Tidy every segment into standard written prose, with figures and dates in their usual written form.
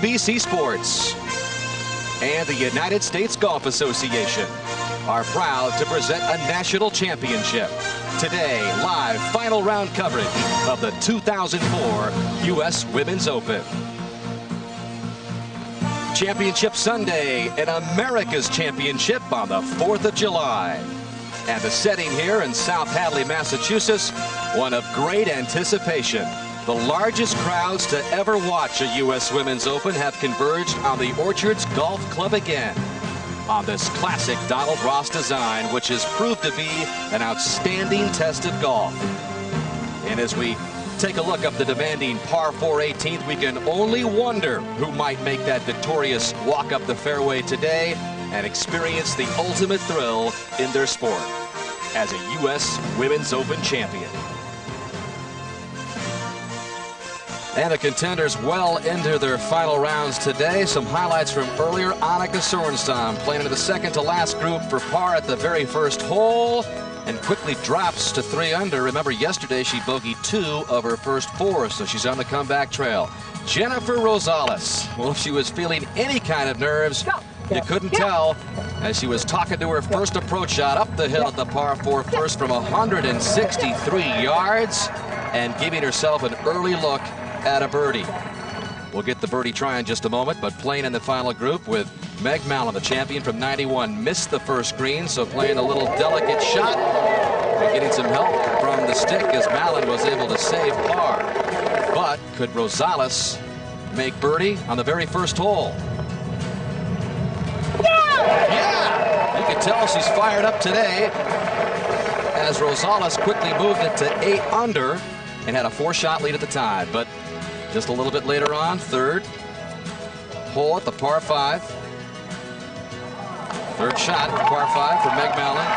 NBC Sports and the United States Golf Association are proud to present a national championship. Today, live final round coverage of the 2004 U.S. Women's Open. Championship Sunday, and America's Championship on the 4th of July. And the setting here in South Hadley, Massachusetts, one of great anticipation. The largest crowds to ever watch a U.S. Women's Open have converged on the Orchards Golf Club again on this classic Donald Ross design, which has proved to be an outstanding test of golf. And as we take a look up the demanding par 4 18th, we can only wonder who might make that victorious walk up the fairway today and experience the ultimate thrill in their sport as a U.S. Women's Open champion. And the contenders well into their final rounds today. Some highlights from earlier. Annika Sorenstam playing into the second to last group for par at the very first hole and quickly drops to 3 under. Remember, yesterday she bogeyed 2 of her first 4, so she's on the comeback trail. Jennifer Rosales, well, if she was feeling any kind of nerves, you couldn't tell as she was talking to her first approach shot up the hill at the par 4 first from 163 yards and giving herself an early look at a birdie. We'll get the birdie try in just a moment, but playing in the final group with Meg Mallon, the champion from '91, missed the first green, so playing a little delicate shot and getting some help from the stick as Mallon was able to save par. But could Rosales make birdie on the very first hole? Yeah! You can tell she's fired up today as Rosales quickly moved it to 8 under and had a 4-shot lead at the time. But just a little bit later on, third hole at the par 5. Third shot at the par 5 for Meg Mallon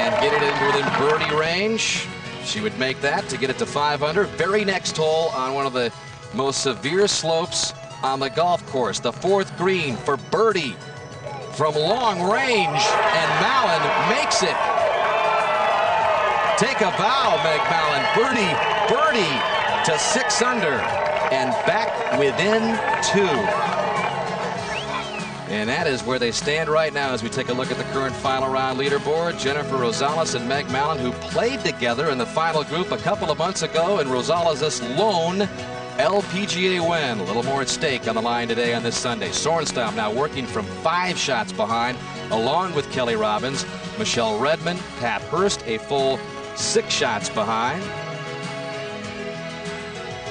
and get it in within birdie range. She would make that to get it to 5 under. Very next hole on one of the most severe slopes on the golf course. The 4th green for birdie from long range, and Mallon makes it. Take a bow, Meg Mallon. Birdie to 6 under and back within 2. And that is where they stand right now as we take a look at the current final round leaderboard. Jennifer Rosales and Meg Mallon, who played together in the final group a couple of months ago, and Rosales' lone LPGA win. A little more at stake on the line today on this Sunday. Sorenstam now working from 5 shots behind, along with Kelly Robbins, Michelle Redmond, Pat Hurst, a full 6 shots behind.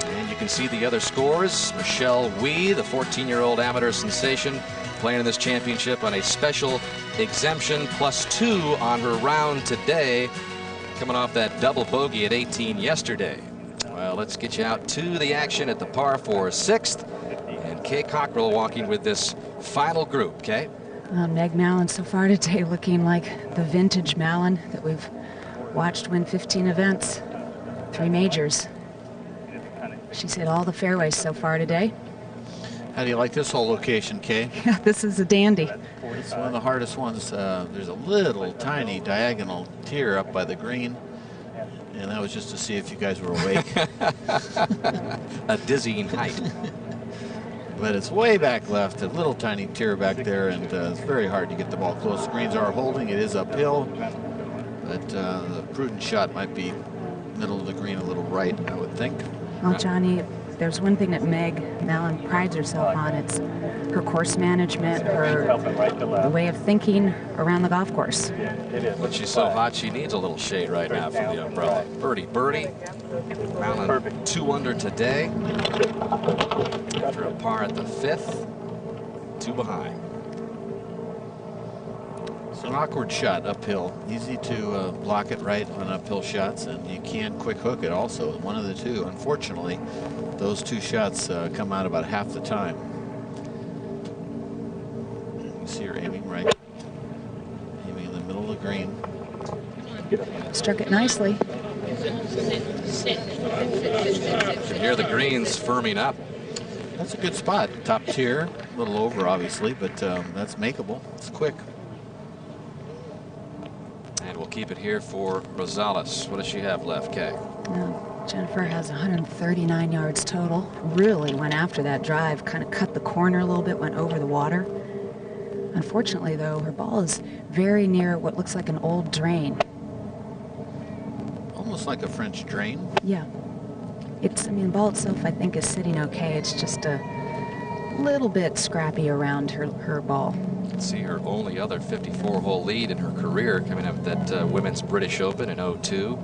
And you can see the other scores. Michelle Wie, the 14-year-old amateur sensation, playing in this championship on a special exemption +2 on her round today, coming off that double bogey at 18 yesterday. Well, let's get you out to the action at the par 4 6th, and Kay Cockrell walking with this final group. Kay? Meg Mallon so far today looking like the vintage Mallon that we've watched win 15 events, 3 majors. She's hit all the fairways so far today. How do you like this whole location, Kay? Yeah, this is a dandy. It's one of the hardest ones. There's a little tiny diagonal tier up by the green, and that was just to see if you guys were awake. A dizzying height. But it's way back left, a little tiny tier back there, and it's very hard to get the ball close. The greens are holding. It is uphill, but the prudent shot might be middle of the green, a little right, I would think. Well, Johnny, there's one thing that Meg Mallon prides herself on. It's her course management, the way of thinking around the golf course. But she's so hot, she needs a little shade right now from the umbrella. Birdie. Mallon 2 under today. After a par at the 5th. 2 behind. It's an awkward shot uphill. Easy to block it right on uphill shots, and you can quick hook it also. One of the two. Unfortunately, those 2 shots come out about half the time. You see her aiming right, aiming in the middle of the green. Struck it nicely. You can hear the greens firming up. That's a good spot. Top tier, a little over obviously, but that's makeable. It's quick. And we'll keep it here for Rosales. What does she have left, Kay? No, Jennifer has 139 yards total. Really went after that drive, kind of cut the corner a little bit, went over the water. Unfortunately, though, her ball is very near what looks like an old drain. Almost like a French drain. Yeah. I mean, the ball itself, I think, is sitting okay. It's just a little bit scrappy around her ball. See her only other 54-hole lead in her career coming up at that Women's British Open in '02.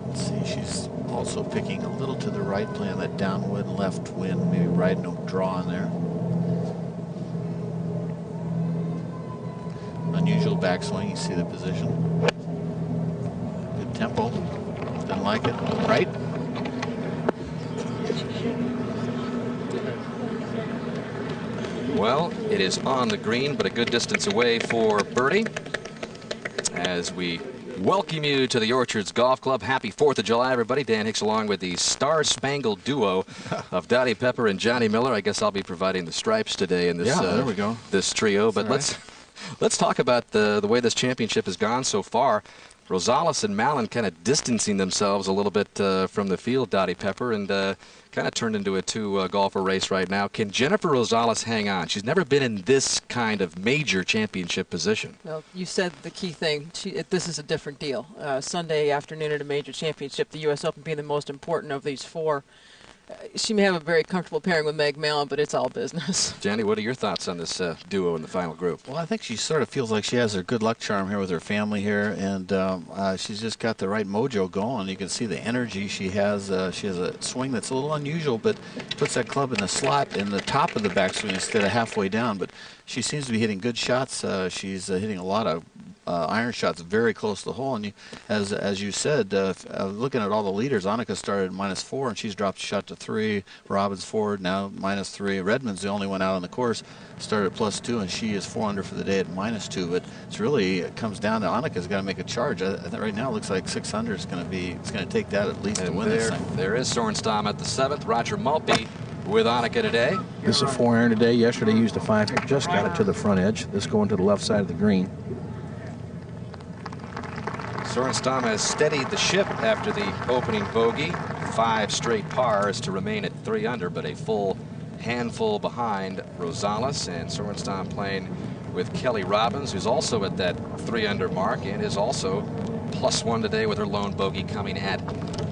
Let's see, she's also picking a little to the right, playing that downwind, left wind, maybe riding a draw in there. Unusual backswing, you see the position. Good tempo. Didn't like it. Right. Well, it is on the green, but a good distance away for birdie. As we welcome you to the Orchards Golf Club. Happy 4th of July, everybody. Dan Hicks along with the star-spangled duo of Dottie Pepper and Johnny Miller. I guess I'll be providing the stripes today in this, there we go. This trio. But let's talk about the way this championship has gone so far. Rosales and Mallon kind of distancing themselves a little bit from the field, Dottie Pepper, and kind of turned into a two-golfer race right now. Can Jennifer Rosales hang on? She's never been in this kind of major championship position. Well, you said the key thing. This is a different deal. Sunday afternoon at a major championship, the U.S. Open being the most important of these four. She may have a very comfortable pairing with Meg Mallon, but it's all business. Johnny, what are your thoughts on this duo in the final group? Well, I think she sort of feels like she has her good luck charm here with her family here, and she's just got the right mojo going. You can see the energy she has. She has a swing that's a little unusual, but puts that club in the slot in the top of the backswing instead of halfway down. But she seems to be hitting good shots. She's hitting a lot of iron shots very close to the hole, and as you said, looking at all the leaders, Annika started -4 and she's dropped a shot to 3. Robbins forward now -3. Redmond's the only one out on the course, started at +2, and she is 4 under for the day at -2. But it's really, it comes down to Annika's got to make a charge. I think right now it looks like 6 under is going to be, it's going to take that at least to win this thing. There is Sorenstam at the 7th. Roger Maltby with Annika today. This is a 4-iron today. Yesterday used a 5. Just got it to the front edge. This going to the left side of the green. Sorenstam has steadied the ship after the opening bogey. 5 straight pars to remain at 3 under, but a full handful behind Rosales. And Sorenstam playing with Kelly Robbins, who's also at that 3 under mark and is also +1 today with her lone bogey coming at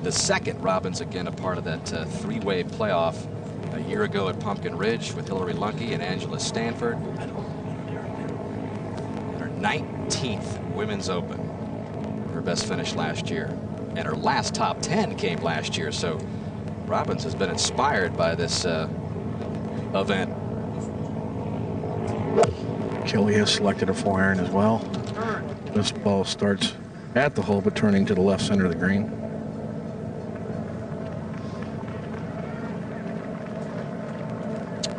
the 2nd. Robbins again a part of that 3-way playoff a year ago at Pumpkin Ridge with Hillary Lunke and Angela Stanford. Her 19th Women's Open. Her best finish last year, and her last top 10 came last year. So Robbins has been inspired by this event. Kelly has selected a 4-iron as well. This ball starts at the hole but turning to the left center of the green.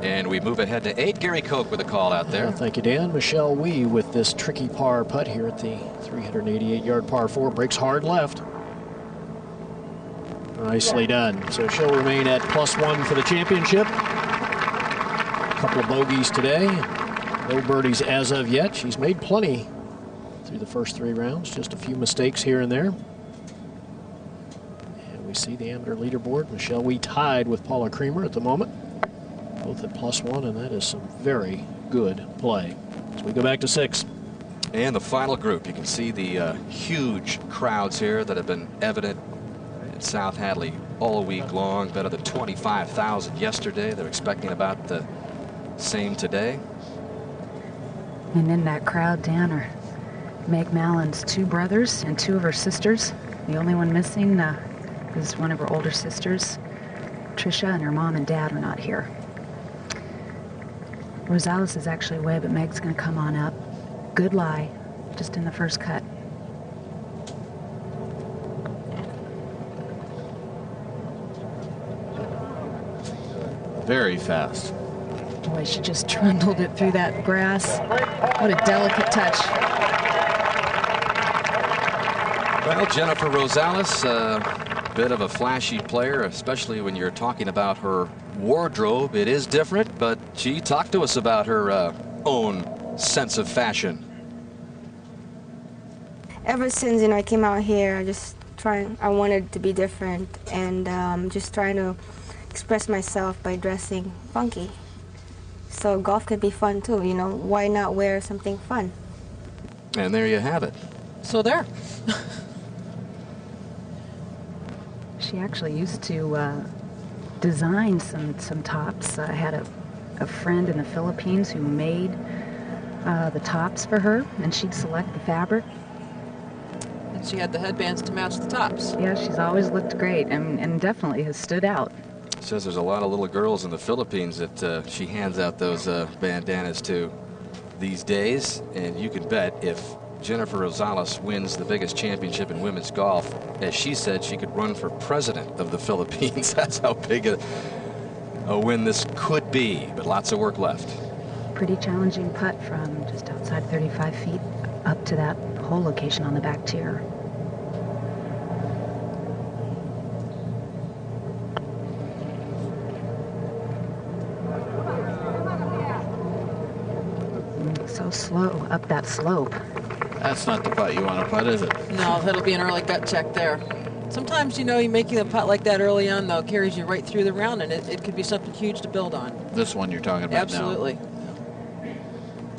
And we move ahead to 8. Gary Koch with a call out there. Thank you, Dan. Michelle Wie with this tricky par putt here at the 388-yard par 4. Breaks hard left. Nicely done. So she'll remain at +1 for the championship. A couple of bogeys today. No birdies as of yet. She's made plenty through the first 3 rounds. Just a few mistakes here and there. And we see the amateur leaderboard. Michelle Wie tied with Paula Creamer at the moment. Both at +1, and that is some very good play. So we go back to 6. And the final group. You can see the huge crowds here that have been evident in South Hadley all week long. Better than 25,000 yesterday. They're expecting about the same today. And in that crowd, Dan, are Meg Mallon's 2 brothers and 2 of her sisters. The only one missing is one of her older sisters. Tricia and her mom and dad are not here. Rosales is actually away, but Meg's going to come on up. Good lie, just in the first cut. Very fast. Boy, she just trundled it through that grass. What a delicate touch. Well, Jennifer Rosales, a bit of a flashy player, especially when you're talking about her wardrobe. It is different, but she talked to us about her own sense of fashion. ever since, I came out here, I wanted to be different, and just trying to express myself by dressing funky. So golf could be fun too, why not wear something fun? And there you have it. So there. She actually used to design some tops. I had a friend in the Philippines who made the tops for her, and she'd select the fabric. And she had the headbands to match the tops. Yeah, she's always looked great and definitely has stood out. Says there's a lot of little girls in the Philippines that she hands out those bandanas to these days, and you can bet if Jennifer Rosales wins the biggest championship in women's golf, as she said, she could run for president of the Philippines. That's how big a win this could be, but lots of work left. Pretty challenging putt from just outside 35 feet up to that hole location on the back tier. So slow up that slope. That's not the putt you want to putt, is it? No, that'll be an early gut check there. Sometimes, you making a putt like that early on, though, carries you right through the round, and it could be something huge to build on. This one you're talking about Absolutely. now.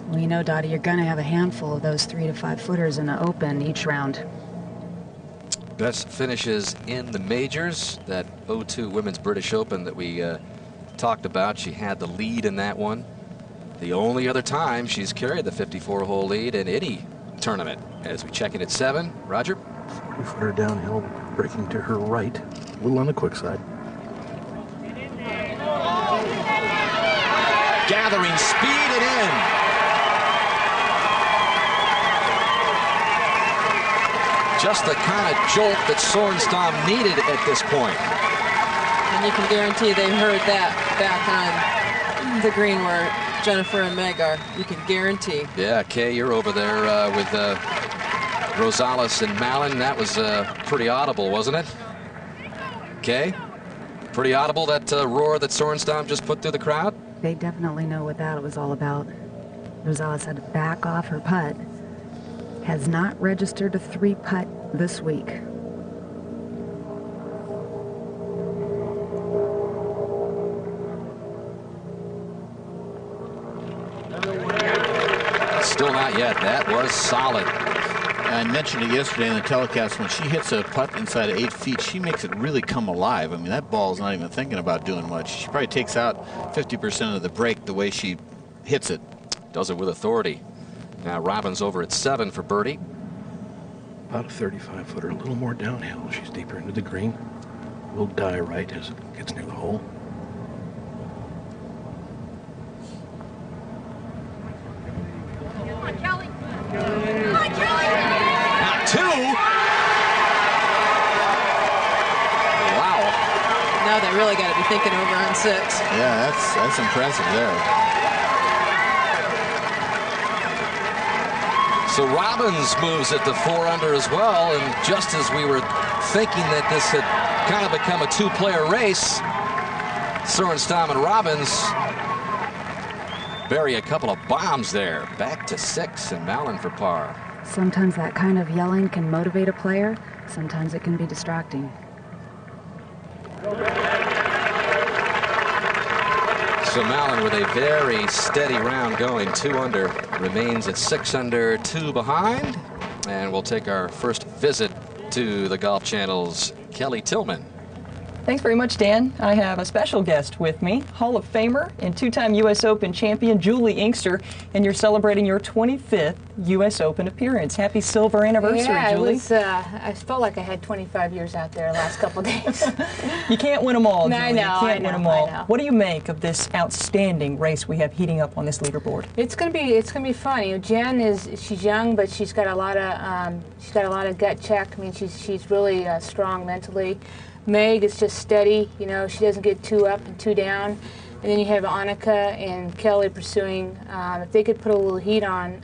Well, you know, Dottie, you're going to have a handful of those 3 to 5 footers in the Open each round. Best finishes in the majors. That 02 Women's British Open that we talked about, she had the lead in that one. The only other time she's carried the 54-hole lead in any tournament. As we check in at 7, Roger. 40-footer downhill, breaking to her right, a little on the quick side. Gathering speed and in. Just the kind of jolt that Sorenstam needed at this point. And you can guarantee they heard that back on the green where Jennifer and Meg are. You can guarantee. Yeah, Kay, you're over there with Rosales and Mallon. That was pretty audible, wasn't it? Kay? Pretty audible, that roar that Sorenstam just put through the crowd? They definitely know what that was all about. Rosales had to back off her putt. Has not registered a 3-putt this week. Still not yet. That was solid. I mentioned it yesterday in the telecast. When she hits a putt inside of 8 feet, she makes it really come alive. I mean, that ball's not even thinking about doing much. She probably takes out 50% of the break the way she hits it. Does it with authority. Now Robbins over at 7 for birdie. About a 35-footer, a little more downhill. She's deeper into the green. Will die right as it gets near the hole. Now 2. Wow. Now they really got to be thinking over on 6. Yeah, that's impressive there. So Robbins moves it to 4 under as well, and just as we were thinking that this had kind of become a 2-player race, Sorenstam and Robbins bury a couple of bombs there. Back to 6 and Mallon for par. Sometimes that kind of yelling can motivate a player. Sometimes it can be distracting. So Mallon with a very steady round going, 2 under, remains at 6 under, 2 behind. And we'll take our first visit to the Golf Channel's Kelly Tillman. Thanks very much, Dan. I have a special guest with me, Hall of Famer and 2-time U.S. Open champion Juli Inkster, and you're celebrating your 25th U.S. Open appearance. Happy silver anniversary, Juli. Yeah, I felt like I had 25 years out there the last couple of days. You can't win them all, No, Juli. I know, You can't win them all. I know. What do you make of this outstanding race we have heating up on this leaderboard? It's gonna be fun. You know, Jen she's young, but she's got a lot of gut check. I mean, she's really strong mentally. Meg is just steady, you know, she doesn't get too up and too down. And then you have Annika and Kelly pursuing. If they could put a little heat on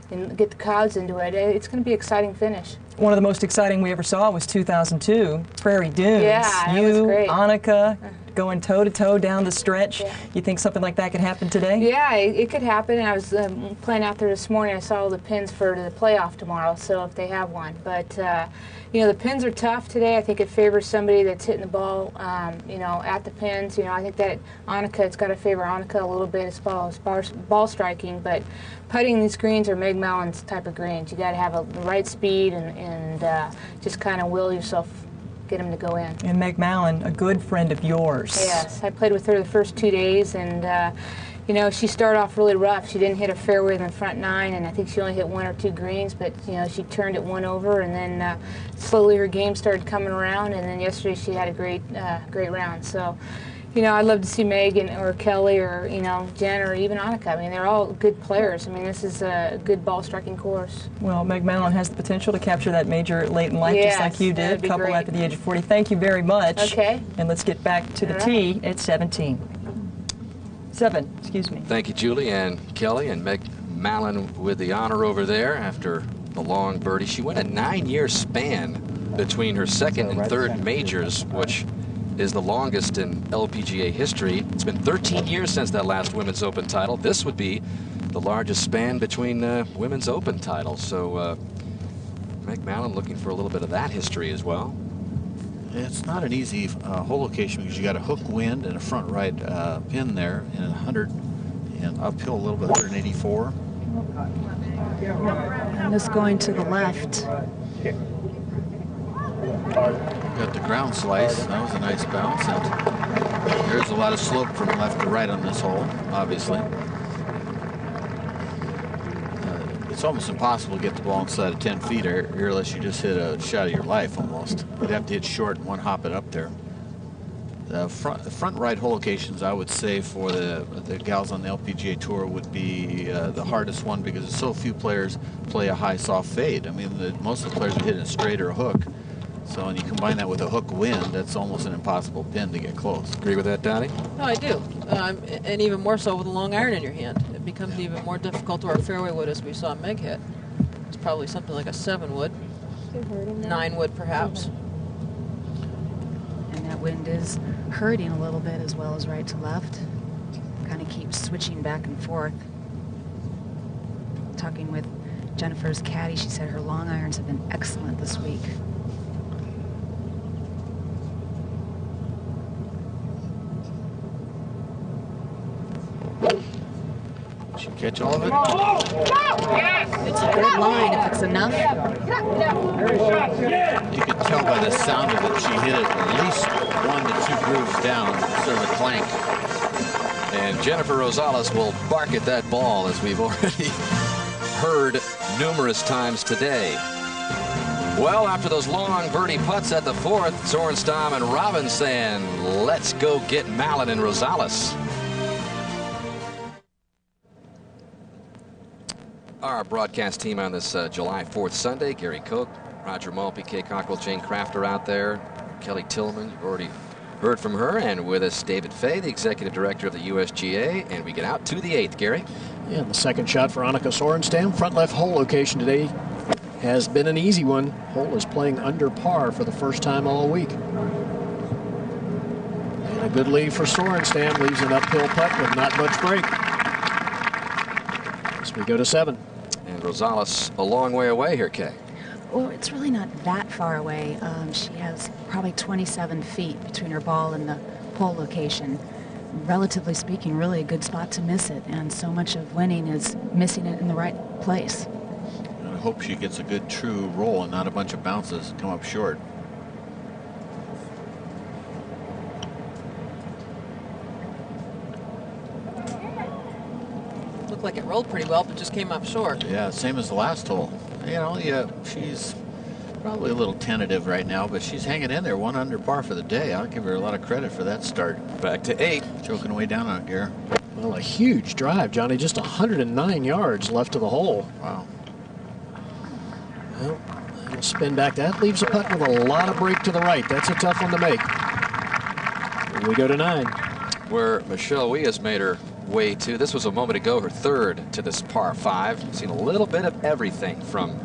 and get the crowds into it, it's going to be an exciting finish. One of the most exciting we ever saw was 2002, Prairie Dunes. Yeah, that you, was great. Annika, going toe-to-toe down the stretch. Yeah. You think something like that could happen today? Yeah, it could happen. I was playing out there this morning. I saw all the pins for the playoff tomorrow, so if they have one. But, you know, the pins are tough today. I think it favors somebody that's hitting the ball, you know, at the pins. You know, I think that Annika, it's got to favor Annika a little bit as far as ball striking. But putting these greens are Meg Mallon's type of greens. You got to have the right speed and just kind of will yourself, get them to go in. And Meg Mallon, a good friend of yours. Yes, I played with her the first 2 days, and you know, she started off really rough. She didn't hit a fairway in the front 9, and I think she only hit 1 or 2 greens, but you know, she turned it 1 over, and then slowly her game started coming around, and then yesterday she had a great round. So, you know, I'd love to see Megan or Kelly or, you know, Jen or even Annika. I mean, they're all good players. I mean, this is a good ball striking course. Well, Meg Mallon has the potential to capture that major late in life, just like you did, a couple after the age of 40. Thank you very much. Okay. And let's get back to the tee at 17. 7, excuse me. Thank you, Julie and Kelly, and Meg Mallon with the honor over there after the long birdie. She went a 9-year span between her second and third majors, which is the longest in LPGA history. It's been 13 years since that last Women's Open title. This would be the largest span between Women's Open titles. So Meg Mallon looking for a little bit of that history as well. It's not an easy hole location because you got a hook wind and a front right pin there, and 100 and uphill a little bit, 184. And this going to the left. Got the ground slice. That was a nice bounce. And there's a lot of slope from left to right on this hole, obviously. It's almost impossible to get the ball inside of 10 feet here unless you just hit a shot of your life almost. You'd have to hit short and one hop it up there. The front right hole locations, I would say, for the gals on the LPGA Tour would be the hardest one because so few players play a high soft fade. I mean, most of the players are hitting a straight or a hook. So when you combine that with a hook wind, that's almost an impossible pin to get close. Agree with that, Donnie? No, I do. And even more so with a long iron in your hand. It becomes even more difficult to our fairway wood as we saw Meg hit. It's probably something like a 7 wood, 9 wood perhaps. And that wind is hurting a little bit as well as right to left. Kind of keeps switching back and forth. Talking with Jennifer's caddy, she said her long irons have been excellent this week. Catch all of it? It's a good line if it's enough. You could tell by the sound of it, she hit it at least 1 to 2 grooves down, sort of a clank. And Jennifer Rosales will bark at that ball, as we've already heard numerous times today. Well, after those long birdie putts at the 4th, Sorenstam and Robin saying, let's go get Mallon and Rosales. Our broadcast team on this July 4th Sunday: Gary Koch, Roger Maltby, Kay Cockrell, Jane Crafter out there, Kelly Tillman, you've already heard from her, and with us David Fay, the executive director of the USGA, and we get out to the 8th, Gary. Yeah, and the second shot for Annika Sorenstam. Front left hole location today has been an easy one. Hole is playing under par for the first time all week. And a good lead for Sorenstam, leaves an uphill putt with not much break. As we go to 7. And Rosales a long way away here, Kay. Well, it's really not that far away. She has probably 27 feet between her ball and the hole location. Relatively speaking, really a good spot to miss it, and so much of winning is missing it in the right place. I hope she gets a good true roll and not a bunch of bounces come up short. Looked like it rolled pretty well, but just came up short. Yeah, same as the last hole. You know, yeah, she's probably a little tentative right now, but she's hanging in there, 1 under par for the day. I'll give her a lot of credit for that start. Back to 8. Choking way down on it, Gare. Well, a huge drive, Johnny. Just 109 yards left to the hole. Wow. Well, we'll spin back. That leaves a putt with a lot of break to the right. That's a tough one to make. And we go to 9. Where Michelle Wie has made her way to. This was a moment ago, her 3rd to this par 5. Seen a little bit of everything from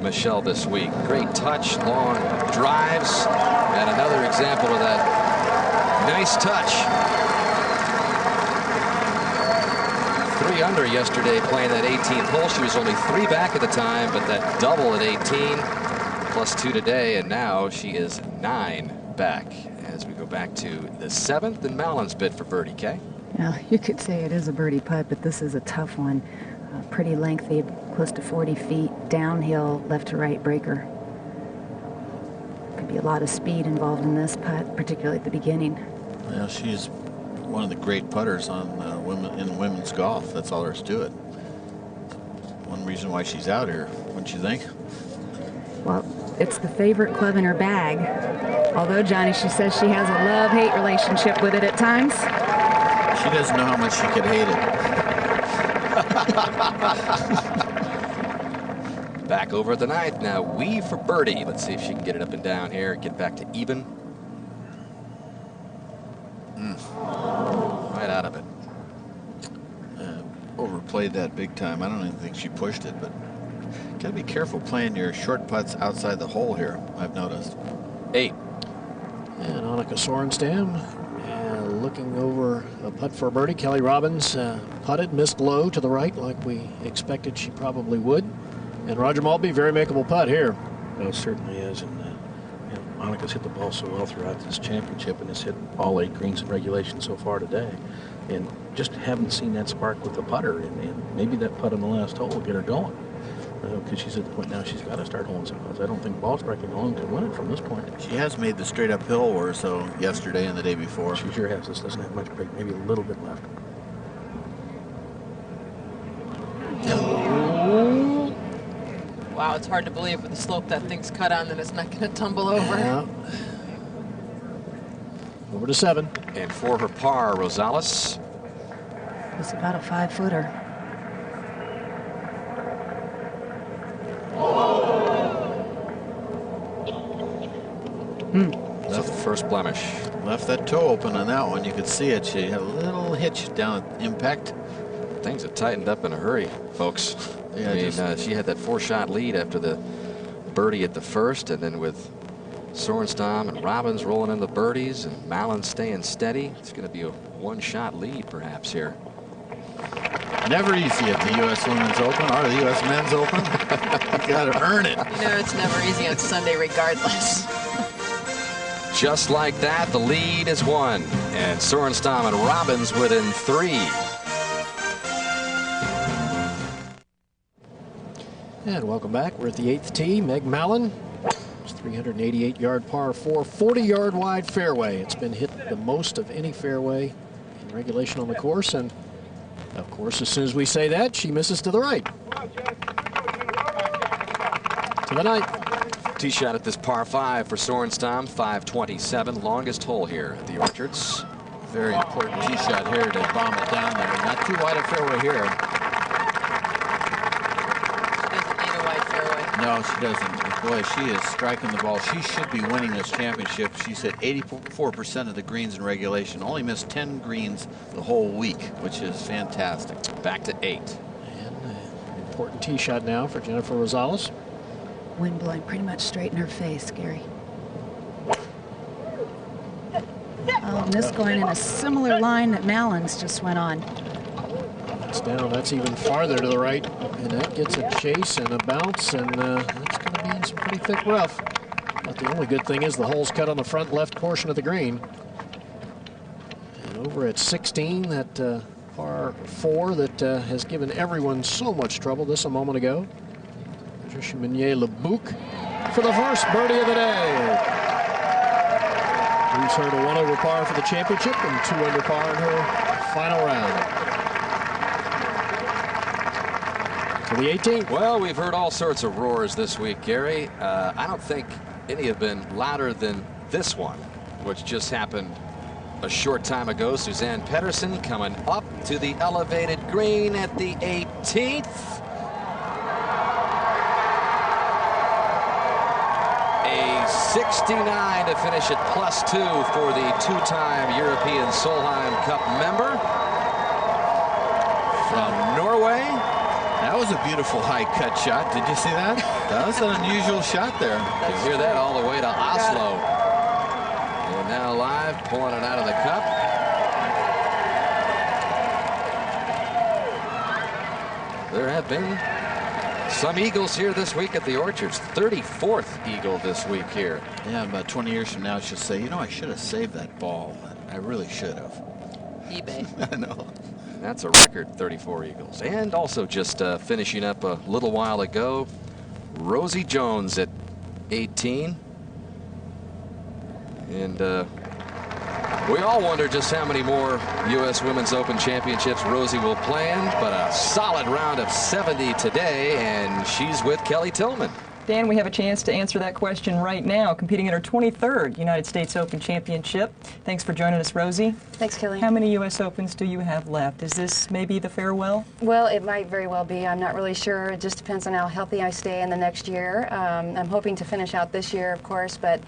Michelle this week. Great touch, long drives, and another example of that Nice touch. 3 under yesterday playing that 18th hole. She was only 3 back at the time, but that double at 18, +2 today, and now she is 9 back as we go back to the 7th and Mallon's bid for birdie, Kay. Now, you could say it is a birdie putt, but this is a tough one. Pretty lengthy, close to 40 feet, downhill, left to right breaker. Could be a lot of speed involved in this putt, particularly at the beginning. Well, she's one of the great putters on women's golf. That's all there is to it. One reason why she's out here, wouldn't you think? Well, it's the favorite club in her bag. Although, Johnny, she says she has a love-hate relationship with it at times. She doesn't know how much she could hate it. Back over at the 9th now. Weave for birdie. Let's see if she can get it up and down here. Get back to even. Right out of it. Overplayed that big time. I don't even think she pushed it, but got to be careful playing your short putts outside the hole here, I've noticed. 8. And Annika Sorenstam looking over a putt for a birdie. Kelly Robbins putted, missed low to the right like we expected she probably would. And Roger Maltby, very makeable putt here. Well, it certainly is. And Annika's hit the ball so well throughout this championship and has hit all 8 greens in regulation so far today. And just haven't seen that spark with the putter. And maybe that putt on the last hole will get her going. Because she's at the point now she's got to start holding some putts. I don't think ball striking alone can win it from this point. She has made the straight uphill or so yesterday and the day before. She sure has. This doesn't have much break, maybe a little bit left. Wow, it's hard to believe with the slope that thing's cut on that it's not going to tumble over. Yeah. Over to 7. And for her par, Rosales. It's about a 5-footer. That's the first blemish. Left that toe open on that one. You could see it. She had a little hitch down at impact. Things have tightened up in a hurry, folks. Yeah, I mean, she had that 4-shot lead after the birdie at the first, and then with Sorenstam and Robbins rolling in the birdies and Mallon staying steady, it's going to be a 1-shot lead perhaps here. Never easy at the U.S. Women's Open or the U.S. Men's Open. You got to earn it. You know, it's never easy on Sunday regardless. Just like that, the lead is won, and Sorenstam and Robbins within 3. And welcome back. We're at the 8th tee. Meg Mallon. It's 388-yard par 4, 40-yard wide fairway. It's been hit the most of any fairway in regulation on the course, and of course, as soon as we say that, she misses to the right. To the 9th. Tee shot at this par 5 for Sorenstam, 527, longest hole here at the Orchards. Very important tee shot here to bomb it down there. Not too wide a fairway here. She doesn't need a wide fairway. No, she doesn't. Boy, she is striking the ball. She should be winning this championship. She's hit 84% of the greens in regulation. Only missed 10 greens the whole week, which is fantastic. Back to 8. And an important tee shot now for Jennifer Rosales. Wind blowing pretty much straight in her face, Gary. Oh, and this going in a similar line that Mallon's just went on. It's down. That's even farther to the right. And that gets a chase and a bounce, and that's going to be in some pretty thick rough. But the only good thing is the hole's cut on the front left portion of the green. And over at 16, that par 4 that has given everyone so much trouble this a moment ago. Patricia Meunier-Lebouc for the first birdie of the day. Leaves her to 1 over par for the championship and 2 under par in her final round. To the 18th. Well, we've heard all sorts of roars this week, Gary. I don't think any have been louder than this one, which just happened a short time ago. Suzann Pettersen coming up to the elevated green at the 18th. A 69 to finish at +2 for the 2-time European Solheim Cup member from Norway. That was a beautiful high cut shot. Did you see that? That was an unusual shot there. You hear that all the way to Oslo. And now live, pulling it out of the cup. There have been some eagles here this week at the Orchards. 34th eagle this week here. Yeah, about 20 years from now, she'll say, you know, I should have saved that ball. I really should have. eBay. I know. That's a record, 34 eagles. And also just finishing up a little while ago, Rosie Jones at 18. And we all wonder just how many more U.S. Women's Open Championships Rosie will play in, but a solid round of 70 today, and she's with Kelly Tillman. Dan, we have a chance to answer that question right now, competing in her 23rd United States Open Championship. Thanks for joining us, Rosie. Thanks, Kelly. How many U.S. Opens do you have left? Is this maybe the farewell? Well, it might very well be. I'm not really sure. It just depends on how healthy I stay in the next year. I'm hoping to finish out this year, of course, but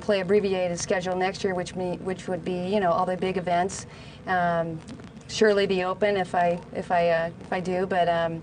play abbreviated schedule next year, which would be, you know, all the big events. Surely the Open if I do, but.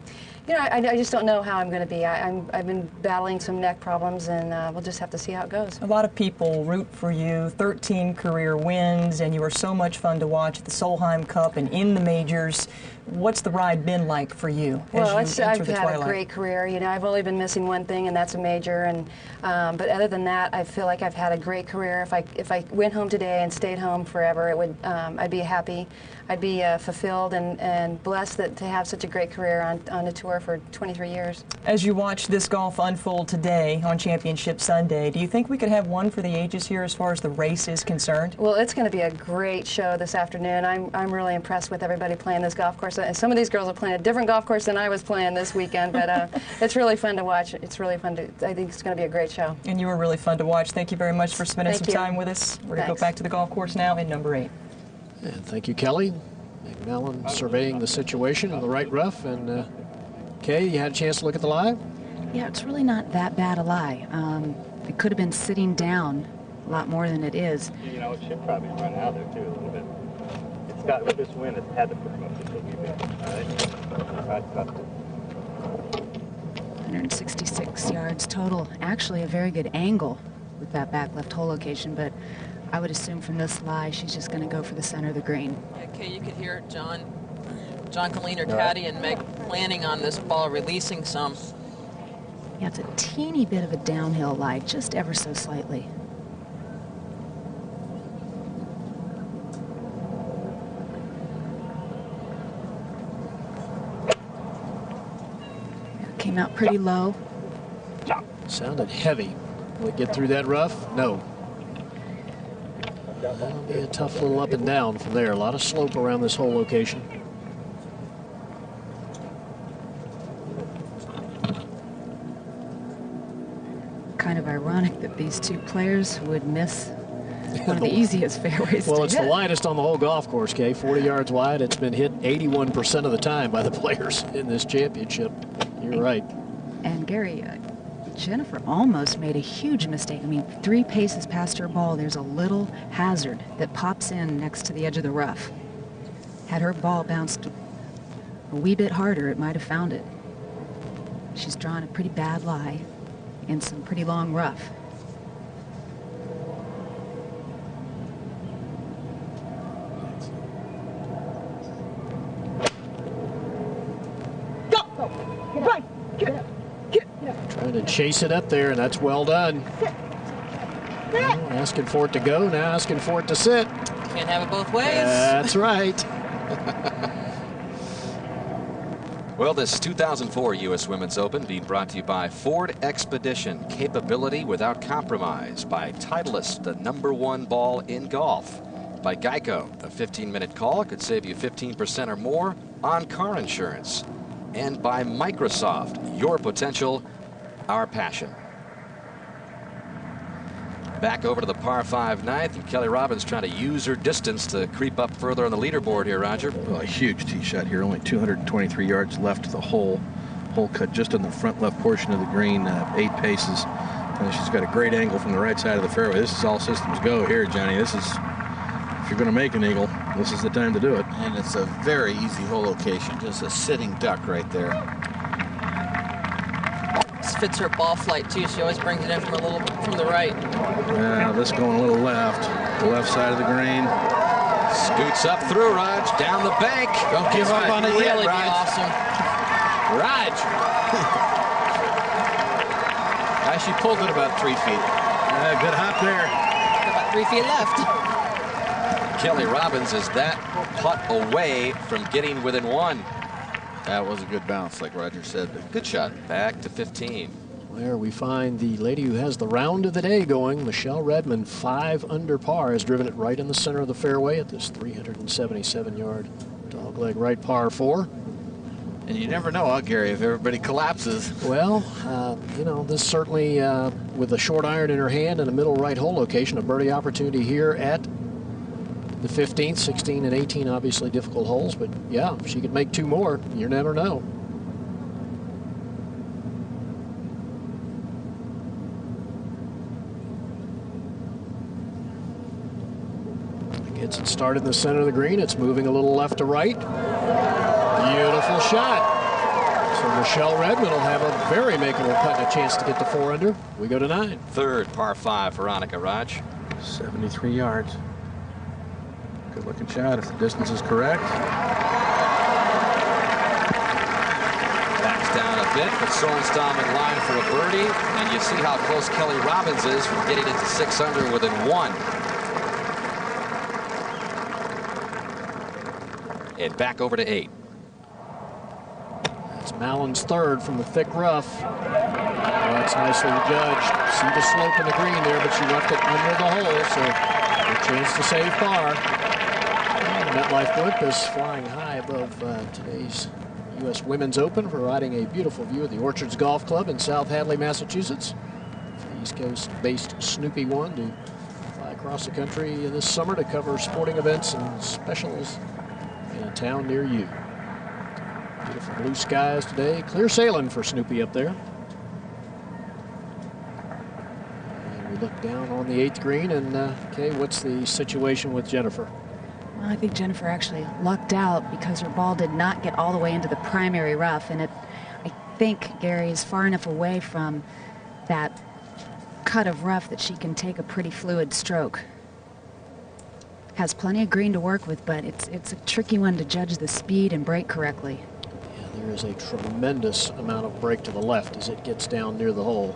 You know, I just don't know how I'm going to be. I've been battling some neck problems, and we'll just have to see how it goes. A lot of people root for you. 13 career wins, and you were so much fun to watch at the Solheim Cup and in the majors. What's the ride been like for you? Well, I've had a great career. You know, I've only been missing one thing, and that's a major. And but other than that, I feel like I've had a great career. If I went home today and stayed home forever, it would I'd be happy. I'd be fulfilled and blessed to have such a great career on a tour for 23 years. As you watch this golf unfold today on Championship Sunday, do you think we could have one for the ages here as far as the race is concerned? Well, it's going to be a great show this afternoon. I'm really impressed with everybody playing this golf course. Some of these girls are playing a different golf course than I was playing this weekend, but it's really fun to watch. It's really fun I think it's going to be a great show. And you were really fun to watch. Thank you very much for spending some time with us. We're going to go back to the golf course now in number 8. And thank you, Kelly. McMillan surveying the situation on the right rough. And Kay, you had a chance to look at the lie? Yeah, it's really not that bad a lie. It could have been sitting down a lot more than it is. You know, it should probably run out there, too, a little bit. It's got, with this wind, it's had to firm up just a wee bit. All right? 166 yards total. Actually, a very good angle with that back left hole location, but I would assume from this lie, she's just going to go for the center of the green. Yeah, Kay, you could hear John Colleen, her caddy, and Meg planning on this ball, releasing some. Yeah, it's a teeny bit of a downhill lie, just ever so slightly. Came out pretty low. Sounded heavy. Will it get through that rough? No. That'll be a tough little up and down from there. A lot of slope around this whole location. Kind of ironic that these two players would miss one of the easiest fairways well, to it's hit. the widest on the whole golf course, Kay. 40 yards wide. It's been hit 81% of the time by the players in this championship. You're right. And Gary, Jennifer almost made a huge mistake. I mean, 3 paces past her ball, there's a little hazard that pops in next to the edge of the rough. Had her ball bounced a wee bit harder, it might have found it. She's drawn a pretty bad lie in some pretty long rough. Trying to chase it up there, and that's well done. Well, asking for it to go, now asking for it to sit. Can't have it both ways. That's right. Well, this 2004 U.S. Women's Open being brought to you by Ford Expedition. Capability without compromise. By Titleist, the #1 ball in golf. By Geico, a 15-minute call could save you 15% or more on car insurance. And by Microsoft, your potential, our passion. Back over to the par 5 ninth, and Kelly Robbins trying to use her distance to creep up further on the leaderboard here, Roger. Well, a huge tee shot here. Only 223 yards left to the hole. Hole cut just on the front left portion of the green, 8 paces. And she's got a great angle from the right side of the fairway. This is all systems go here, Johnny. This is, if you're going to make an eagle, this is the time to do it. And it's a very easy hole location. Just a sitting duck right there. just fits her ball flight too. She always brings it in from the right. Yeah, this going a little left. The left side of the green. Scoots up through Raj, down the bank. Don't give up on it yet, Really be Raj. awesome. Raj. She pulled it about 3 feet. Good hop there. About 3 feet left. Kelly Robbins is that putt away from getting within 1. That was a good bounce, like Roger said. Good shot. Back to 15. Where we find the lady who has the round of the day going, Michelle Redmond, 5 under par, has driven it right in the center of the fairway at this 377-yard dogleg right par 4. And you never know, Gary, if everybody collapses. Well, you know, this certainly, with a short iron in her hand and a middle right hole location, a birdie opportunity here at the 15th, 16, and 18, obviously difficult holes. But, yeah, if she could make 2 more, you never know. Gets it started in the center of the green. It's moving a little left to right. Beautiful shot. So Michelle Redmond will have a very makeable putt and a chance to get to 4 under. We go to 9. Third par 5 for Annika Raj. 73 yards. Good looking shot if the distance is correct. Backs down a bit, but Sorenstam in line for a birdie. And you see how close Kelly Robbins is from getting into 6 under within 1. And back over to 8. That's Mallon's third from the thick rough. Oh, it's nicely judged. See the slope in the green there, but she left it under the hole, so a chance to save par. And the MetLife blimp is flying high above today's U.S. Women's Open, providing a beautiful view of the Orchards Golf Club in South Hadley, Massachusetts. The East Coast-based Snoopy One to fly across the country this summer to cover sporting events and specials in a town near you. Beautiful blue skies today. Clear sailing for Snoopy up there. And we look down on the 8th green, and okay, what's the situation with Jennifer? Well, I think Jennifer actually lucked out because her ball did not get all the way into the primary rough, and I think Gary is far enough away from that cut of rough that she can take a pretty fluid stroke. Has plenty of green to work with, but it's a tricky one to judge the speed and break correctly. Yeah, there is a tremendous amount of break to the left as it gets down near the hole.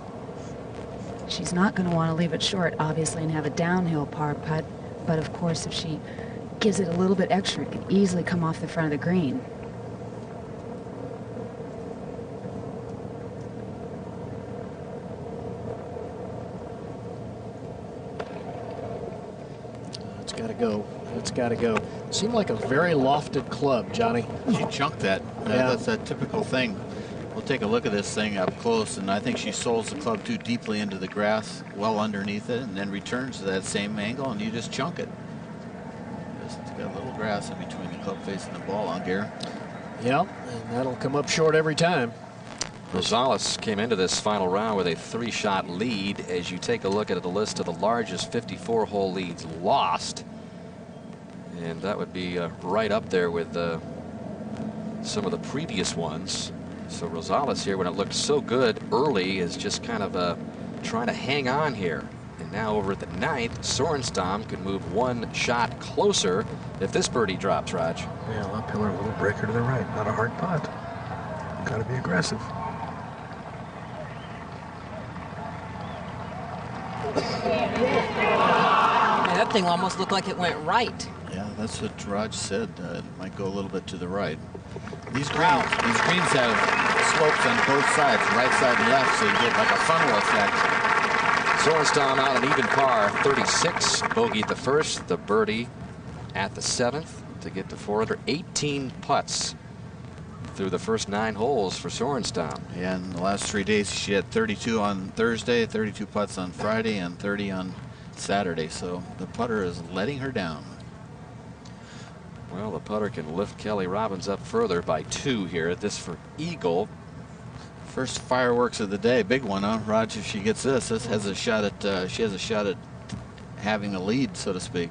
She's not going to want to leave it short, obviously, and have a downhill par putt, but of course, if she gives it a little bit extra, it could easily come off the front of the green. It's got to go. It's got to go. Seemed like a very lofted club, Johnny. She chunked that. Yeah. That's that typical thing. We'll take a look at this thing up close, and I think she soles the club too deeply into the grass, well underneath it, and then returns to that same angle, and you just chunk it. Just got a little grass in between the club face and the ball on Gare. Yep, and that'll come up short every time. Rosales came into this final round with a 3-shot lead. As you take a look at the list of the largest 54-hole leads lost, and that would be right up there with some of the previous ones. So Rosales here, when it looked so good early, is just kind of trying to hang on here. And now over at the 9th, Sorenstam could move 1 shot closer if this birdie drops, Raj. Yeah, uphill or a little breaker to the right. Not a hard putt. Got to be aggressive. Yeah, that thing almost looked like it went right. Yeah, that's what Raj said. It might go a little bit to the right. These greens have slopes on both sides, right side and left, so you get like a funnel effect. Sorenstam out an even par 36, bogey at the 1st, the birdie at the 7th to get to 4 under. 18 putts through the first 9 holes for Sorenstam. Yeah, in the last 3 days she had 32 on Thursday, 32 putts on Friday, and 30 on Saturday. So the putter is letting her down. Well, the putter can lift Kelly Robbins up further by 2 here. This for eagle. First fireworks of the day, big one, huh, Raj? If she gets this has a shot at she has a shot at having a lead, so to speak.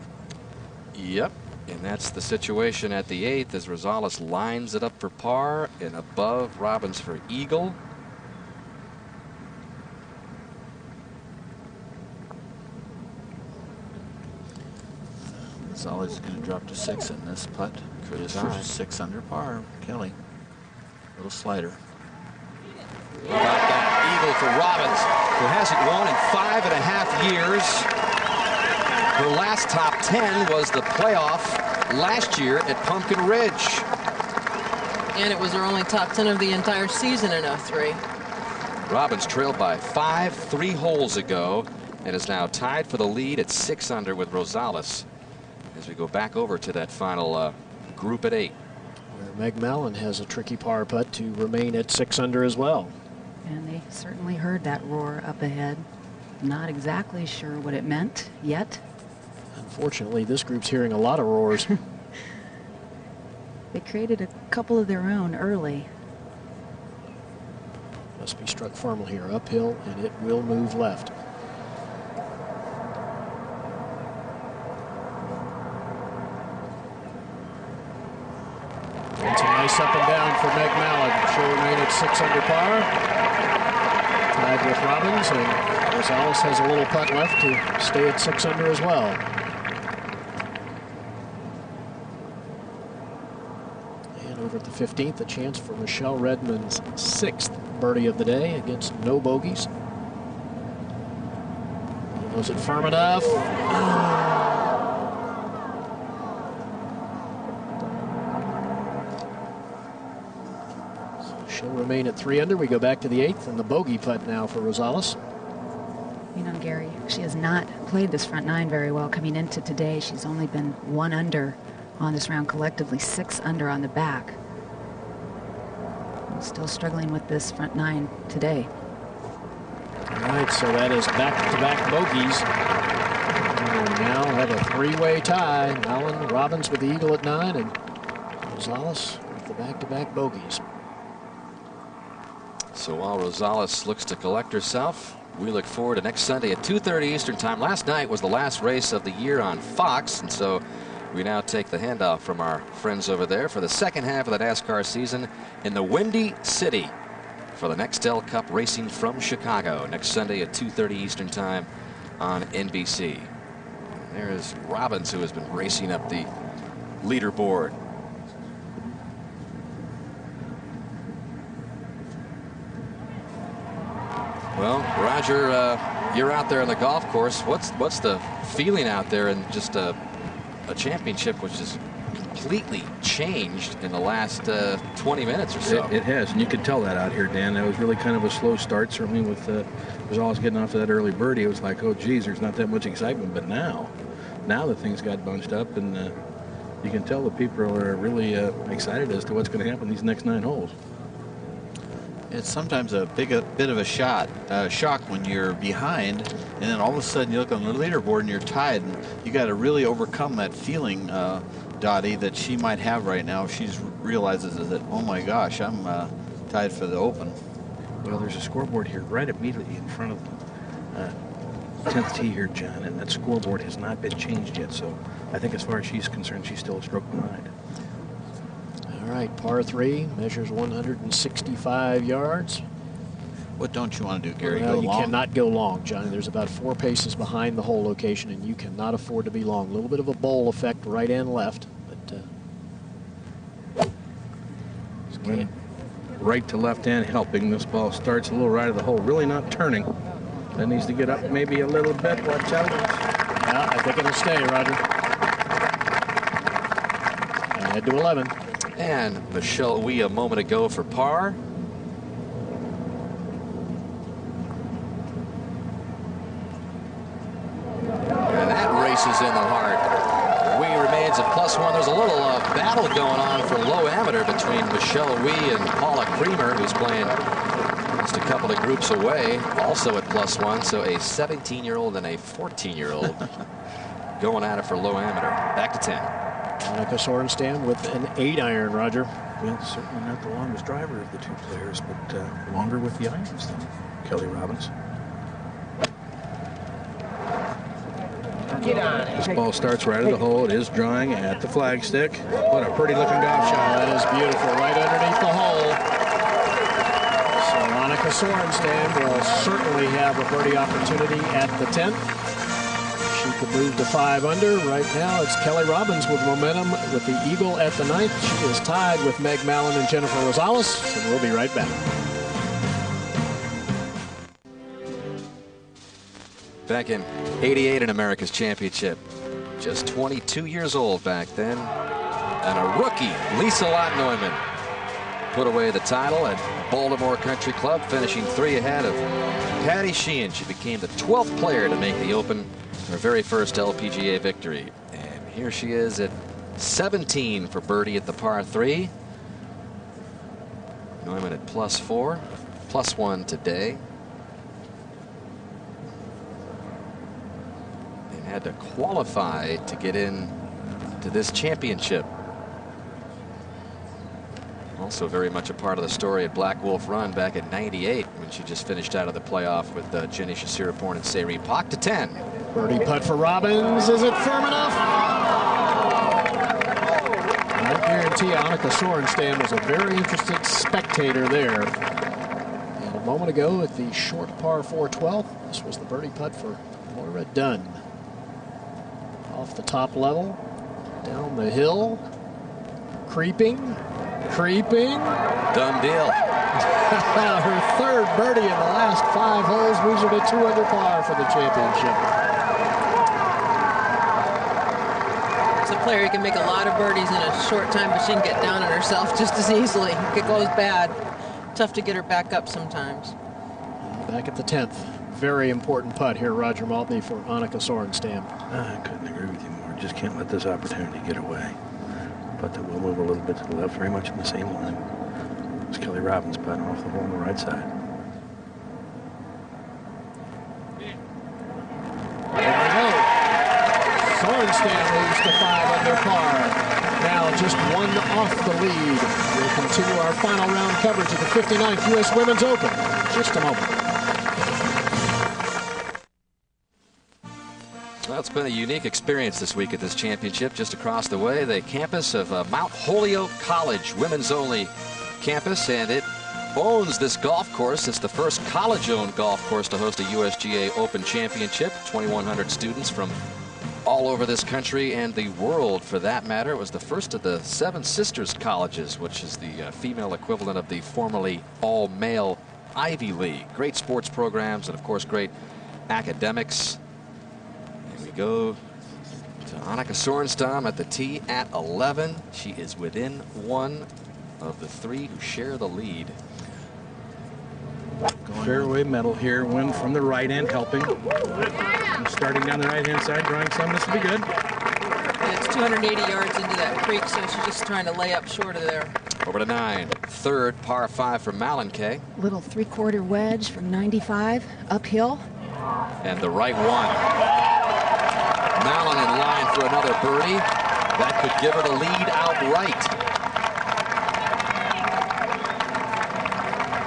Yep, and that's the situation at the 8th as Rosales lines it up for par and above Robbins for eagle. Gonzalez is going to drop to 6 in this putt. Chris for 6 under par. Kelly, little slider. How about that eagle for Robbins, who hasn't won in 5.5 years. Her last top 10 was the playoff last year at Pumpkin Ridge. And it was her only top 10 of the entire season in 03. Robbins trailed by 5 3 holes ago and is now tied for the lead at 6 under with Rosales as we go back over to that final group at 8. Where Meg Mallon has a tricky par putt to remain at 6 under as well. And they certainly heard that roar up ahead. Not exactly sure what it meant yet. Unfortunately, this group's hearing a lot of roars. They created a couple of their own early. Must be struck firmly here, uphill, and it will move left. It's a nice up and down for Meg Mallon. She'll remain at 6 under par. Tied with Robbins, and Rosales has a little putt left to stay at 6 under as well. And over at the 15th, a chance for Michelle Redmond's 6th birdie of the day against no bogeys. Was it firm enough? She'll remain at 3 under. We go back to the 8th and the bogey putt now for Rosales. You know, Gary, she has not played this front 9 very well coming into today. She's only been 1 under on this round collectively, 6 under on the back. Still struggling with this front 9 today. All right, so that is back-to-back bogeys. And we now have a 3-way tie. Mallon, Robbins with the eagle at 9, and Rosales with the back-to-back bogeys. So while Rosales looks to collect herself, we look forward to next Sunday at 2:30 Eastern Time. Last night was the last race of the year on Fox, and so we now take the handoff from our friends over there for the second half of the NASCAR season in the Windy City for the Nextel Cup racing from Chicago next Sunday at 2:30 Eastern Time on NBC. There is Robbins, who has been racing up the leaderboard. Well, Roger, you're out there on the golf course. What's the feeling out there in just a championship which is completely changed in the last 20 minutes or so? It has, and you can tell that out here, Dan. That was really kind of a slow start, certainly with Rosales getting off to that early birdie. It was like, oh, geez, there's not that much excitement. But now the things got bunched up, and you can tell the people are really excited as to what's going to happen these next 9 holes. It's sometimes a bit of a shock when you're behind, and then all of a sudden you look on the leaderboard and you're tied, and you got to really overcome that feeling, Dottie, that she might have right now. She realizes that, oh my gosh, I'm tied for the Open. Well, there's a scoreboard here right immediately in front of the 10th tee here, John, and that scoreboard has not been changed yet. So I think as far as she's concerned, she's still a stroke behind. All right, par 3 measures 165 yards. What don't you want to do, Gary? Well, go you long? cannot go long, Johnny. There's about 4 paces behind the hole location, and you cannot afford to be long. A little bit of a bowl effect right and left, but right to left hand helping. This ball starts a little right of the hole, really not turning. That needs to get up maybe a little bit. Watch out. Yeah, I think it'll stay, Roger. And head to 11. And Michelle Wie a moment ago for par. And that race is in the heart. Wie remains at +1. There's a little battle going on for low amateur between Michelle Wie and Paula Creamer, who's playing just a couple of groups away, also at +1. So a 17-year-old and a 14-year-old going at it for low amateur. Back to 10. Annika Sorenstam with an 8-iron, Roger. Well, certainly not the longest driver of the 2 players, but longer with the irons than Kelly Robbins. Get on. This ball starts right at the hole. It is drawing at the flagstick. What a pretty looking golf shot. That is beautiful, right underneath the hole. So Annika Sorenstam will certainly have a birdie opportunity at the 10th. She she could move to 5 under. Right now, it's Kelly Robbins with momentum with the eagle at the 9th. She is tied with Meg Mallon and Jennifer Rosales, and we'll be right back. Back in '88 in America's Championship. Just 22 years old back then. And a rookie, Lisa Lott Neumann, put away the title at Baltimore Country Club, finishing 3 ahead of Patty Sheehan. She became the 12th player to make the Open, her very first LPGA victory. And here she is at 17 for birdie at the par 3. Neumann at +4, +1 today. And had to qualify to get in to this championship. Also very much a part of the story at Black Wolf Run back in '98 when she just finished out of the playoff with Jenny Shasiraporn and Sayri Pak to 10. Birdie putt for Robbins. Is it firm enough? I guarantee Annika Sorenstam was a very interested spectator there. And a moment ago at the short par 4 12th, this was the birdie putt for Moira Dunn. Off the top level, down the hill, creeping. Done deal. Her 3rd birdie in the last 5 holes moves her to 2 under par for the championship. It's a player who can make a lot of birdies in a short time, but she can get down on herself just as easily. It goes bad. Tough to get her back up sometimes. Back at the 10th. Very important putt here, Roger Maltby, for Annika Sorenstam. I couldn't agree with you more. Just can't let this opportunity get away. But that will move a little bit to the left, very much in the same line. It's Kelly Robbins putting off the hole on the right side. There we go. Sorenstam moves to 5 under par. Now just 1 off the lead. We'll continue our final round coverage of the 59th U.S. Women's Open. Just a moment. Well, it's been a unique experience this week at this championship. Just across the way, the campus of Mount Holyoke College, women's only campus, and it owns this golf course. It's the first college-owned golf course to host a USGA Open Championship. 2,100 students from all over this country and the world, for that matter. It was the first of the Seven Sisters Colleges, which is the female equivalent of the formerly all-male Ivy League. Great sports programs and, of course, great academics. We go to Annika Sorenstam at the tee at 11. She is within 1 of the 3 who share the lead. Fairway metal here, wind from the right end helping. And starting down the right hand side, drawing some. This will be good. And it's 280 yards into that creek, so she's just trying to lay up short of there. Over to 9. 3rd par 5 for Mallon Kay. Little 3/4 wedge from 95 uphill. And the right one. Mallon in line for another birdie. That could give her the lead outright.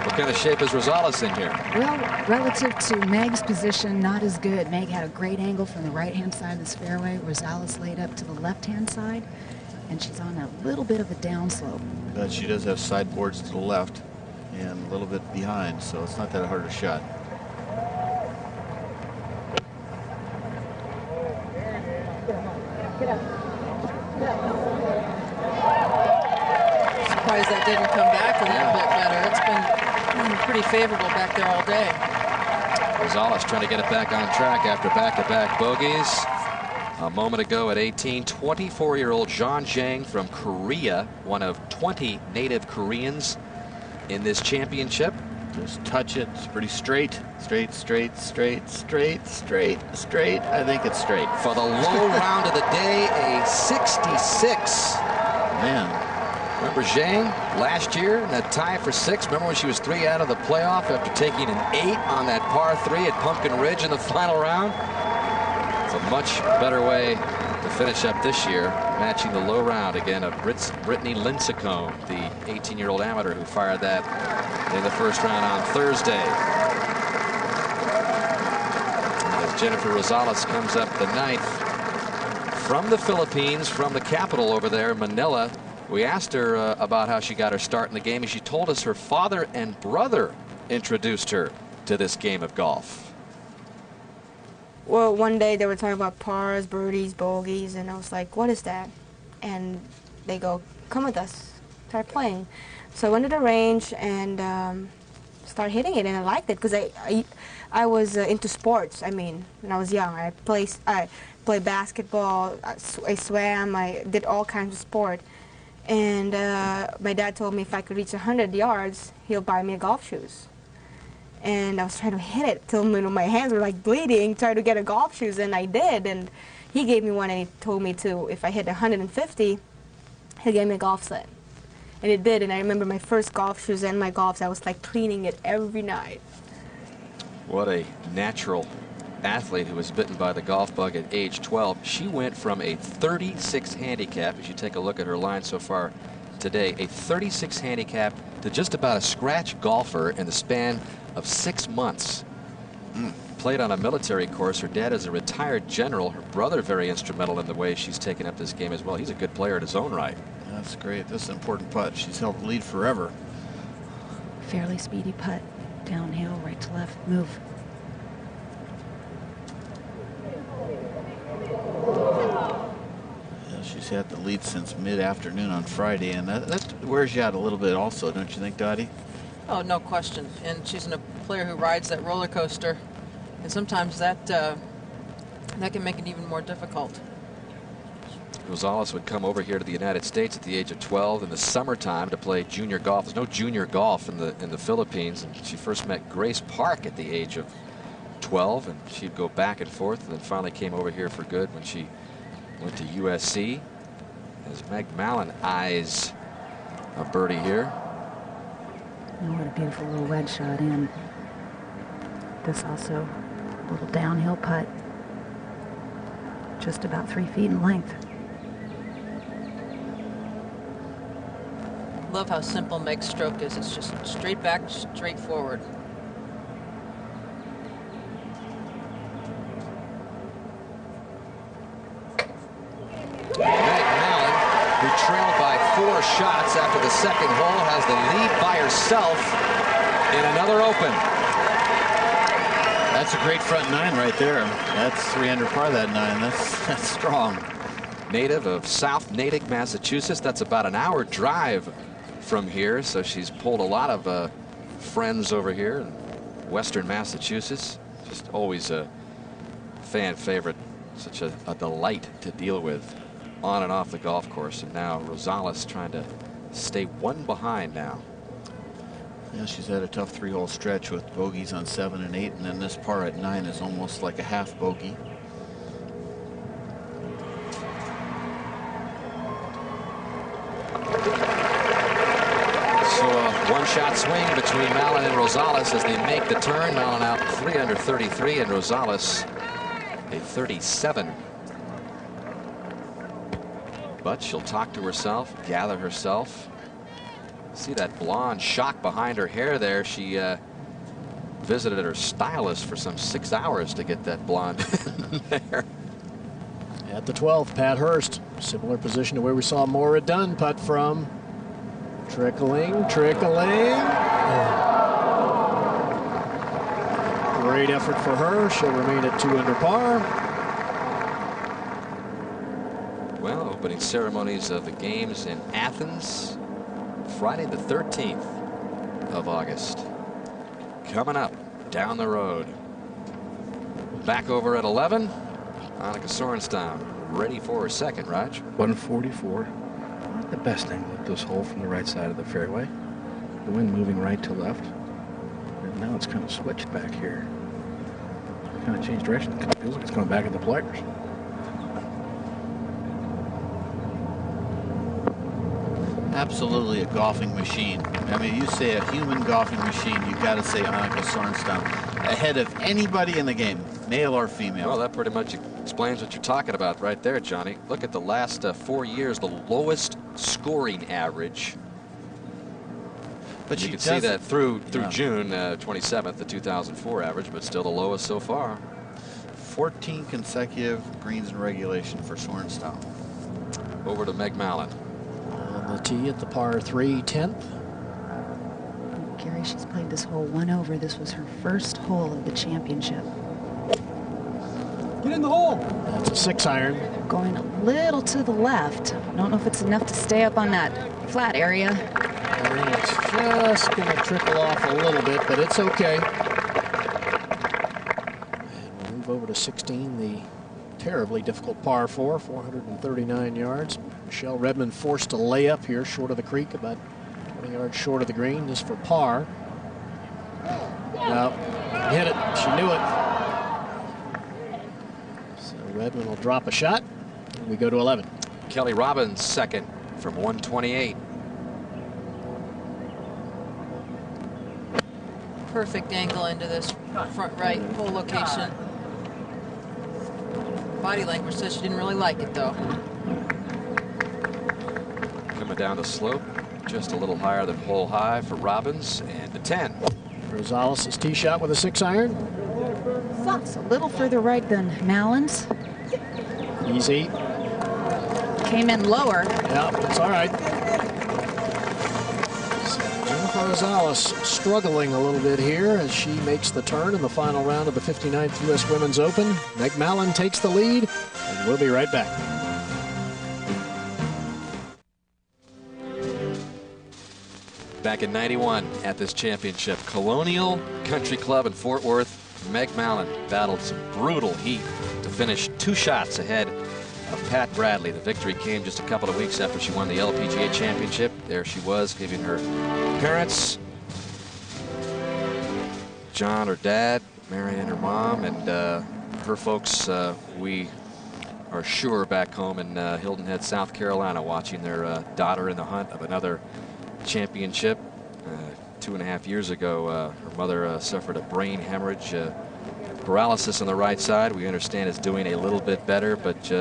What kind of shape is Rosales in here? Well, relative to Meg's position, not as good. Meg had a great angle from the right-hand side of this fairway. Rosales laid up to the left-hand side, and she's on a little bit of a downslope. But she does have sideboards to the left and a little bit behind, so it's not that hard a shot. Surprised that didn't come back a little bit better. It's been pretty favorable back there all day. Rosales trying to get it back on track after back-to-back bogeys. A moment ago at 18, 24-year-old Jeon Jang from Korea, one of 20 native Koreans in this championship. Just touch it. It's pretty straight. Straight. I think it's straight. For the low round of the day, a 66. Man. Remember Zhang last year in that tie for 6? Remember when she was 3 out of the playoff after taking an 8 on that par 3 at Pumpkin Ridge in the final round? It's a much better way to finish up this year, matching the low round again of Brittany Lincecum, the 18-year-old amateur who fired that in the first round on Thursday. As Jennifer Rosales comes up the 9th from the Philippines, from the capital over there, Manila. We asked her about how she got her start in the game, and she told us her father and brother introduced her to this game of golf. Well, one day they were talking about pars, birdies, bogeys, and I was like, what is that? And they go, come with us, start playing. So I went to the range and started hitting it, and I liked it because I was into sports. I mean, when I was young, I played basketball, I swam, I did all kinds of sport. And my dad told me if I could reach 100 yards, he'll buy me golf shoes. And I was trying to hit it till my hands were like bleeding, trying to get a golf shoes, and I did. And he gave me one, and he told me to, if I hit 150, he'll give me a golf set. And it did, and I remember my first golf shoes and my golfs, I was like cleaning it every night. What a natural athlete who was bitten by the golf bug at age 12. She went from a 36 handicap, as you take a look at her line so far today, a 36 handicap to just about a scratch golfer in the span of 6 months. Played on a military course. Her dad is a retired general. Her brother very instrumental in the way she's taken up this game as well. He's a good player in his own right. That's great. This is an important putt. She's held the lead forever. Fairly speedy putt. Downhill, right to left, move. Yeah, she's had the lead since mid-afternoon on Friday, and that wears you out a little bit also, don't you think, Dottie? Oh, no question. And she's a player who rides that roller coaster, and sometimes that can make it even more difficult. Rosales would come over here to the United States at the age of 12 in the summertime to play junior golf. There's no junior golf in the Philippines. And she first met Grace Park at the age of 12, and she'd go back and forth, and then finally came over here for good when she went to USC. As Meg Mallon eyes a birdie here. Oh, what a beautiful little wedge shot in. This also a little downhill putt. Just about 3 feet in length. Love how simple Meg's stroke is. It's just straight back, straight forward. Meg Mallon, who trailed by 4 shots after the second hole, has the lead by herself in another Open. That's a great front nine right there. That's 3 under par, that nine. That's strong. Native of South Natick, Massachusetts. That's about an hour drive from here, so she's pulled a lot of friends over here in western Massachusetts. Just always a fan favorite. Such a delight to deal with on and off the golf course. And now Rosales trying to stay 1 behind now. Yeah, she's had a tough 3-hole stretch with bogeys on 7 and 8, and then this par at 9 is almost like a half bogey. So a one-shot swing between Mallon and Rosales as they make the turn. Mallon out 3 under 33, and Rosales a 37. But she'll talk to herself, gather herself. See that blonde shock behind her hair there. She visited her stylist for some 6 hours to get that blonde there. At the 12th, Pat Hurst. Similar position to where we saw Maura Dunn putt from. Trickling, trickling. Great effort for her. She'll remain at 2 under par. Well, opening ceremonies of the games in Athens, Friday the 13th of August. Coming up down the road. Back over at 11, Annika Sorenstam ready for her second, Raj. 144. Not the best angle at this hole from the right side of the fairway. The wind moving right to left. And now it's kind of switched back here. Kind of changed direction. It feels like it's going back at the players. Absolutely a golfing machine. I mean, you say a human golfing machine, you got to say Annika Sorenstam ahead of anybody in the game, male or female. Well, that pretty much explains what you're talking about right there, Johnny. Look at the last 4 years, the lowest scoring average. But you can see that through June 27th, the 2004 average, but still the lowest so far. 14 consecutive greens in regulation for Sorenstam. Over to Meg Mallon. On the tee at the par 3 10th. Gary, she's played this hole 1 over. This was her first hole of the championship. Get in the hole. That's a 6-iron. Going a little to the left. I don't know if it's enough to stay up on that flat area. I think it's just going to trickle off a little bit, but it's okay. And we'll move over to 16, the terribly difficult par 4, 439 yards. Michelle Redmond forced to lay up here short of the creek, about 20 yards short of the green, just for par. No, hit it. She knew it. So Redmond will drop a shot. And we go to 11. Kelly Robbins second from 128. Perfect angle into this front right hole location. Body language says she didn't really like it, though. Coming down the slope, just a little higher than hole high for Robbins, and a 10. Rosales' tee shot with a 6-iron. It's a little further right than Mallon's. Easy. Came in lower. Yeah, that's all right. So Jennifer Rosales struggling a little bit here as she makes the turn in the final round of the 59th U.S. Women's Open. Meg Mallon takes the lead, and we'll be right back. Back in '91 at this championship, Colonial Country Club in Fort Worth, Meg Mallon battled some brutal heat to finish 2 shots ahead of Pat Bradley. The victory came just a couple of weeks after she won the LPGA championship. There she was, giving her parents, John, her dad, Marianne, her mom, and her folks, we are sure back home in Hilton Head, South Carolina, watching their daughter in the hunt of another championship. 2.5 years ago, her mother suffered a brain hemorrhage, paralysis on the right side. We understand is doing a little bit better, but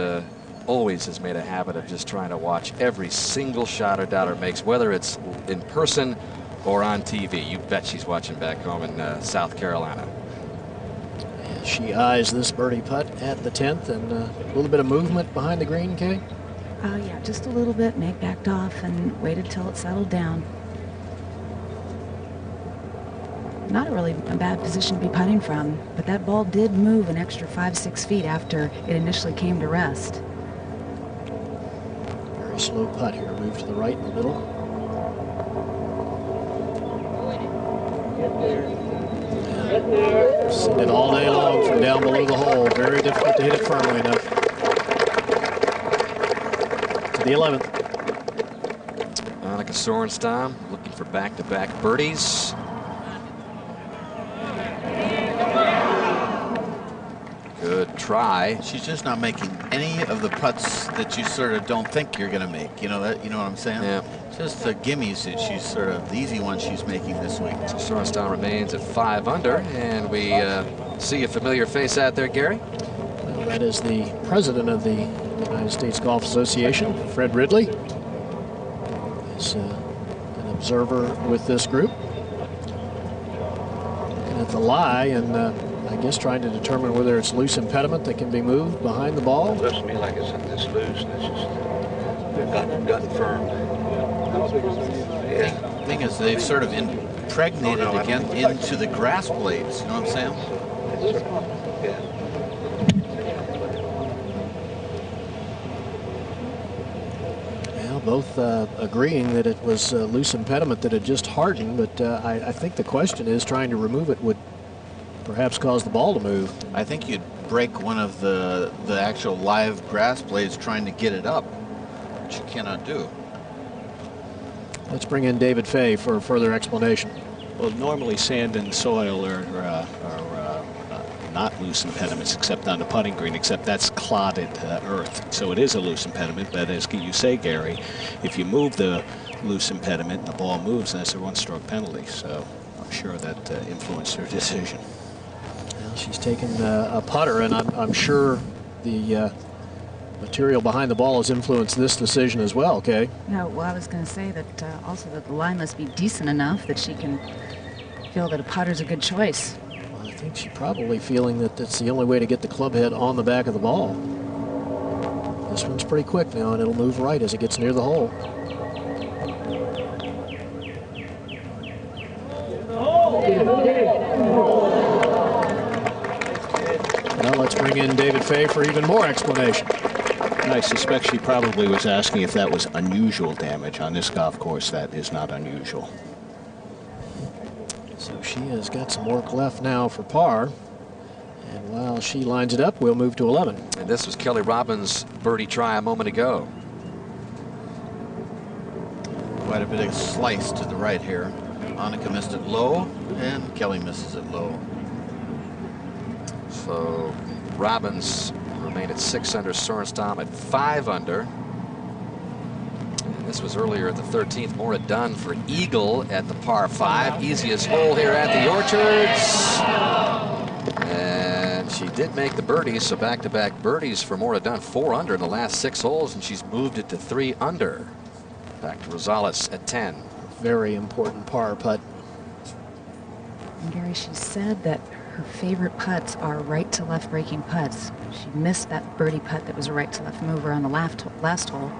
always has made a habit of just trying to watch every single shot her daughter makes, whether it's in person or on TV. You bet she's watching back home in South Carolina. She eyes this birdie putt at the 10th, and a little bit of movement behind the green, Kay? Yeah, just a little bit. Meg backed off and waited till it settled down. Not really a bad position to be putting from, but that ball did move an extra 5-6 feet after it initially came to rest. Very slow putt here. Move to the right in the middle. Send it all day long from down below the hole. Very difficult to hit it firmly enough. To the 11th. Annika Sorenstam looking for back-to-back birdies. Good try. She's just not making any of the putts that you sort of don't think you're going to make. You know that? You know what I'm saying? Yeah. Just the gimmies that she's sort of the easy ones she's making this week. So Sorenstam remains at 5 under, and we see a familiar face out there, Gary. Well, that is the president of the United States Golf Association, Fred Ridley. Is an observer with this group. Looking at the lie and I guess trying to determine whether it's loose impediment that can be moved behind the ball. It looks to me like it's loose, and it's just gotten firm. Yeah. The thing is, they've sort of impregnated again into the grass blades. You know what I'm saying? Yeah. Well, both agreeing that it was a loose impediment that had just hardened, but I think the question is trying to remove it would perhaps cause the ball to move. I think you'd break one of the actual live grass blades trying to get it up, which you cannot do. Let's bring in David Fay for further explanation. Well, normally sand and soil are not loose impediments except on the putting green, except that's clotted earth. So it is a loose impediment, but as you say, Gary, if you move the loose impediment and the ball moves, that's a one-stroke penalty. So I'm sure that influenced her decision. Well, she's taken a putter, and I'm sure the material behind the ball has influenced this decision as well, okay? No, well, I was going to say that also that the line must be decent enough that she can feel that a putter's a good choice. Well, I think she's probably feeling that that's the only way to get the club head on the back of the ball. This one's pretty quick now, and it'll move right as it gets near the hole. Well, Let's bring in David Fay for even more explanation. I suspect she probably was asking if that was unusual damage. On this golf course, that is not unusual. So she has got some work left now for par. And while she lines it up, we'll move to 11. And this was Kelly Robbins' birdie try a moment ago. Quite a bit of slice to the right here. Annika missed it low, and Kelly misses it low. So Robbins remain at 6 under, Sorenstam at 5 under. And this was earlier at the 13th. Maura Dunn for eagle at the par 5. Easiest hole here at the Orchards. And she did make the birdies, so back-to-back birdies for Maura Dunn. 4 under in the last 6 holes, and she's moved it to 3 under. Back to Rosales at 10. Very important par putt. And Gary, she said that her favorite putts are right to left breaking putts. She missed that birdie putt that was a right to left mover on the last hole.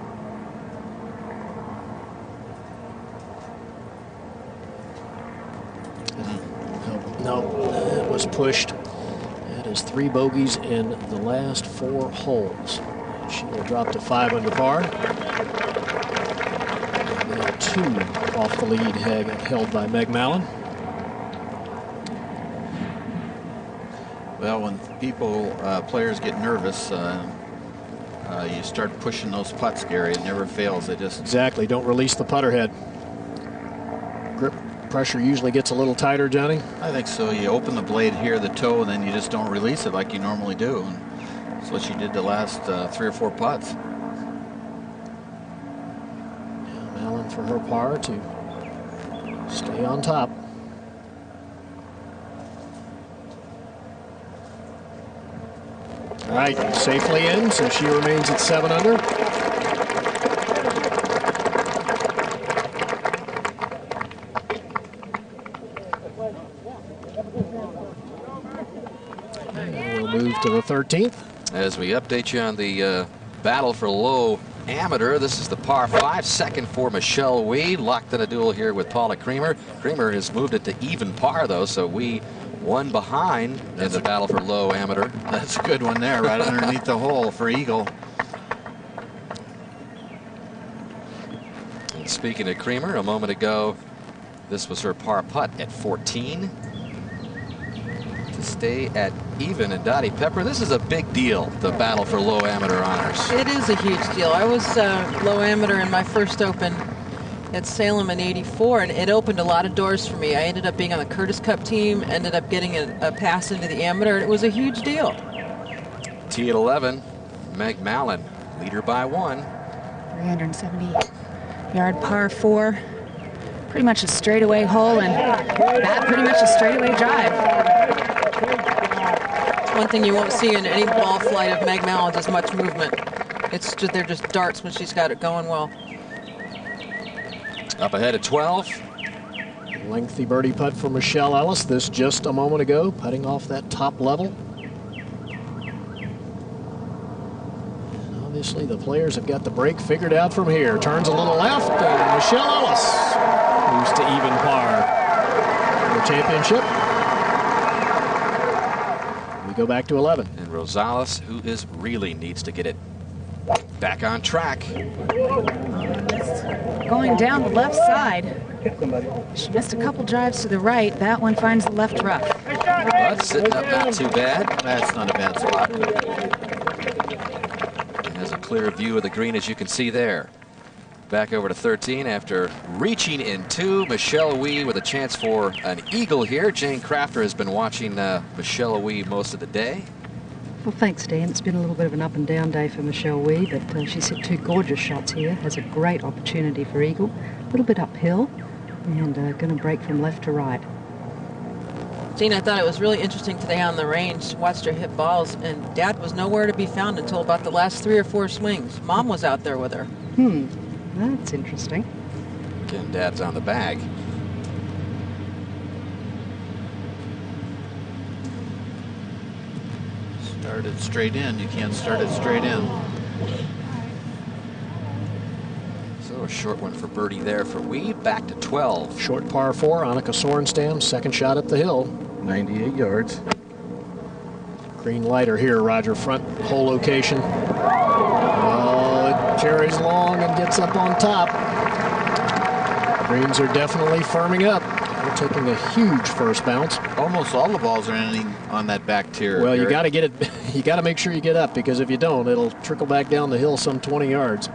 No, it was pushed. That is 3 bogeys in the last 4 holes. She will drop to 5 under par. Now 2 off the lead held by Meg Mallon. Well, when players get nervous, you start pushing those putts, Gary. It never fails. They just... Exactly. Don't release the putter head. Grip pressure usually gets a little tighter, Johnny. I think so. You open the blade here, the toe, and then you just don't release it like you normally do. And that's what she did the last 3 or 4 putts. Now Mallon for her par to stay on top. All right, safely in, so she remains at 7 under. And we'll move to the 13th. As we update you on the battle for low amateur, this is the par 5, second for Michelle Wie. Locked in a duel here with Paula Creamer. Creamer has moved it to even par, though, so Wie one behind in the battle for low amateur. That's a good one there, right underneath the hole for eagle. And speaking of Creamer, a moment ago, this was her par putt at 14 to stay at even. And Dottie Pepper, this is a big deal, the battle for low amateur honors. It is a huge deal. I was low amateur in my first Open at Salem in '84, and it opened a lot of doors for me. I ended up being on the Curtis Cup team, ended up getting a pass into the amateur, and it was a huge deal. Tee at 11, Meg Mallon, leader by 1. 370-yard par 4. Pretty much a straightaway hole, and that pretty much a straightaway drive. One thing you won't see in any ball flight of Meg Mallon is much movement. They're just darts when she's got it going well. Up ahead at 12. Lengthy birdie putt for Michelle Ellis. This just a moment ago, putting off that top level. And obviously the players have got the break figured out from here. Turns a little left, and Michelle Ellis moves to even par for the championship. We go back to 11. And Rosales, who really needs to get it back on track. Going down the left side. She missed a couple drives to the right. That one finds the left rough. But sitting up not too bad. That's not a bad spot. And has a clear view of the green, as you can see there. Back over to 13 after reaching in 2. Michelle Wie with a chance for an eagle here. Jane Crafter has been watching Michelle Wie most of the day. Well, thanks, Dan. It's been a little bit of an up and down day for Michelle Wie, but she's hit 2 gorgeous shots here. Has a great opportunity for eagle. A little bit uphill, and going to break from left to right. Gene, I thought it was really interesting today on the range. Watched her hit balls, and Dad was nowhere to be found until about the last 3 or 4 swings. Mom was out there with her. That's interesting. Again, Dad's on the bag. Start it straight in. You can't start it straight in. So a short one for birdie there for Wie. Back to 12. Short par 4, Annika Sorenstam, second shot up the hill. 98 yards. Green lighter here, Roger. Front hole location. Oh, it carries long and gets up on top. Greens are definitely firming up. They're taking a huge first bounce. Almost all the balls are ending on that back tier. Well, you got to get it. You got to make sure you get up, because if you don't, it'll trickle back down the hill some 20 yards.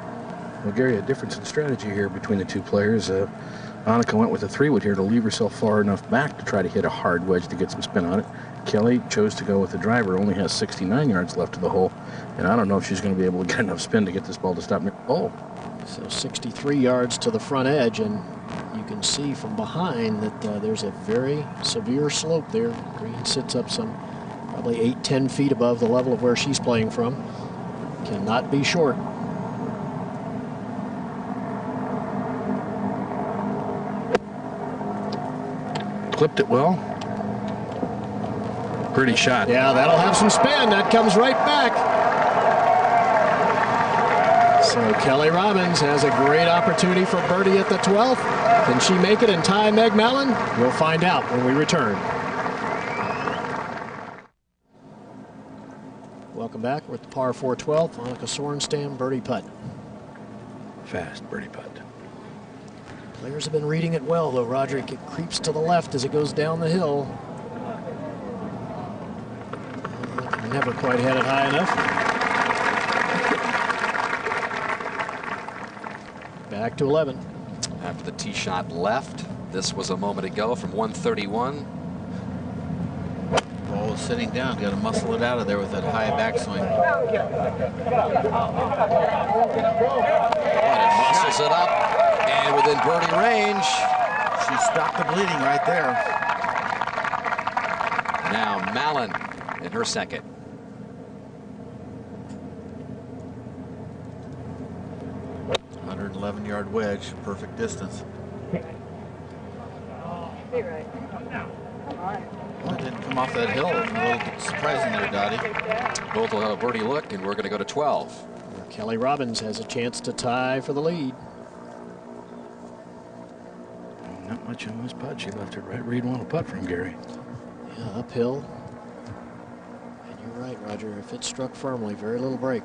Well, Gary, a difference in strategy here between the two players. Annika went with a 3-wood here to leave herself far enough back to try to hit a hard wedge to get some spin on it. Kelly chose to go with the driver, only has 69 yards left to the hole, and I don't know if she's going to be able to get enough spin to get this ball to stop. Oh, so 63 yards to the front edge, and you can see from behind that there's a very severe slope there. Green sits up some probably 8-10 feet above the level of where she's playing from. Cannot be short. clipped it well. Pretty shot. Yeah, that'll have some spin. That comes right back. So Kelly Robbins has a great opportunity for birdie at the 12th. Can she make it and tie Meg Mallon? We'll find out when we return. Welcome back. We're at the par 4 12th. Annika Sorenstam, birdie putt. Fast birdie putt. Players have been reading it well, though, Roger. It creeps to the left as it goes down the hill. Never quite had it high enough. Back to 11. After the tee shot left, this was a moment ago from 131. Ball is sitting down. Got to muscle it out of there with that high backswing. But it muscles it up, and within birdie range. She stopped the bleeding right there. Now Mallon in her second. Yard wedge, perfect distance. Well, it didn't come off that hill. A little surprising there, Dottie. Both will have a birdie look, and we're going to go to 12. Kelly Robbins has a chance to tie for the lead. Not much on this putt. She left it right where you'd want to putt from, Gary. Yeah, uphill. And you're right, Roger. If it struck firmly, very little break.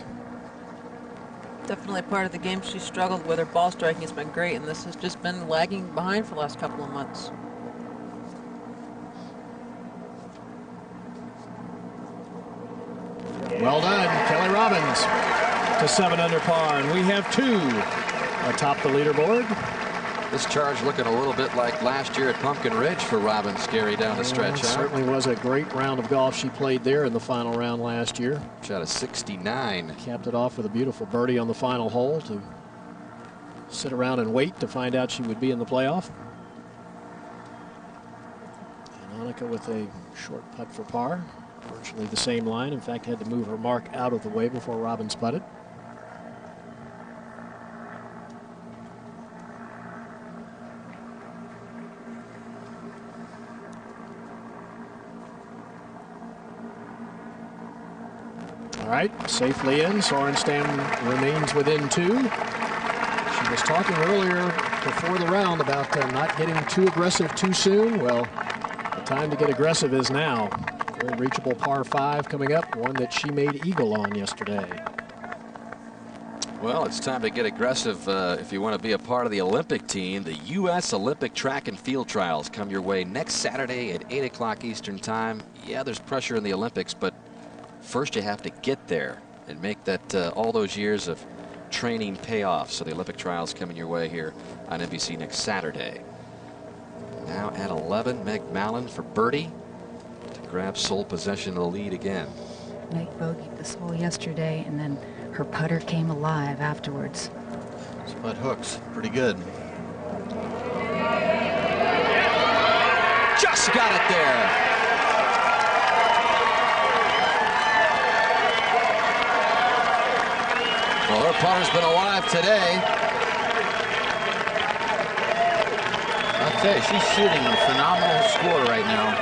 Definitely part of the game she struggled with. Her ball striking has been great, and this has just been lagging behind for the last couple of months. Well done, Kelly Robbins to 7 under par, and we have 2 atop the leaderboard. This charge looking a little bit like last year at Pumpkin Ridge for Robbins, Gary, down the stretch. Certainly was a great round of golf she played there in the final round last year. Shot a 69. Capped it off with a beautiful birdie on the final hole to sit around and wait to find out she would be in the playoff. And Annika with a short putt for par. Virtually the same line. In fact, had to move her mark out of the way before Robbins putted. All right, safely in. Sorenstam remains within 2. She was talking earlier before the round about not getting too aggressive too soon. Well, the time to get aggressive is now. Very reachable par 5 coming up, one that she made eagle on yesterday. Well, it's time to get aggressive if you want to be a part of the Olympic team. The U.S. Olympic Track and Field Trials come your way next Saturday at 8 o'clock Eastern Time. Yeah, there's pressure in the Olympics, but first you have to get there and make that all those years of training pay off. So the Olympic trials coming your way here on NBC next Saturday. Now at 11, Meg Mallon for birdie to grab sole possession of the lead again. Meg bogeyed this hole yesterday, and then her putter came alive afterwards. Spud hooks, pretty good. Just got it there. Well, her putter's been alive today. I'll tell you, she's shooting a phenomenal score right now.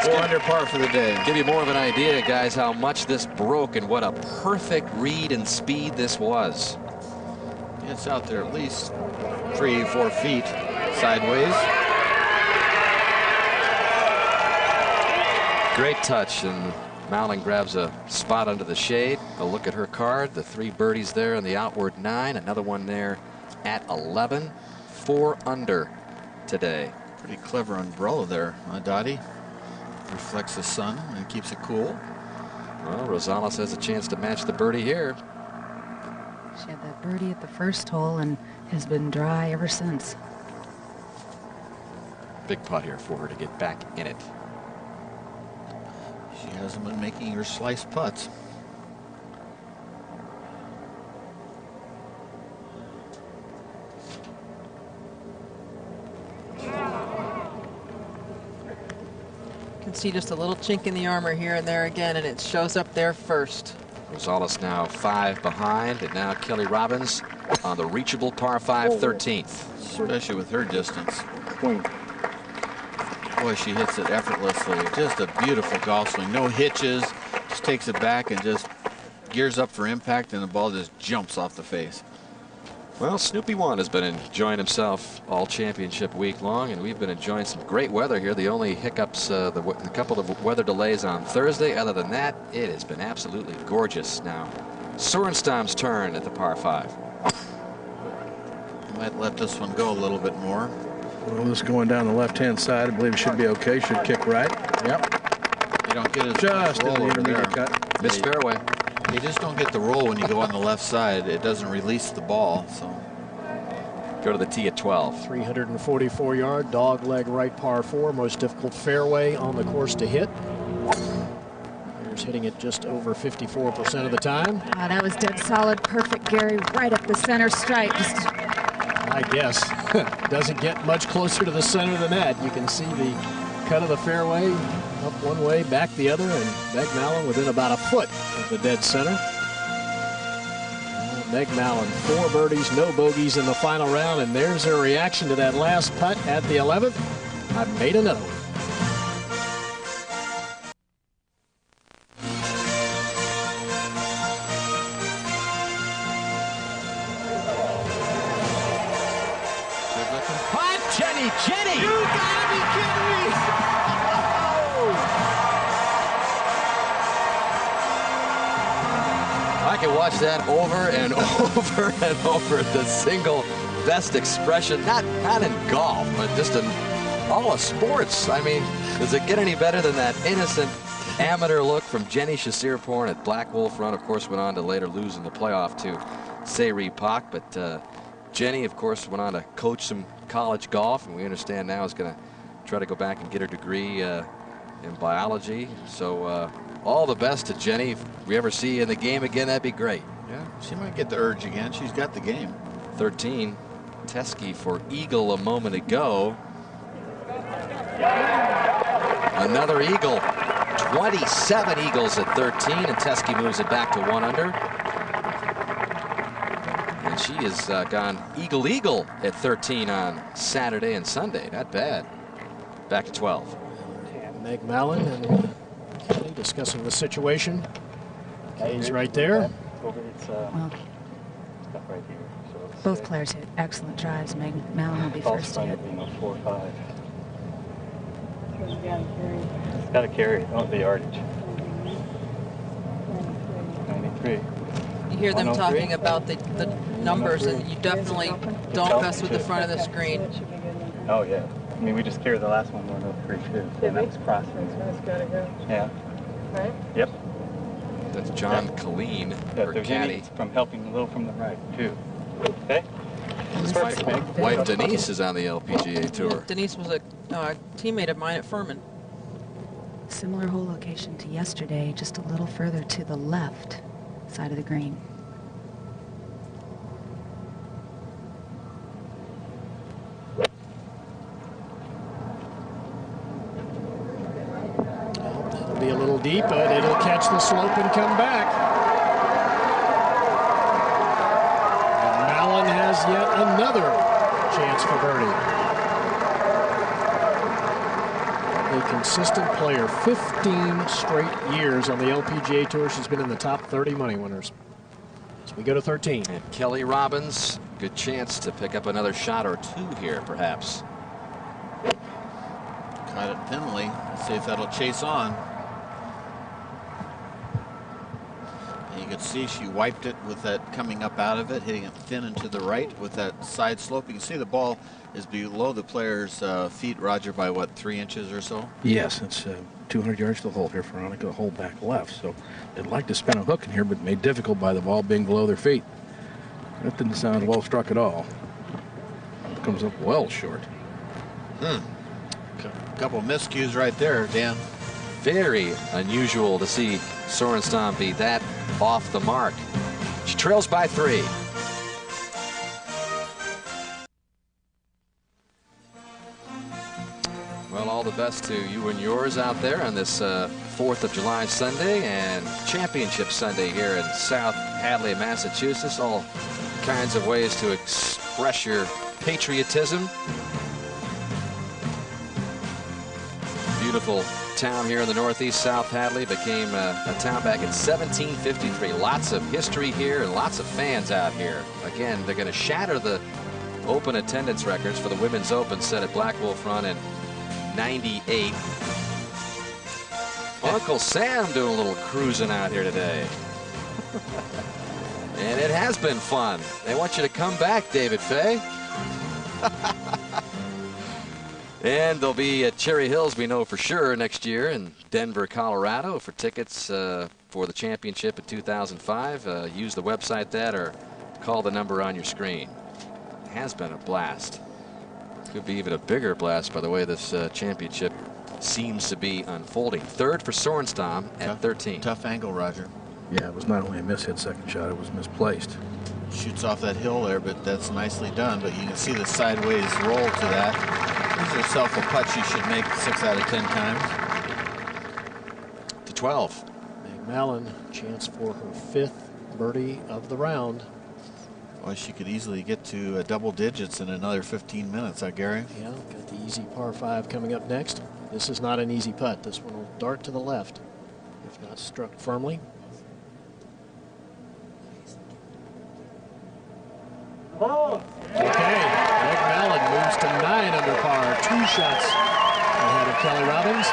4 under par for the day. Give you more of an idea, guys, how much this broke and what a perfect read and speed this was. It's out there at least 3-4 feet sideways. Great touch, and Mallon grabs a spot under the shade. A look at her card. The 3 birdies there in the outward 9. Another one there at 11. 4 under today. Pretty clever umbrella there, Dottie. Reflects the sun and keeps it cool. Well, Rosales has a chance to match the birdie here. She had that birdie at the first hole and has been dry ever since. Big putt here for her to get back in it. She hasn't been making her slice putts. You can see just a little chink in the armor here and there again, and it shows up there first. Rosales now 5 behind, and now Kelly Robbins on the reachable par 5 13th. Especially with her distance. Boy, she hits it effortlessly. Just a beautiful golf swing. No hitches. Just takes it back and just gears up for impact, and the ball just jumps off the face. Well, Snoopy 1 has been enjoying himself all championship week long, and we've been enjoying some great weather here. The only hiccups, the couple of weather delays on Thursday. Other than that, it has been absolutely gorgeous. Now, Sorenstam's turn at the par 5. Might let this one go a little bit more. Well, this going down the left-hand side. I believe it should be okay. Should kick right. Yep. You don't get it just in the intermediate cut. Miss fairway. You just don't get the roll when you go on the left side. It doesn't release the ball. So go to the tee at 12. 344-yard dog leg right par 4. Most difficult fairway on the course to hit. Here's hitting it just over 54% of the time. Oh, that was dead solid, perfect, Gary, right up the center stripe. Just I guess. Doesn't get much closer to the center than that. You can see the cut of the fairway up one way, back the other, and Meg Mallon within about a foot of the dead center. Meg Mallon, 4 birdies, no bogeys in the final round, and there's her reaction to that last putt at the 11th. I've made another one. Jenny! You gotta be kidding me! I can watch that over and over and over. The single best expression, not in golf, but just in all of sports. I mean, does it get any better than that innocent amateur look from Jenny Chassirpourn at Black Wolf Run? Of course, went on to later lose in the playoff to Sayri Pak, but Jenny, of course, went on to coach some college golf, and we understand now is going to try to go back and get her degree in biology. So all the best to Jenny. If we ever see you in the game again, that'd be great. Yeah, she might get the urge again. She's got the game. 13. Teskey for eagle a moment ago. Another eagle. 27 eagles at 13, and Teskey moves it back to 1 under. And she has gone eagle at 13 on Saturday and Sunday. Not bad. Back to 12. Meg Mallon and Kelly discussing the situation. He's right there. Well, both players hit excellent drives. Meg Mallon will be first to hit. 4-5. It's got to carry. Oh, the yardage. 93. You hear them talking about the numbers, and you definitely don't mess with the front of the screen. Oh, yeah. I mean, we just carried the last one 103 too. And that was crossing. That's got to go. Yeah. Right? Yep. That's John Colleen, her there's caddy. From helping a little from the right too. Okay. Wife Denise is on the LPGA Tour. Denise was a teammate of mine at Furman. Similar hole location to yesterday, just a little further to the left side of the green. It'll be a little deep, but it'll catch the slope and come back. And Mallon has yet another chance for birdie. A consistent player, 15 straight years on the LPGA Tour. She's been in the top 30 money winners. So we go to 13. And Kelly Robbins, good chance to pick up another shot or two here, perhaps. Caught it thinly. Let's see if that'll chase on. could see she wiped it with that coming up out of it, hitting it thin and to the right with that side slope. You can see the ball is below the player's feet, Roger, by what, 3 inches or so? Yes, it's 200 yards to the hole here for Annika to hold back left. So they'd like to spin a hook in here, but made difficult by the ball being below their feet. That didn't sound well struck at all. Comes up well short. Couple miscues right there, Dan. Very unusual to see Sorenstam be that off the mark. She trails by 3. Well, all the best to you and yours out there on this 4th of July Sunday and Championship Sunday here in South Hadley, Massachusetts. All kinds of ways to express your patriotism. Beautiful town here in the Northeast. South Hadley became a town back in 1753. Lots of history here and lots of fans out here. Again, they're going to shatter the open attendance records for the Women's Open set at Black Wolf Run in '98. Uncle Sam doing a little cruising out here today. And it has been fun. They want you to come back, David Fay. And they'll be at Cherry Hills, we know for sure, next year in Denver, Colorado. For tickets for the championship in 2005, use the website that or call the number on your screen. It has been a blast. Could be even a bigger blast by the way this championship seems to be unfolding. 3rd for Sorenstam at 13. Tough angle, Roger. Yeah, it was not only a mishit second shot, it was misplaced. Shoots off that hill there, but that's nicely done. But you can see the sideways roll to that. Gives herself a putt she should make 6 out of 10 times. To 12. Meg Mallon, chance for her 5th birdie of the round. Well, she could easily get to double digits in another 15 minutes, Gary? Yeah, got the easy par 5 coming up next. This is not an easy putt. This one will dart to the left, if not struck firmly. Okay, Meg Mallon moves to 9 under par, 2 shots ahead of Kelly Robbins.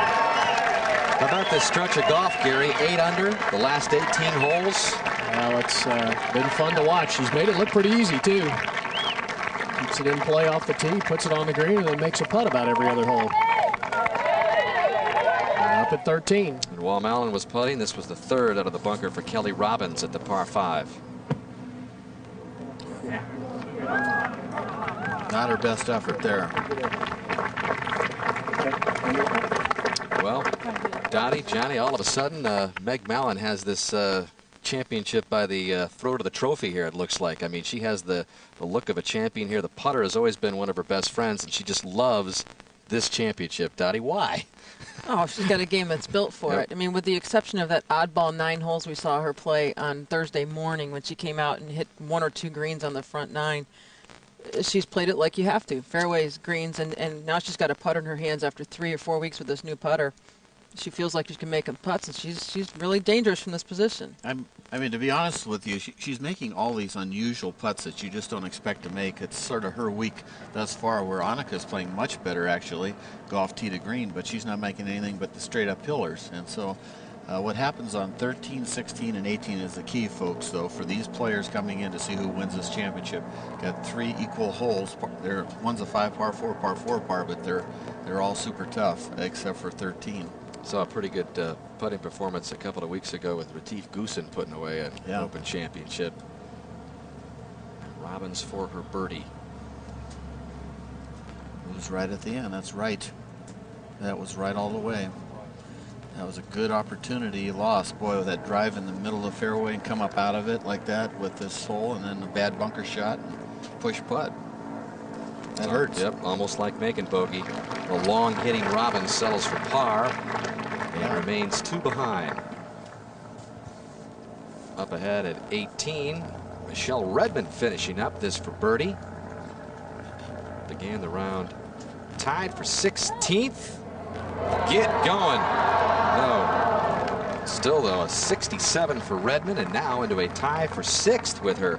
How about this stretch of golf, Gary? 8 under, the last 18 holes. Well, it's been fun to watch. She's made it look pretty easy, too. Keeps it in play off the tee, puts it on the green, and then makes a putt about every other hole. And up at 13. And while Mallon was putting, this was the 3rd out of the bunker for Kelly Robbins at the par 5. Not her best effort there. Well, Dottie, Johnny, all of a sudden, Meg Mallon has this championship by the throat of the trophy here, it looks like. I mean, she has the look of a champion here. The putter has always been one of her best friends, and she just loves this championship. Dottie, why? Oh, she's got a game that's built for it. I mean, with the exception of that oddball 9 holes we saw her play on Thursday morning when she came out and hit 1 or 2 greens on the front 9, she's played it like you have to. Fairways, greens, and now she's got a putter in her hands after 3 or 4 weeks with this new putter. She feels like she can make putts, and she's really dangerous from this position. I mean, to be honest with you, she's making all these unusual putts that you just don't expect to make. It's sort of her week thus far, where Annika's playing much better, actually, golf tee to green, but she's not making anything but the straight-up pillars. And so what happens on 13, 16, and 18 is the key, folks, though, for these players coming in to see who wins this championship. Got 3 equal holes. One's a 5 par 4, par 4 par, but they're all super tough, except for 13. Saw a pretty good putting performance a couple of weeks ago with Retief Goosen putting away an Open Championship. Robbins for her birdie. It was right at the end. That's right. That was right all the way. That was a good opportunity lost. Boy, with that drive in the middle of the fairway and come up out of it like that with this hole, and then a bad bunker shot and push putt. That hurts. Yep, almost like making bogey. The long-hitting Robbins settles for par and remains 2 behind. Up ahead at 18, Michelle Redmond finishing up this for birdie. Began the round tied for 16th. Get going. No. Still, though, a 67 for Redmond, and now into a tie for 6th with her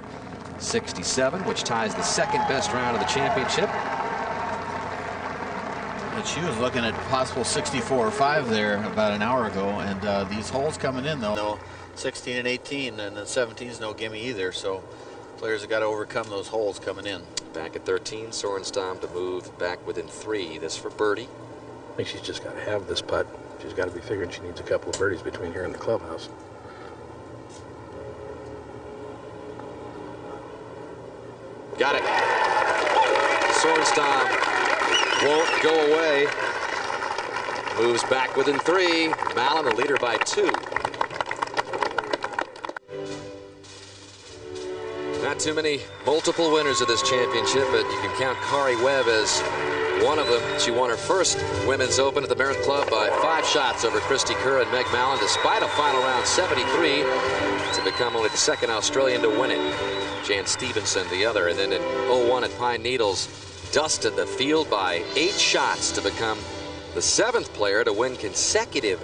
67, which ties the 2nd best round of the championship. And she was looking at possible 64 or 5 there about an hour ago, and these holes coming in, though, 16 and 18, and then 17 is no gimme either. So players have got to overcome those holes coming in. Back at 13, Sorenstam to move back within 3. This for birdie. I think she's just got to have this putt. She's got to be figuring she needs a couple of birdies between here and the clubhouse. Got it. Sorenstam won't go away. Moves back within 3. Mallon, the leader by 2. Not too many multiple winners of this championship, but you can count Kari Webb as one of them. She won her first Women's Open at the Merit Club by 5 shots over Christy Kerr and Meg Mallon, despite a final round 73, to become only the second Australian to win it. Jan Stevenson, the other, and then in 01 at Pine Needles, dusted the field by 8 shots to become the 7th player to win consecutive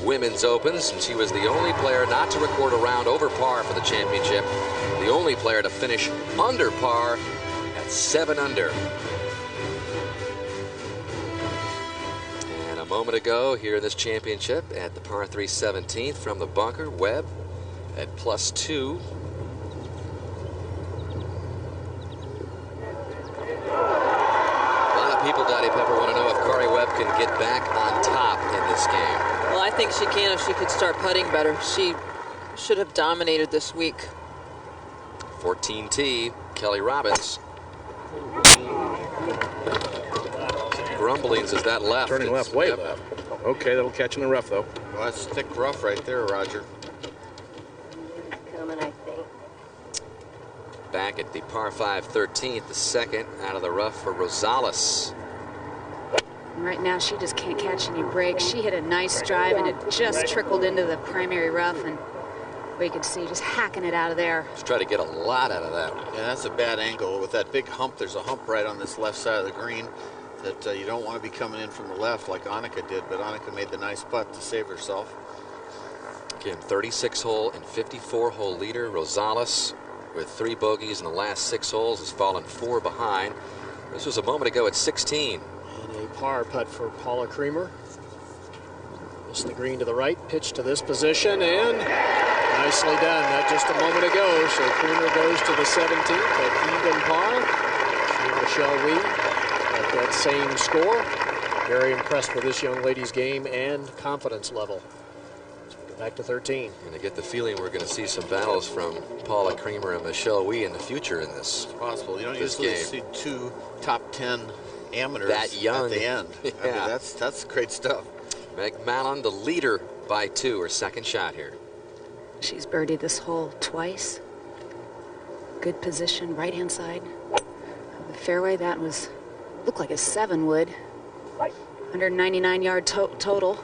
Women's Opens, and she was the only player not to record a round over par for the championship, the only player to finish under par at 7 under. And a moment ago here in this championship at the par 3 17th from the bunker, Webb at +2. People, Dottie Pepper, want to know if Kari Webb can get back on top in this game. Well, I think she can if she could start putting better. She should have dominated this week. 14T, Kelly Robbins. Grumblings is that left. Turning left, way left. Okay, that'll catch in the rough, though. Well, that's thick rough right there, Roger. Coming, I think. Back at the par 5 13th, the second out of the rough for Rosales. Right now, she just can't catch any breaks. She hit a nice drive, and it just trickled into the primary rough, and we could see just hacking it out of there. Just try to get a lot out of that. Yeah, that's a bad angle. With that big hump, there's a hump right on this left side of the green that you don't want to be coming in from the left like Annika did, but Annika made the nice putt to save herself. Again, 36-hole and 54-hole leader, Rosales, with 3 bogeys in the last 6 holes, has fallen 4 behind. This was a moment ago at 16. And a par putt for Paula Creamer. Missed the green to the right, pitch to this position, and nicely done. That just a moment ago. So Creamer goes to the 17th at even par. Michelle Wie at that same score. Very impressed with this young lady's game and confidence level. So we go back to 13. And I get the feeling we're going to see some battles from Paula Creamer and Michelle Wie in the future in this. It's possible. You don't this usually game. see 2 top 10 amateurs that young at the end. Yeah. I mean, that's great stuff. Meg Mallon, the leader by 2, her second shot here. She's birdied this hole twice. Good position, right-hand side of the fairway. That was, looked like a 7 wood. 199-yard total.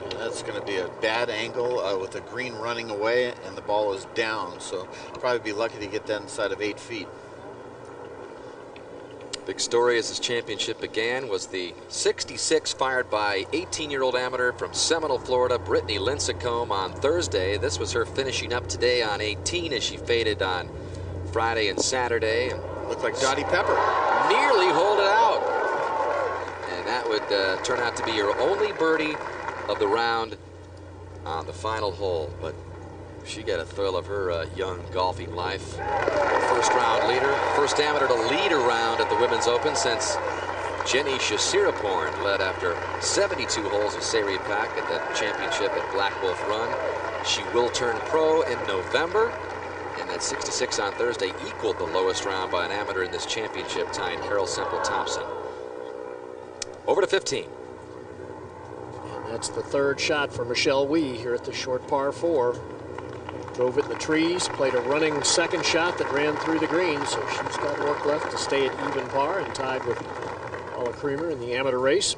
And that's going to be a bad angle with the green running away, and the ball is down. So probably be lucky to get that inside of 8 feet. Big story as this championship began was the 66 fired by 18-year-old amateur from Seminole, Florida, Brittany Lincecum on Thursday. This was her finishing up today on 18 as she faded on Friday and Saturday. And looked like Dottie Pepper. Nearly hold it out. And that would turn out to be her only birdie of the round on the final hole. But she got a thrill of her young golfing life. First round leader, first amateur to lead a round at the Women's Open since Jenny Shasiraporn led after 72 holes of Sari Pak at the championship at Black Wolf Run. She will turn pro in November, and that 66 on Thursday equaled the lowest round by an amateur in this championship, tying Carol Semple Thompson. Over to 15. And that's the 3rd shot for Michelle Wie here at the short par 4. Drove it in the trees, played a running 2nd shot that ran through the green, so she's got work left to stay at even par and tied with Paula Creamer in the amateur race.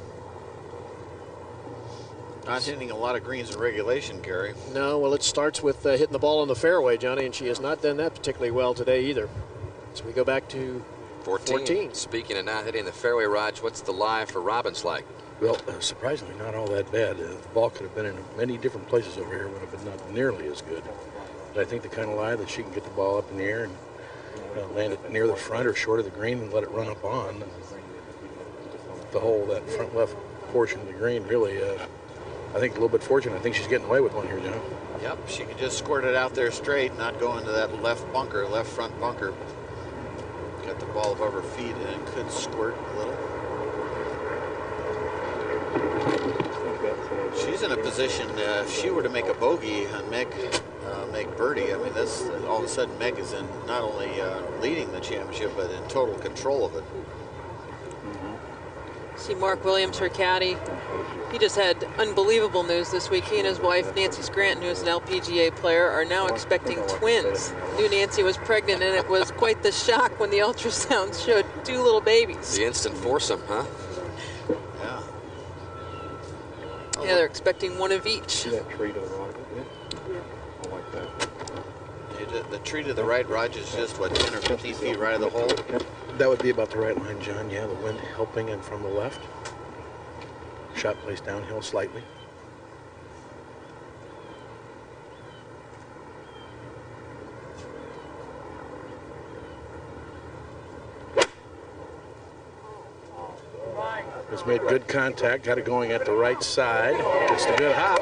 Not hitting a lot of greens in regulation, Gary. No, well, it starts with hitting the ball on the fairway, Johnny, and she has not done that particularly well today either. So we go back to 14. Speaking of not hitting the fairway, Raj, what's the lie for Robbins like? Well, surprisingly, not all that bad. The ball could have been in many different places over here, would have been not nearly as good. But I think the kind of lie that she can get the ball up in the air and land it near the front or short of the green and let it run up on. The whole, that front left portion of the green really I think a little bit fortunate. I think she's getting away with one here, John. Yep, she could just squirt it out there straight, not go into that left bunker, left front bunker. Got the ball above her feet and it could squirt a little. She's in a position, if she were to make a bogey and make birdie, I mean, this all of a sudden Meg is in not only leading the championship, but in total control of it. See Mark Williams, her caddy. He just had unbelievable news this week. He and his wife, Nancy Scranton, who is an LPGA player, are now expecting twins. Knew Nancy was pregnant, and it was quite the shock when the ultrasound showed 2 little babies. The instant foursome, huh? Yeah. Yeah, they're expecting one of each. See that tree to the right? Yeah. I like that. The tree to the right, Raj, is just, what, 10 or 15 feet right of the hole? That would be about the right line, John. Yeah, the wind helping and from the left. Shot placed downhill slightly. Has made good contact, got it going at the right side. Just a good hop.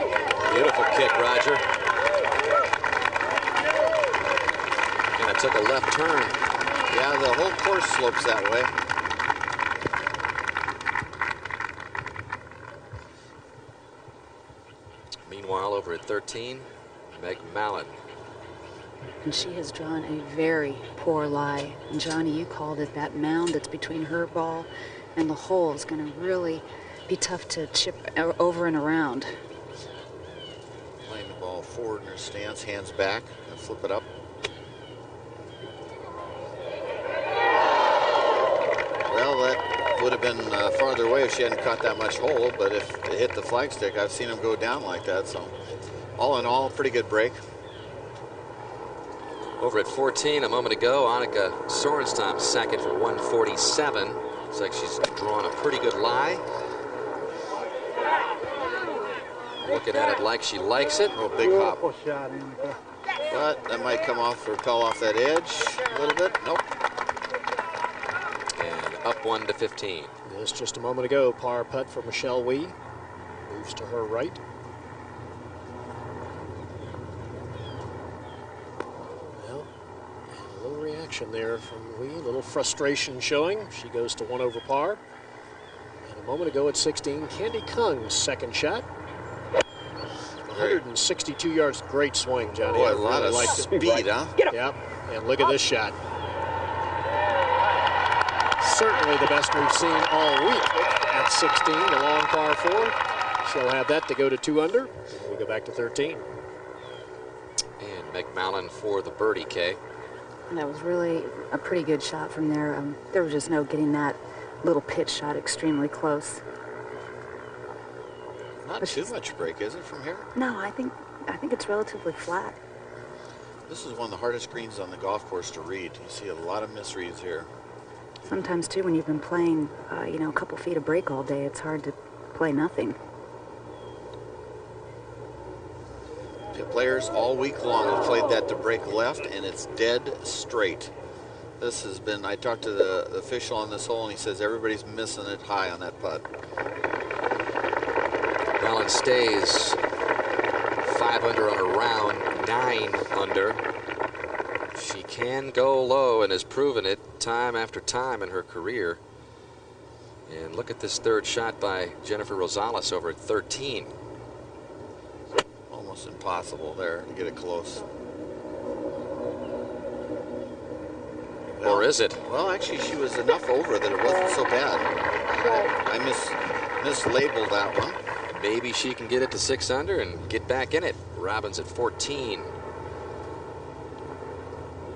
Beautiful kick, Roger. And it took a left turn. Yeah, the whole course slopes that way. Meanwhile, over at 13, Meg Mallon. And she has drawn a very poor lie. And Johnny, you called it that mound that's between her ball and the hole is going to really be tough to chip over and around. Playing the ball forward in her stance, hands back, and flip it up. Well, that would have been farther away if she hadn't caught that much hole, but if it hit the flagstick, I've seen them go down like that. So, all in all, pretty good break. Over at 14 a moment ago, Annika Sorenstam second for 147. Looks like she's drawn a pretty good lie. Looking at it like she likes it. Oh, big hop. But that might come off or fell off that edge a little bit. Nope. And up 1 to 15. Just a moment ago, par putt for Michelle Wie. Moves to her right. Well, a little reaction there from Wie. A little frustration showing. She goes to 1 over par. And a moment ago at 16, Candy Kung's second shot. 162 yards, great swing, Johnny. Boy, a lot of speed, huh? Yep, and look at this shot. Certainly the best we've seen all week at 16, a long par 4. She'll have that to go to 2 under. We go back to 13. And Meg Mallon for the birdie, Kay. And that was really a pretty good shot from there. There was just no getting that little pitch shot extremely close. Not too much break, is it, from here? No, I think it's relatively flat. This is one of the hardest greens on the golf course to read. You see a lot of misreads here. Sometimes, too, when you've been playing, a couple feet of break all day, it's hard to play nothing. Players all week long have played that to break left, and it's dead straight. This has been, I talked to the official on this hole, and he says everybody's missing it high on that putt. Mallon stays 5 under on a round, 9 under. She can go low and has proven it time after time in her career. And look at this third shot by Jennifer Rosales over at 13. Almost impossible there to get it close. Well, or is it? Well, actually, she was enough over that it wasn't so bad. I mislabeled that one. Maybe she can get it to 6 under and get back in it. Robbins at 14.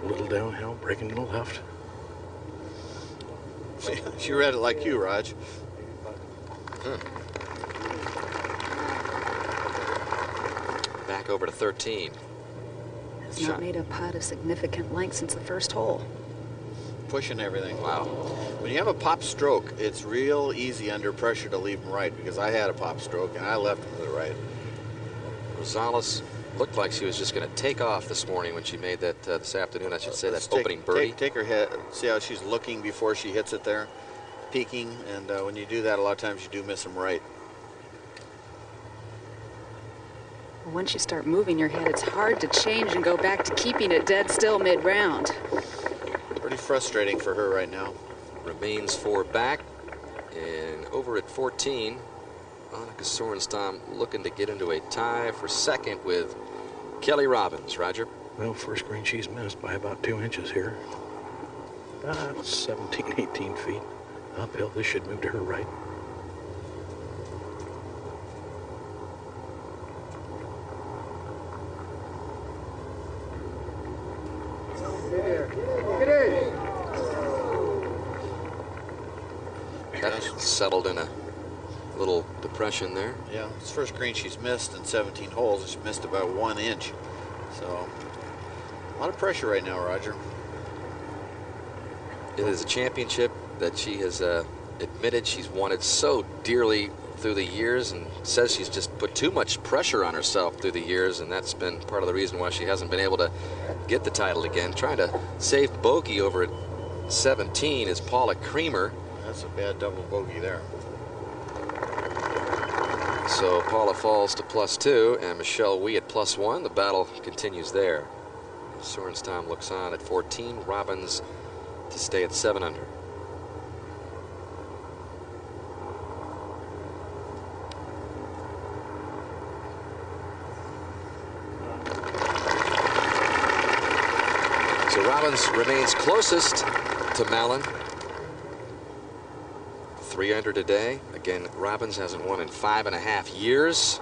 A little downhill, breaking to the left. She read it like you, Raj. Back over to 13. Has not made a putt of significant length since the first hole. Pushing everything. Wow. When you have a pop stroke, it's real easy under pressure to leave them right, because I had a pop stroke and I left them to the right. Rosales looked like she was just going to take off this morning when she made that, this afternoon, I should say, that opening birdie. Take her head, see how she's looking before she hits it there, peeking, and when you do that, a lot of times you do miss them right. once you start moving your head, it's hard to change and go back to keeping it dead still mid-round. Pretty frustrating for her right now. Remains 4 back, and over at 14, Annika Sorenstam looking to get into a tie for second with Kelly Robbins. Roger? Well, first green she's missed by about 2 inches here. 17, 18 feet uphill. This should move to her right. That settled in a little depression there. Yeah, it's first green she's missed in 17 holes. She's missed about 1 inch. So, a lot of pressure right now, Roger. It is a championship that she has admitted she's wanted so dearly through the years, and says she's just put too much pressure on herself through the years, and that's been part of the reason why she hasn't been able to get the title again. Trying to save bogey over at 17 is Paula Creamer. That's a bad double bogey there. So Paula falls to +2, and Michelle Wie at +1. The battle continues there. Sorenstam looks on at 14. Robbins to stay at 7 under. So Robbins remains closest to Mallon. 3 under today. Again, Robbins hasn't won in 5.5 years.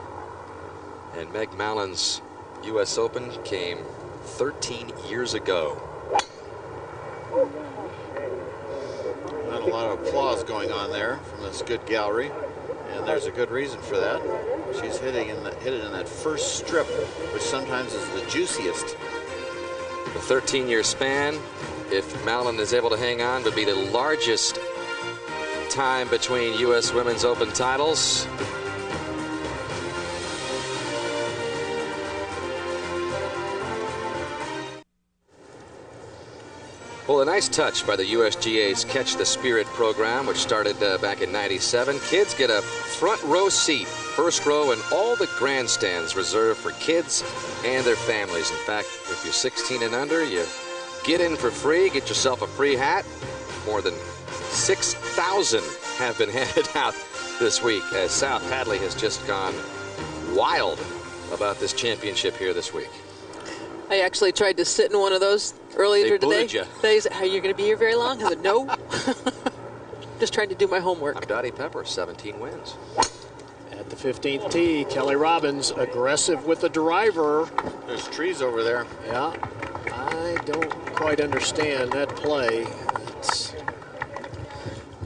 And Meg Mallon's U.S. Open came 13 years ago. Not a lot of applause going on there from this good gallery, and there's a good reason for that. She's hit it in that first strip, which sometimes is the juiciest. The 13-year span, if Mallon is able to hang on, would be the largest time between U.S. Women's Open titles. Well, a nice touch by the USGA's Catch the Spirit program, which started back in '97. Kids get a front row seat, first row, in all the grandstands reserved for kids and their families. In fact, if you're 16 and under, you get in for free, get yourself a free hat. More than 6,000 have been handed out this week, as South Hadley has just gone wild about this championship here this week. I actually tried to sit in one of those earlier today. You. They said, are you going to be here very long? I said, no. Just trying to do my homework. I'm Dottie Pepper, 17 wins. At the 15th tee, Kelly Robbins aggressive with the driver. There's trees over there. Yeah, I don't quite understand that play.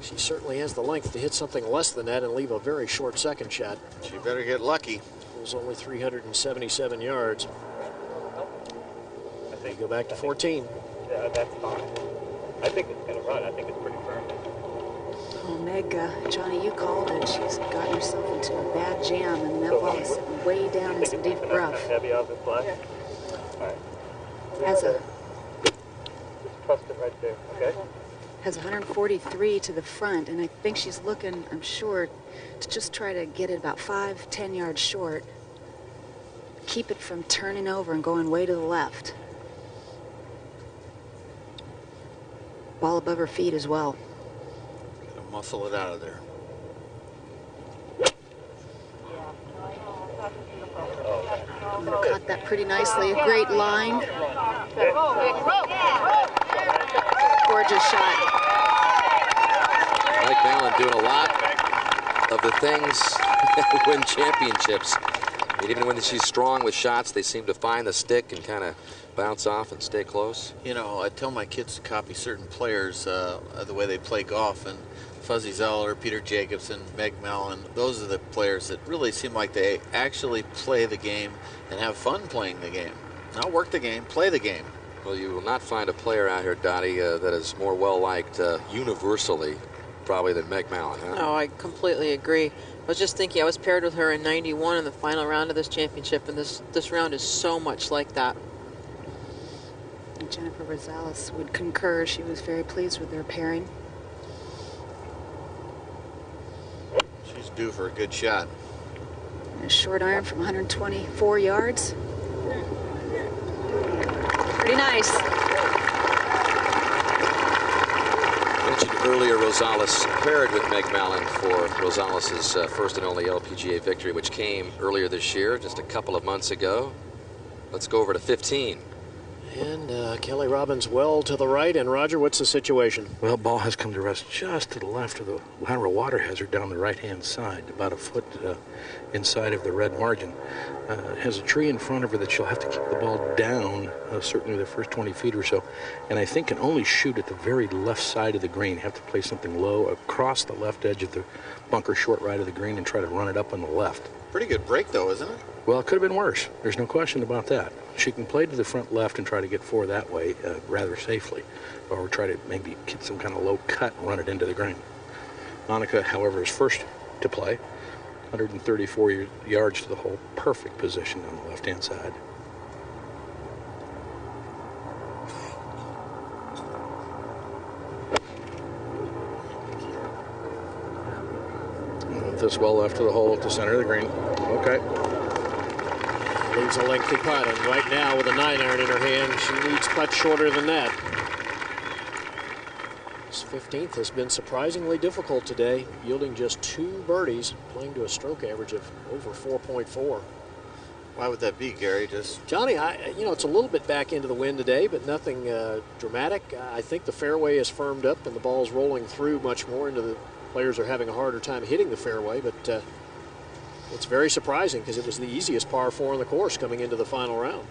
She certainly has the length to hit something less than that and leave a very short second shot. She better get lucky. It was only 377 yards. They go back to 14. Yeah, that's fine. I think it's going to run. I think it's pretty firm. Oh, Meg, Johnny, you called it. She's gotten herself into a bad jam, and that ball is sitting way down in some deep rough. Heavy off the fly. Yeah. All right. Just trust it right there, okay? Has 143 to the front, and I think she's looking, I'm sure, to just try to get it about 5-10 yards short. Keep it from turning over and going way to the left. Ball above her feet as well. Gotta muscle it out of there. Caught that pretty nicely. A great line. Gorgeous shot. Meg Mallon doing a lot of the things that win championships. And even when she's strong with shots, they seem to find the stick and kind of bounce off and stay close. You know, I tell my kids to copy certain players the way they play golf, and Fuzzy Zoeller, Peter Jacobson, Meg Mallon, those are the players that really seem like they actually play the game and have fun playing the game. Not work the game, play the game. Well, you will not find a player out here, Dottie, that is more well-liked universally probably than Meg Mallon, huh? No, I completely agree. I was just thinking, I was paired with her in '91 in the final round of this championship, and this round is so much like that. And Jennifer Rosales would concur. She was very pleased with their pairing. She's due for a good shot. A short iron from 124 yards. Pretty nice. Mentioned earlier Rosales paired with Meg Mallon for Rosales' first and only LPGA victory, which came earlier this year, just a couple of months ago. Let's go over to 15. And Kelly Robbins well to the right. And Roger, what's the situation? Well, ball has come to rest just to the left of the lateral water hazard down the right-hand side, about a foot inside of the red margin. Has a tree in front of her that she'll have to keep the ball down, certainly the first 20 feet or so. And I think can only shoot at the very left side of the green. Have to play something low across the left edge of the bunker, short right of the green, and try to run it up on the left. Pretty good break, though, isn't it? Well, it could have been worse. There's no question about that. She can play to the front left and try to get 4 that way rather safely, or try to maybe get some kind of low cut and run it into the green. Annika, however, is first to play. 134 yards to the hole. Perfect position on the left-hand side. This well left to the hole at the center of the green. Okay. Leaves a lengthy putt, and right now with a 9-iron in her hand, she needs putts shorter than that. This 15th has been surprisingly difficult today, yielding just 2 birdies, playing to a stroke average of over 4.4. Why would that be, Gary? Just Johnny, you know, it's a little bit back into the wind today, but nothing dramatic. I think the fairway is firmed up and the ball's rolling through much more into the players are having a harder time hitting the fairway, but it's very surprising because it was the easiest par 4 on the course coming into the final round.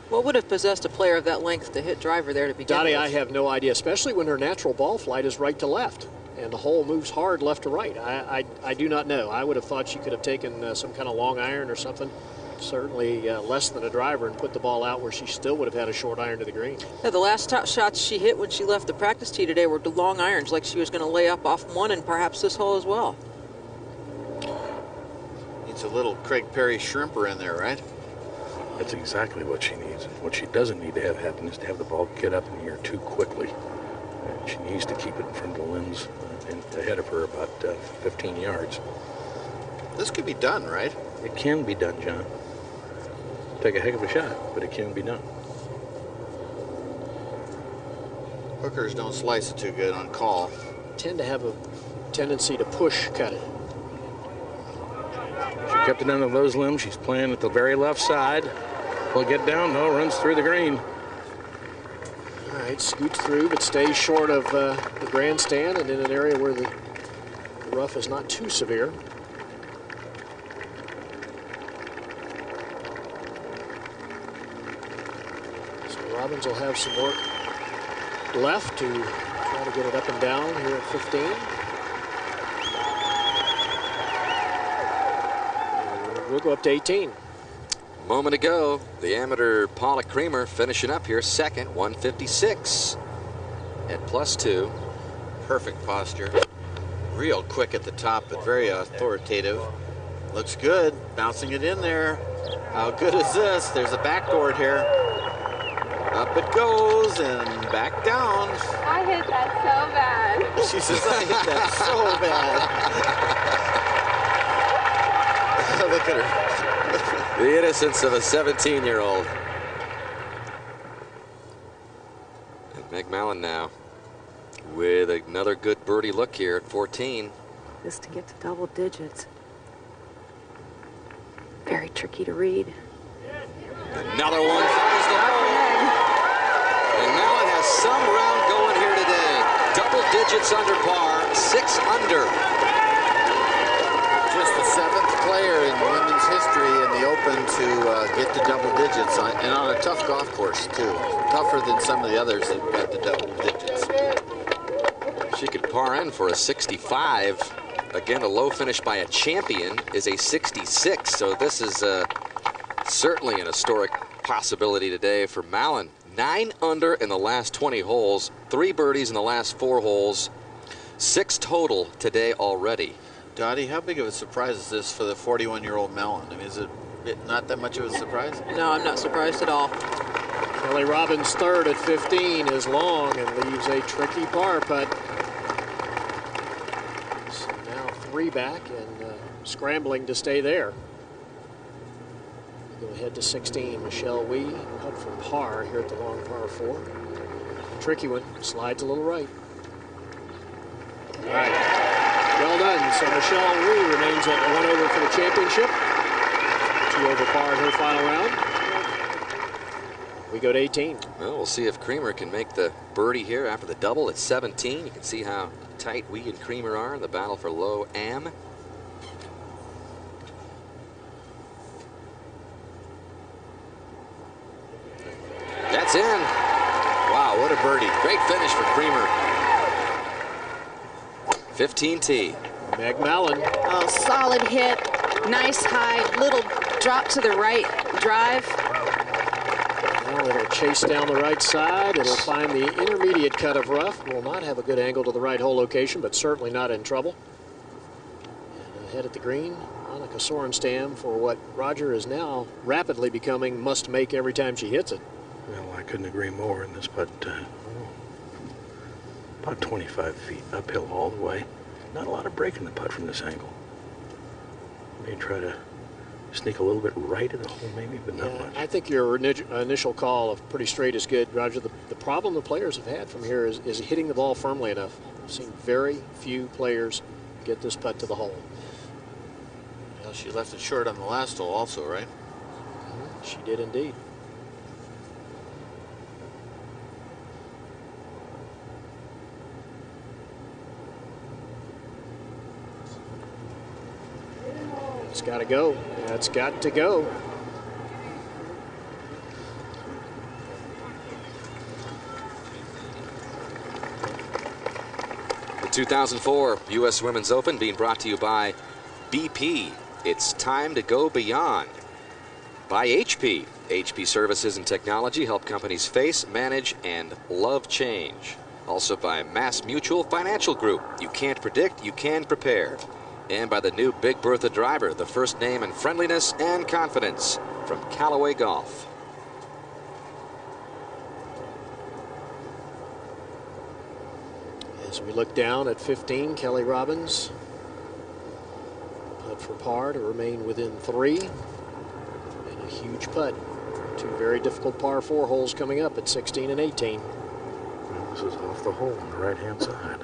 What would have possessed a player of that length to hit driver there to begin Dottie, with? I have no idea, especially when her natural ball flight is right to left and the hole moves hard left to right. I do not know. I would have thought she could have taken some kind of long iron or something, certainly less than a driver, and put the ball out where she still would have had a short iron to the green. Yeah, the last shots she hit when she left the practice tee today were the long irons, like she was going to lay up off one and perhaps this hole as well. needs a little Craig Perry shrimper in there, right? That's exactly what she needs. What she doesn't need to have happen is to have the ball get up in the air too quickly. She needs to keep it in front of the limbs and ahead of her about 15 yards. This could be done, right? It can be done, John. Take a heck of a shot, but it can be done. Hookers don't slice it too good on call. Tend to have a tendency to push cut it. She kept it under those limbs. She's playing at the very left side. Will it get down? No, runs through the green. All right, scoots through, but stays short of the grandstand and in an area where the rough is not too severe. So Robbins will have some work left to try to get it up and down here at 15. And we'll go up to 18. A moment ago, the amateur Paula Creamer finishing up here second, 156 at +2. Perfect posture. Real quick at the top, but very authoritative. Looks good, bouncing it in there. How good is this? There's a backboard here. Up it goes and back down. I hit that so bad. She says, I hit that so bad. Look at her. The innocence of a 17-year-old. And Meg Mallon now with another good birdie look here at 14. Just to get to double digits. Very tricky to read. Another one finds the hole. And Mallon has some round going here today. Double digits under par, 6 under. Just the 7th player in women's history in the Open to get to double digits, and on a tough golf course, too. Tougher than some of the others that got to double digits. She could par in for a 65. Again, a low finish by a champion is a 66. So this is certainly an historic possibility today for Mallon. 9 under in the last 20 holes, 3 birdies in the last 4 holes, 6 total today already. Dottie, how big of a surprise is this for the 41-year-old Mallon? I mean, is it not that much of a surprise? No, I'm not surprised at all. Kelly Robbins third at 15 is long and leaves a tricky par putt. So now 3 back and scrambling to stay there. Go ahead to 16. Michelle Wie, putt from par here at the long par 4. Tricky one, slides a little right. All right, well done. So Michelle Wie remains at 1 over for the championship. 2 over par in her final round. We go to 18. Well, we'll see if Creamer can make the birdie here after the double at 17. You can see how tight Wie and Creamer are in the battle for low am. That's in. Wow, what a birdie. Great finish for Creamer. 15T. Meg Mallon. Oh, solid hit. Nice high. Little drop to the right drive. Well, it'll chase down the right side. It'll find the intermediate cut of rough. Will not have a good angle to the right hole location, but certainly not in trouble. And ahead at the green, Annika Sorenstam for what Roger is now rapidly becoming must make every time she hits it. Well, I couldn't agree more in this putt. About 25 feet uphill all the way. Not a lot of break in the putt from this angle. May try to sneak a little bit right of the hole maybe, but not much. I think your initial call of pretty straight is good, Roger. The problem the players have had from here is hitting the ball firmly enough. I've seen very few players get this putt to the hole. Well, she left it short on the last hole also, right? She did indeed. It's got to go. That's got to go. The 2004 U.S. Women's Open being brought to you by BP. It's time to go beyond. By HP. HP services and technology help companies face, manage, and love change. Also by Mass Mutual Financial Group. You can't predict, you can prepare. And by the new Big Bertha driver, the first name in friendliness and confidence from Callaway Golf. As we look down at 15, Kelly Robbins. Putt for par to remain within 3. And a huge putt. 2 very difficult par 4 holes coming up at 16 and 18. Well, this is off the hole on the right-hand side.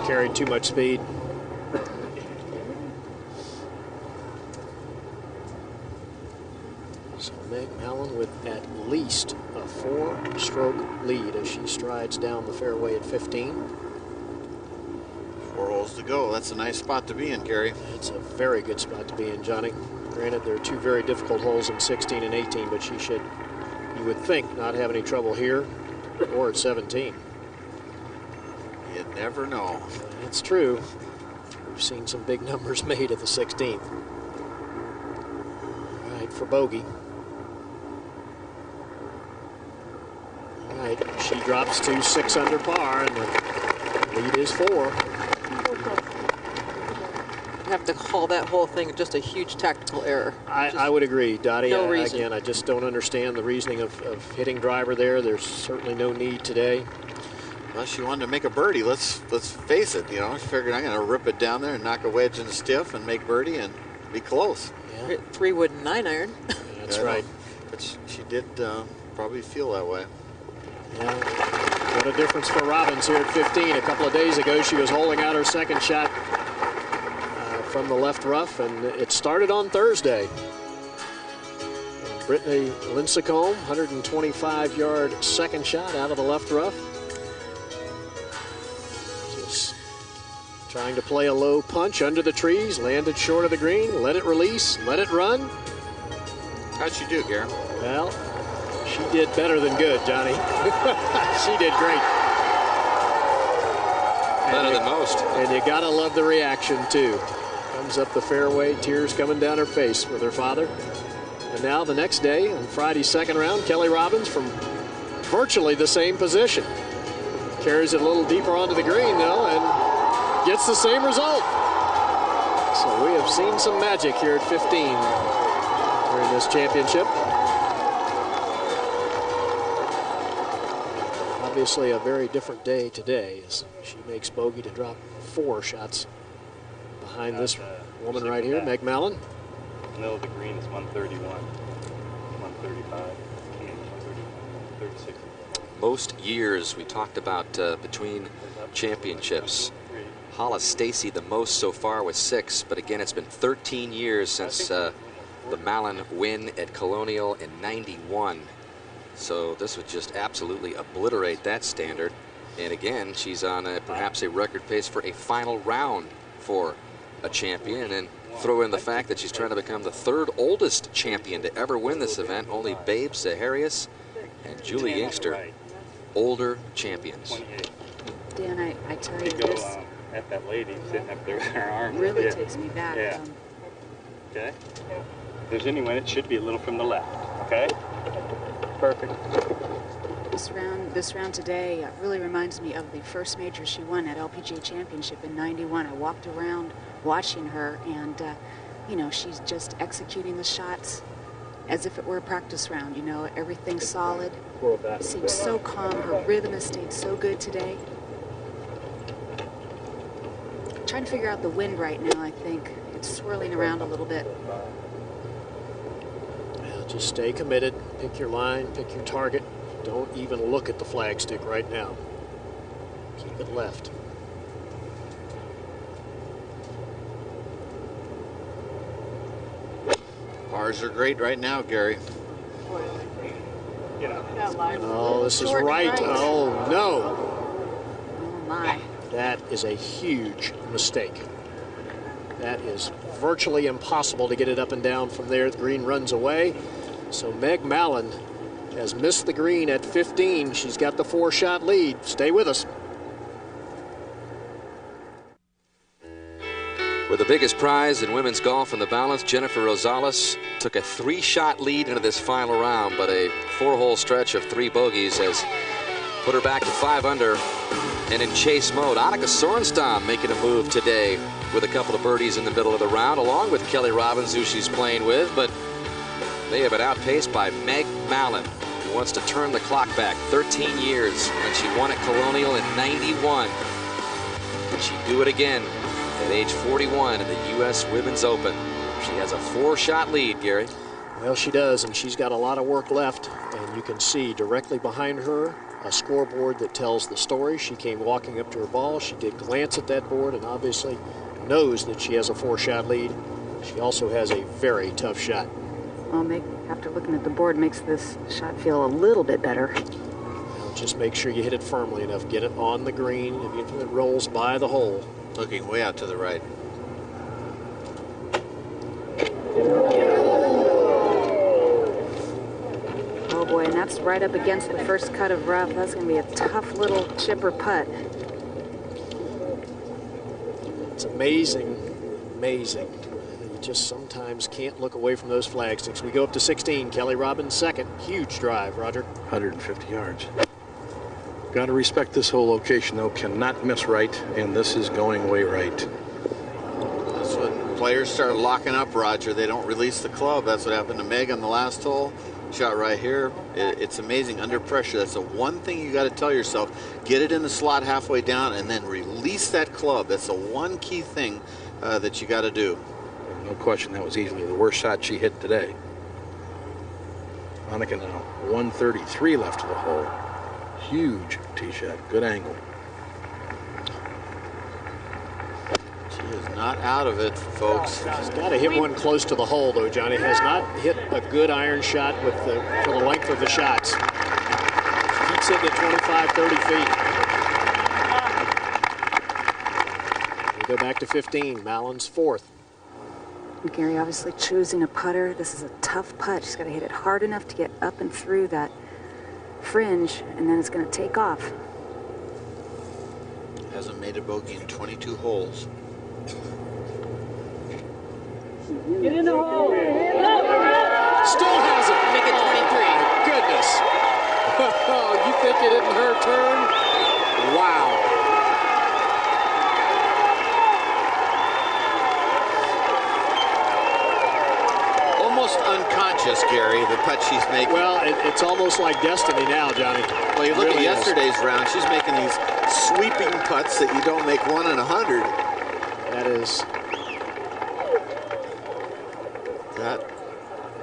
Carried too much speed. So Meg Mallon with at least a 4-stroke lead as she strides down the fairway at 15. 4 holes to go. That's a nice spot to be in, Gary. It's a very good spot to be in, Johnny. Granted, there are 2 very difficult holes in 16 and 18, but she should, you would think, not have any trouble here or at 17. You never know. That's true. We've seen some big numbers made at the 16th. All right, for bogey. All right, she drops to 6 under par, and the lead is 4. You have to call that whole thing just a huge tactical error. I would agree, Dottie. No reason. Again, I just don't understand the reasoning of hitting driver there. There's certainly no need today. Well, she wanted to make a birdie. Let's face it. You know, she figured I'm going to rip it down there and knock a wedge in the stiff and make birdie and be close. Yeah. 3-wood and 9-iron. That's right. But she did probably feel that way. Yeah. What a difference for Robbins here at 15. A couple of days ago, she was holding out her second shot from the left rough, and it started on Thursday. And Brittany Lincecum, 125-yard second shot out of the left rough. Just trying to play a low punch under the trees, landed short of the green, let it release, let it run. How'd she do, Gary? Well, she did better than good, Johnny. She did great. Better than most. And you gotta love the reaction, too. Comes up the fairway, tears coming down her face with her father. And now the next day, on Friday's second round, Kelly Robbins from virtually the same position. Carries it a little deeper onto the green, though, and gets the same result. So we have seen some magic here at 15 during this championship. Obviously a very different day today as she makes bogey to drop 4 shots behind this woman right here, Meg Mallon. Middle of the green is 131, 135, 136. Most years we talked about between championships. Hollis Stacy the most so far with 6, but again it's been 13 years since the Mallon win at Colonial in '91. So this would just absolutely obliterate that standard. And again, she's on perhaps a record pace for a final round for a champion. And throw in the fact that she's trying to become the 3rd oldest champion to ever win this event. Only Babe Zaharias and Julie Inkster, older champions. Dan, I tell you Go this. at that lady sitting up there with her arms. Really takes me back. Yeah. Okay. If there's anyone, it should be a little from the left. Okay. Perfect. This round today really reminds me of the first major she won at LPGA Championship in '91. I walked around watching her, and you know, she's just executing the shots as if it were a practice round. You know, everything's solid. Seems so calm. Her rhythm has stayed so good today. Trying to figure out the wind right now. I think it's swirling around a little bit. Just stay committed, pick your line, pick your target. Don't even look at the flagstick right now. Keep it left. Pars are great right now, Gary. Oh, this is right. Oh, no. Oh, my. That is a huge mistake. That is virtually impossible to get it up and down from there. The green runs away. So Meg Mallon has missed the green at 15. She's got the 4-shot lead. Stay with us. With the biggest prize in women's golf in the balance, Jennifer Rosales took a 3-shot lead into this final round, but a 4-hole stretch of 3 bogeys has put her back to 5 under and in chase mode. Annika Sorenstam making a move today with a couple of birdies in the middle of the round, along with Kelly Robbins, who she's playing with, but they have been outpaced by Meg Mallon, who wants to turn the clock back 13 years when she won at Colonial in '91. Can she do it again at age 41 in the U.S. Women's Open? She has a 4-shot lead, Gary. Well, she does, and she's got a lot of work left, and you can see directly behind her a scoreboard that tells the story. She came walking up to her ball. She did glance at that board and obviously knows that she has a 4-shot lead. She also has a very tough shot. Well, after looking at the board, makes this shot feel a little bit better. Just make sure you hit it firmly enough. Get it on the green if it rolls by the hole. Looking way out to the right. Oh boy, and that's right up against the first cut of rough. That's going to be a tough little chipper putt. It's amazing, amazing. You just sometimes can't look away from those flagsticks. We go up to 16. Kelly Robbins second. Huge drive, Roger. 150 yards. Got to respect this whole location, though. Cannot miss right, and this is going way right. That's when players start locking up, Roger. They don't release the club. That's what happened to Meg on the last hole. Shot right here. It's amazing under pressure. That's the one thing you got to tell yourself. Get it in the slot halfway down and then release that club. That's the one key thing that you got to do. No question, that was easily the worst shot she hit today. Annika now 133 left of the hole. Huge tee shot, good angle. She is not out of it, folks. She's got to hit one close to the hole, though, Johnny. Has not hit a good iron shot for the length of the shots. She keeps hitting it 25, 30 feet. We go back to 15. Mallon's fourth. Gary obviously choosing a putter. This is a tough putt. She's got to hit it hard enough to get up and through that fringe, and then it's going to take off. Hasn't made a bogey in 22 holes. Get in the hole. Still has it. Make it 23. Oh, goodness. Oh, you think it isn't her turn? Wow. Almost unconscious, Gary, the putt she's making. Well, it's almost like destiny now, Johnny. Well, you look Really at is. yesterday's round, she's making these sweeping putts that you don't make 1 in 100.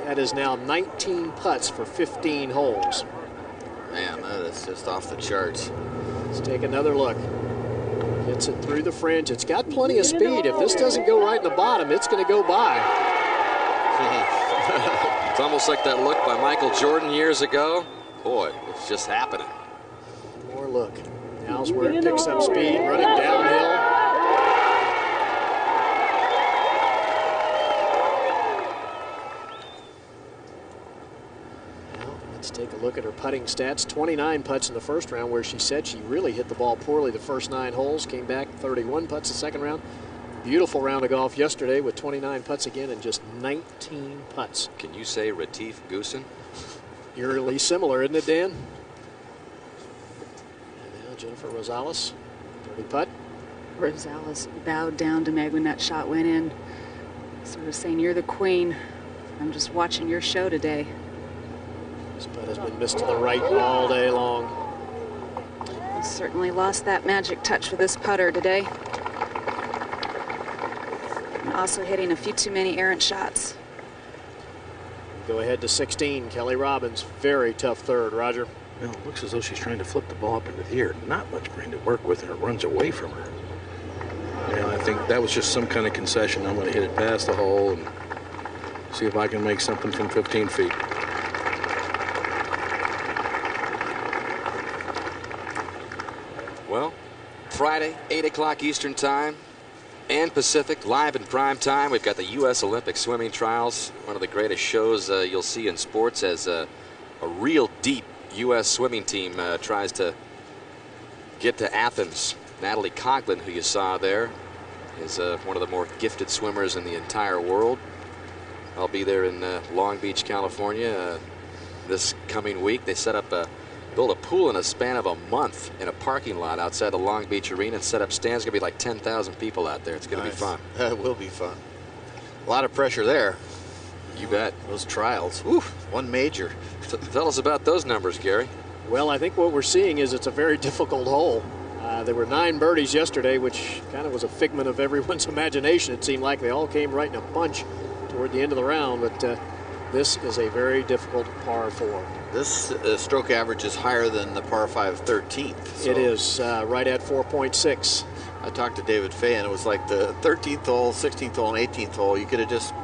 That is now 19 putts for 15 holes. Man, that is just off the charts. Let's take another look. Gets it through the fringe. It's got plenty of speed. If this doesn't go right in the bottom, it's going to go by. It's almost like that look by Michael Jordan years ago. Boy, it's just happening. More look. Now's where it picks up speed, running downhill. Let's take a look at her putting stats. 29 putts in the first round, where she said she really hit the ball poorly the first 9 holes. Came back 31 putts the second round. Beautiful round of golf yesterday with 29 putts again and just 19 putts. Can you say Retief Goosen? Eerily similar, isn't it, Dan? And now Jennifer Rosales, 30 putt. Rosales bowed down to Meg when that shot went in, sort of saying, "You're the queen. I'm just watching your show today." This putt has been missed to the right all day long. He certainly lost that magic touch with this putter today. And also hitting a few too many errant shots. Go ahead to 16. Kelly Robbins, very tough third. Roger. Well, it looks as though she's trying to flip the ball up into the air. Not much green to work with, and it runs away from her. And I think that was just some kind of concession. I'm going to hit it past the hole and see if I can make something from 15 feet. Well, Friday, 8 o'clock Eastern Time and Pacific, live in prime time. We've got the U.S. Olympic swimming trials, one of the greatest shows you'll see in sports, as a real deep U.S. swimming team tries to get to Athens. Natalie Coughlin, who you saw there, is one of the more gifted swimmers in the entire world. I'll be there in Long Beach, California this coming week. They built a pool in a span of a month in a parking lot outside the Long Beach Arena and set up stands. Going to be like 10,000 people out there. It's going to be fun. That will be fun. A lot of pressure there. You bet. Those trials. Woo, one major. Tell us about those numbers, Gary. Well, I think what we're seeing is it's a very difficult hole. There were 9 birdies yesterday, which kind of was a figment of everyone's imagination. It seemed like they all came right in a bunch toward the end of the round, but this is a very difficult par 4. This stroke average is higher than the par 5 13th. So. It is right at 4.6. I talked to David Fay, and it was like the 13th hole, 16th hole, and 18th hole. You could have just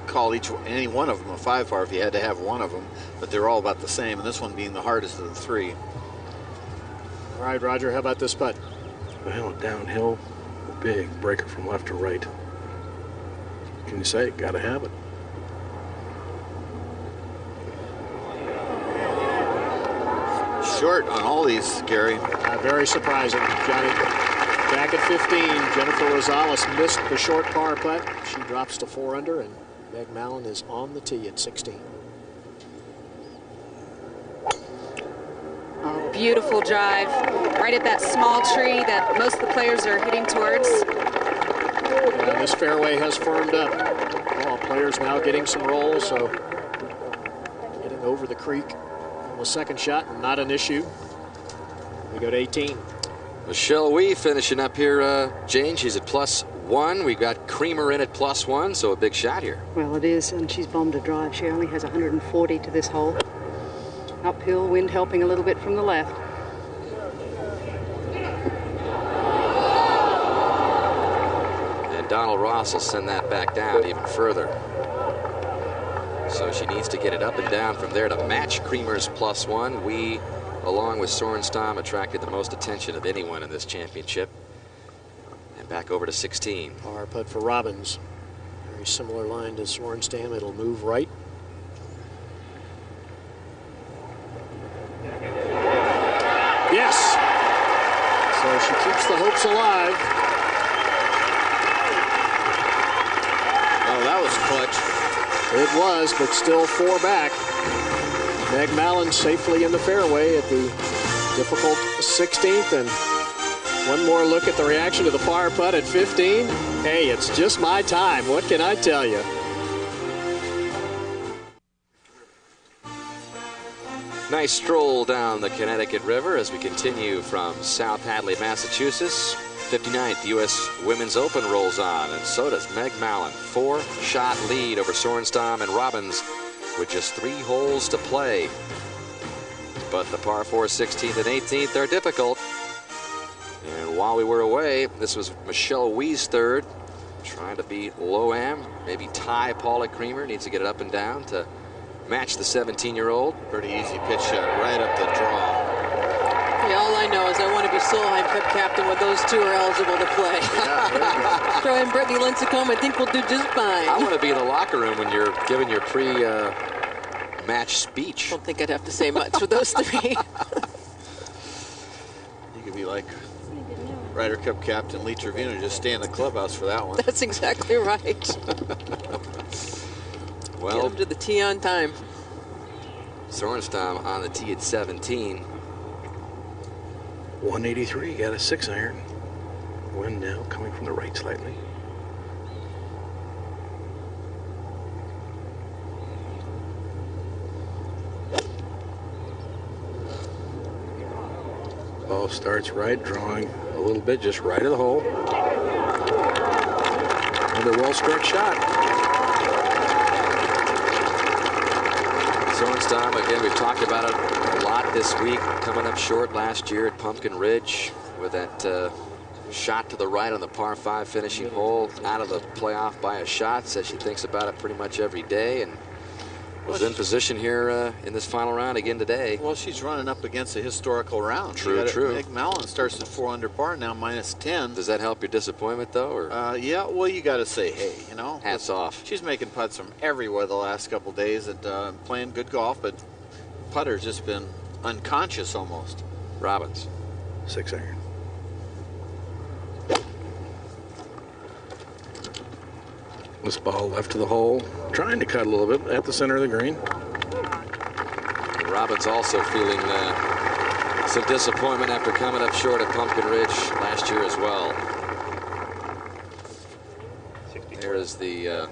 called any one of them a 5 par if you had to have one of them, but they're all about the same, and this one being the hardest of the 3. All right, Roger, how about this putt? Well, downhill, a big breaker from left to right. Can you say it? Got to have it. Short on all these, Gary. Very surprising, Johnny. Back at 15, Jennifer Rosales missed the short par putt. She drops to 4 under, and Meg Mallon is on the tee at 16. Oh, beautiful drive. Right at that small tree that most of the players are hitting towards. Yeah, this fairway has firmed up. All players now getting some rolls, so getting over the creek on the second shot, not an issue. We go to 18. Michelle Wie finishing up here, Jane. She's at +1. We've got Creamer in at +1, so a big shot here. Well, it is, and she's bombed a drive. She only has 140 to this hole. Uphill, wind helping a little bit from the left. And Donald Ross will send that back down even further. So she needs to get it up and down from there to match Creamer's +1. We, along with Sorenstam, attracted the most attention of anyone in this championship. And back over to 16. Par putt for Robbins. Very similar line to Sorenstam. It'll move right. Yes. So she keeps the hopes alive. Oh, that was clutch. It was, but still 4 back. Meg Mallon safely in the fairway at the difficult 16th, and One more look at the reaction to the par putt at 15. Hey, it's just my time. What can I tell you? Nice stroll down the Connecticut River as we continue from South Hadley, Massachusetts. 59th U.S. Women's Open rolls on, and so does Meg Mallon. 4-shot lead over Sorenstam and Robbins with just 3 holes to play. But the par 4 16th and 18th are difficult. And while we were away, this was Michelle Wie's third, trying to beat Loam, maybe tie Paula Creamer. Needs to get it up and down to match the 17-year-old. Pretty easy pitch shot right up the draw. Yeah, all I know is I want to be Solheim Cup captain when those two are eligible to play. Yeah, throw in Brittany Lincecum. I think we'll do just fine. I want to be in the locker room when you're giving your pre-match speech. I don't think I'd have to say much for those three. You could be like Ryder Cup captain Lee Trevino, just stay in the clubhouse for that one. That's exactly right. Well, get him to the tee on time. Sorenstam on the tee at 17. 183, got a 6-iron. Wind now coming from the right slightly. Ball starts right, drawing a little bit, just right of the hole. Another well-struck shot. Sorenstam, again, we've talked about it a lot this week, coming up short last year at Pumpkin Ridge with that shot to the right on the par 5 finishing hole, out of the playoff by a shot. Says she thinks about it pretty much every day, and was in position here in this final round again today. Well, she's running up against a historical round. True, true. Meg Mallon starts at 4 under par, now -10. Does that help your disappointment, though? Or? Yeah, well, you got to say, hey, you know. Hats off. She's making putts from everywhere the last couple days and playing good golf, but putter's just been unconscious almost. Robbins. 6-iron. This ball left to the hole, trying to cut a little bit at the center of the green. And Robbins also feeling some disappointment after coming up short at Pumpkin Ridge last year as well. There is the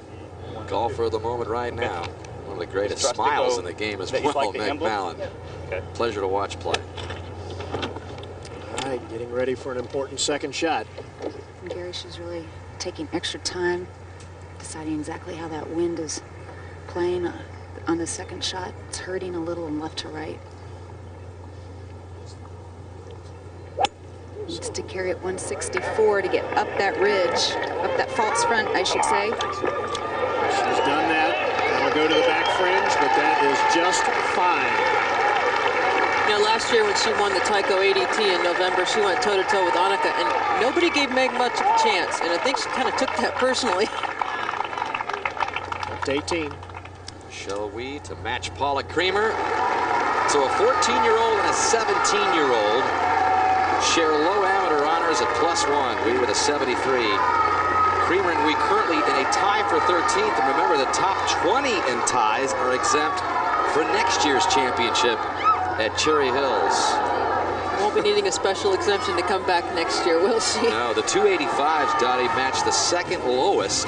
golfer of the moment right now. One of the greatest smiles in the game as well, Meg Mallon. Okay. Pleasure to watch play. All right, getting ready for an important second shot. And Gary, she's really taking extra time, deciding exactly how that wind is playing on the second shot. It's hurting a little and left to right. Needs to carry it 164 to get up that ridge, up that false front, I should say. She's done that. That'll go to the back fringe, but that is just fine. You know, last year when she won the Tyco ADT in November, she went toe-to-toe with Annika, and nobody gave Meg much of a chance, and I think she kind of took that personally. Up to 18. Shall we to match Paula Creamer? So a 14-year-old and a 17-year-old share low amateur honors at +1. We with a 73. Creamer and we currently in a tie for 13th. And remember, the top 20 in ties are exempt for next year's championship at Cherry Hills. Won't be needing a special exemption to come back next year, will she? No, the 285s, Dottie, matched the second lowest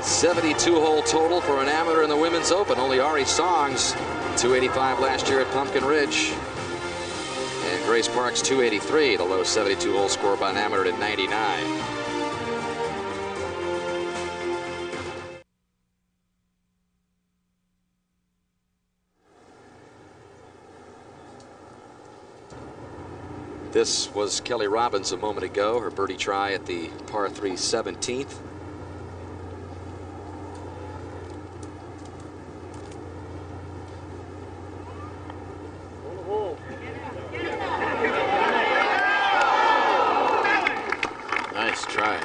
72-hole total for an amateur in the Women's Open. Only Ari Songs, 285 last year at Pumpkin Ridge. And Grace Parks, 283, the low 72-hole score by an amateur at 99. This was Kelly Robbins a moment ago, her birdie try at the par 3 17th. Nice try.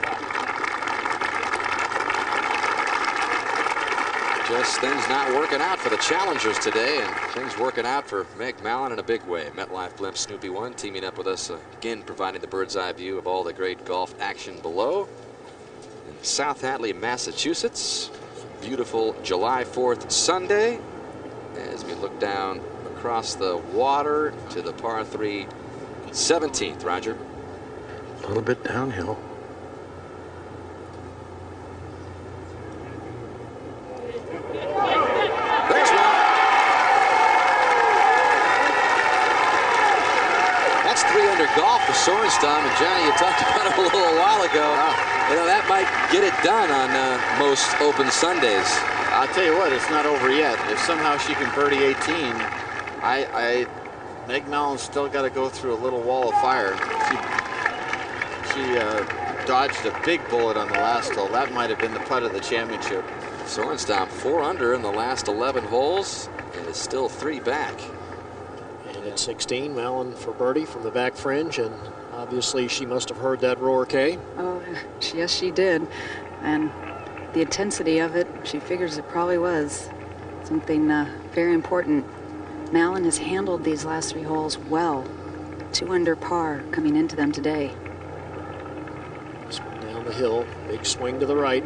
Just things not working out for the challengers today, and things working out for Meg Mallon in a big way. MetLife Blimp Snoopy 1 teaming up with us again, providing the bird's eye view of all the great golf action below. In South Hadley, Massachusetts, beautiful July 4th Sunday, as we look down across the water to the par 3 17th. Roger. A little bit downhill. There's one. That's 3 under golf for Sorenstam. And Johnny, you talked about it a little while ago. You know, that might get it done on most open Sundays. I'll tell you what, it's not over yet. If somehow she can birdie 18, Meg Mallon's still got to go through a little wall of fire. She dodged a big bullet on the last hole. That might have been the putt of the championship. Sorenstam 4 under in the last 11 holes and is still 3 back. And at 16, Mallon for birdie from the back fringe, and obviously she must have heard that roar, Kay. Oh, yes, she did. And the intensity of it, she figures it probably was something very important. Mallon has handled these last 3 holes well. 2 under par coming into them today. Down the hill, big swing to the right.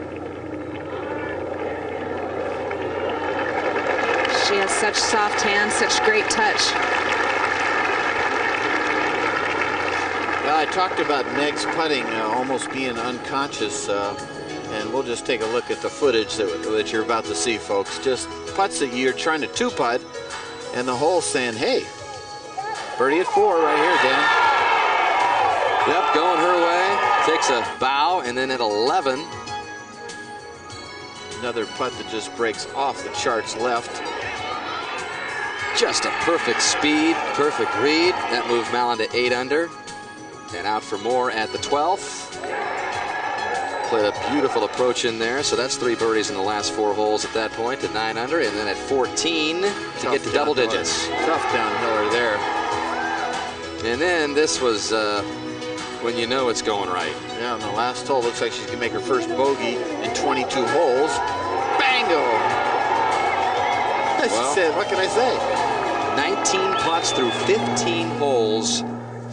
She has such soft hands, such great touch. Well, I talked about Meg's putting almost being unconscious, and we'll just take a look at the footage that you're about to see, folks. Just putts that you're trying to 2-putt, and the hole saying, hey, birdie at 4 right here, Dan. Yep, going her way. Takes a bow, and then at 11. Another putt that just breaks off the charts left. Just a perfect speed, perfect read. That moved Mallon to 8 under. And out for more at the 12th. Played a beautiful approach in there. So that's 3 birdies in the last 4 holes at that point to 9 under. And then at 14 to get to double digits. Tough downhiller there. And then this was when you know it's going right. Yeah, on the last hole, looks like she's going to make her first bogey in 22 holes. Bango! Well, what can I say? 19 putts through 15 holes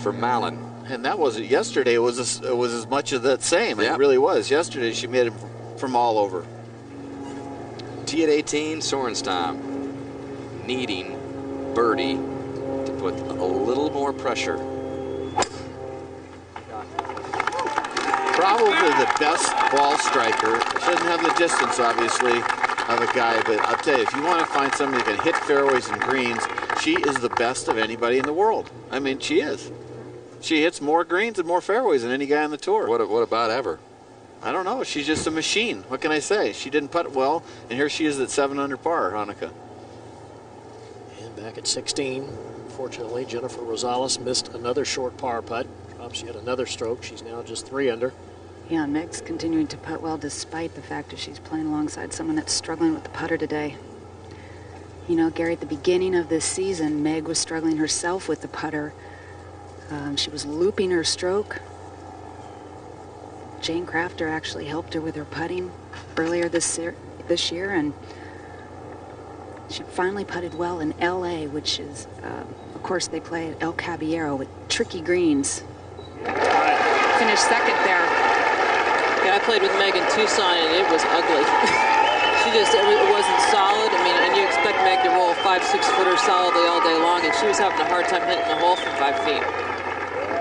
for Mallon. And that wasn't yesterday. It was as much of that same. Yep. It really was. Yesterday she made it from all over. Tee at 18, Sorenstam needing birdie to put a little more pressure. Probably the best ball striker. She doesn't have the distance, obviously, of a guy, but I'll tell you, if you want to find somebody that can hit fairways and greens, she is the best of anybody in the world. I mean, she is. She hits more greens and more fairways than any guy on the tour. What about ever? I don't know. She's just a machine. What can I say? She didn't putt well, and here she is at 7 under par, Hanukkah. And back at 16, unfortunately, Jennifer Rosales missed another short par putt. Drops yet another stroke. She's now just 3 under. Yeah, and Meg's continuing to putt well despite the fact that she's playing alongside someone that's struggling with the putter today. You know, Gary, at the beginning of this season, Meg was struggling herself with the putter. She was looping her stroke. Jane Crafter actually helped her with her putting earlier this year, and she finally putted well in L.A., which is, of course, they play at El Caballero with tricky greens. Finished second there. Yeah, I played with Meg in Tucson, and it was ugly. It wasn't solid. I mean, and you expect Meg to roll 5-6 footers solidly all day long, and she was having a hard time hitting the hole from 5 feet.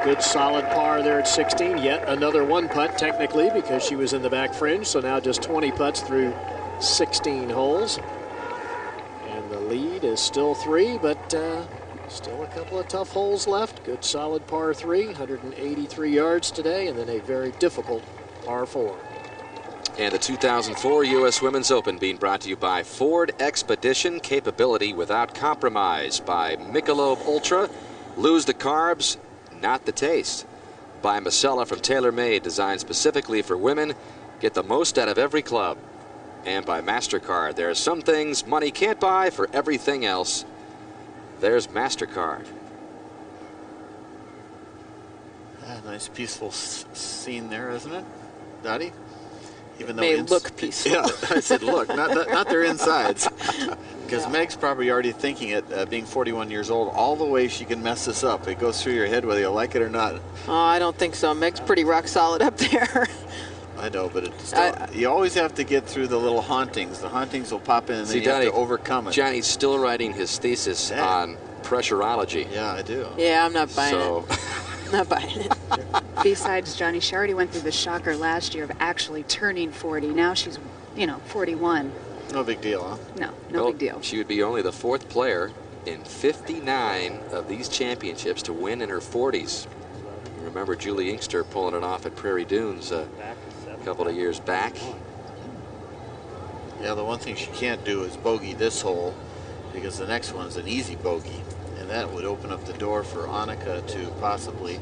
Good solid par there at 16. Yet another 1 putt, technically, because she was in the back fringe. So now just 20 putts through 16 holes. And the lead is still 3, but still a couple of tough holes left. Good solid par 3, 183 yards today, and then a very difficult par 4. And the 2004 U.S. Women's Open being brought to you by Ford Expedition, capability without compromise. By Michelob Ultra, lose the carbs, not the taste. By Masella from TaylorMade, designed specifically for women, get the most out of every club. And by MasterCard, there are some things money can't buy. For everything else, there's MasterCard. Nice peaceful scene there, isn't it, Dottie? Even though May look peaceful. Yeah, I said look, not their insides. Because Meg's probably already thinking it, being 41 years old, all the ways she can mess this up. It goes through your head whether you like it or not. Oh, I don't think so. Meg's pretty rock solid up there. I know, but it's still, you always have to get through the little hauntings. The hauntings will pop in, and then you have to overcome it. Johnny's still writing his thesis on pressurology. Yeah, I do. Yeah, I'm not buying it. not buying it. Besides, Johnny, she already went through the shocker last year of actually turning 40. Now she's, 41. No big deal, huh? No big deal. She would be only the 4th player in 59 of these championships to win in her 40s. You remember Julie Inkster pulling it off at Prairie Dunes a couple of years back. Yeah, the one thing she can't do is bogey this hole, because the next one's an easy bogey, and that would open up the door for Annika to possibly,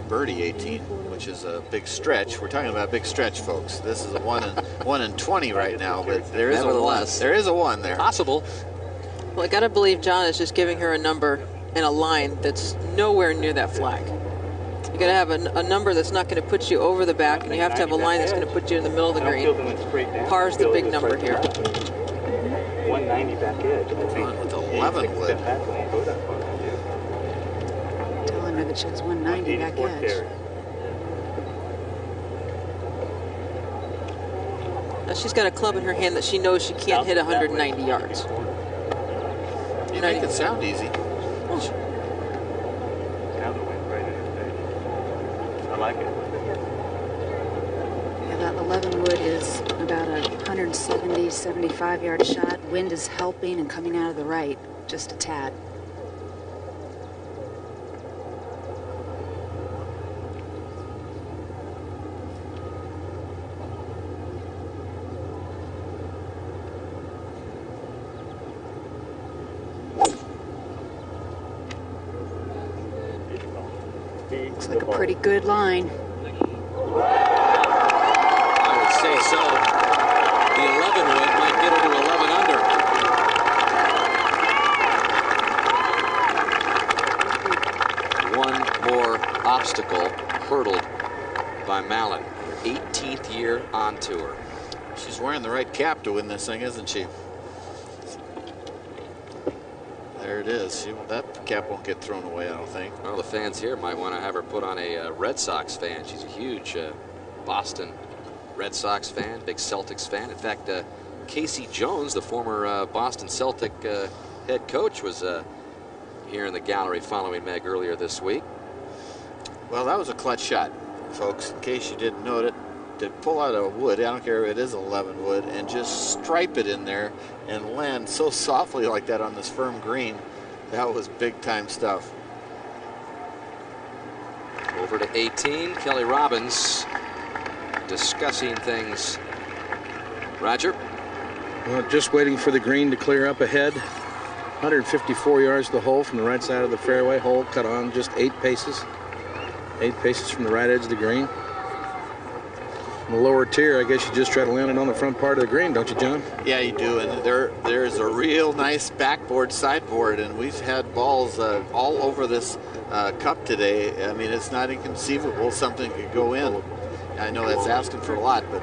birdie 18, which is a big stretch. We're talking about a big stretch, folks. This is a 1 in 20 right now, but there is a 1. There is a 1 there. Possible. Well, I got to believe John is just giving her a number and a line that's nowhere near that flag. You got to have a number that's not going to put you over the back, and you have to have a line that's going to put you in the middle of the green. Par's the big number here. 190 back edge. With 11 wood. Telling her that she has 190 back edge. Now she's got a club in her hand that she knows she can't hit 190 yards. You make it sound easy. I like it. Yeah, that 11 wood is about a 170, 75-yard shot. Wind is helping and coming out of the right, just a tad. Looks like a pretty good line. I would say so. The 11 wood might get her to 11 under. One more obstacle hurdled by Mallon. Her 18th year on tour. She's wearing the right cap to win this thing, isn't she? There it is. That cap won't get thrown away, I don't think. Well, the fans here might want to have her put on a Red Sox fan. She's a huge Boston Red Sox fan, big Celtics fan. In fact, Casey Jones, the former Boston Celtic head coach, was here in the gallery following Meg earlier this week. Well, that was a clutch shot, folks. In case you didn't note it, to pull out a wood, I don't care if it is 11 wood, and just stripe it in there and land so softly like that on this firm green. That was big time stuff. Over to 18, Kelly Robbins discussing things. Roger? Well, just waiting for the green to clear up ahead. 154 yards to the hole from the right side of the fairway. Hole cut on just 8 paces. 8 paces from the right edge of the green. In the lower tier, I guess you just try to land it on the front part of the green, don't you, John? Yeah, you do. And there's a real nice backboard, sideboard, and we've had balls all over this cup today. I mean, it's not inconceivable something could go in. I know that's asking for a lot, but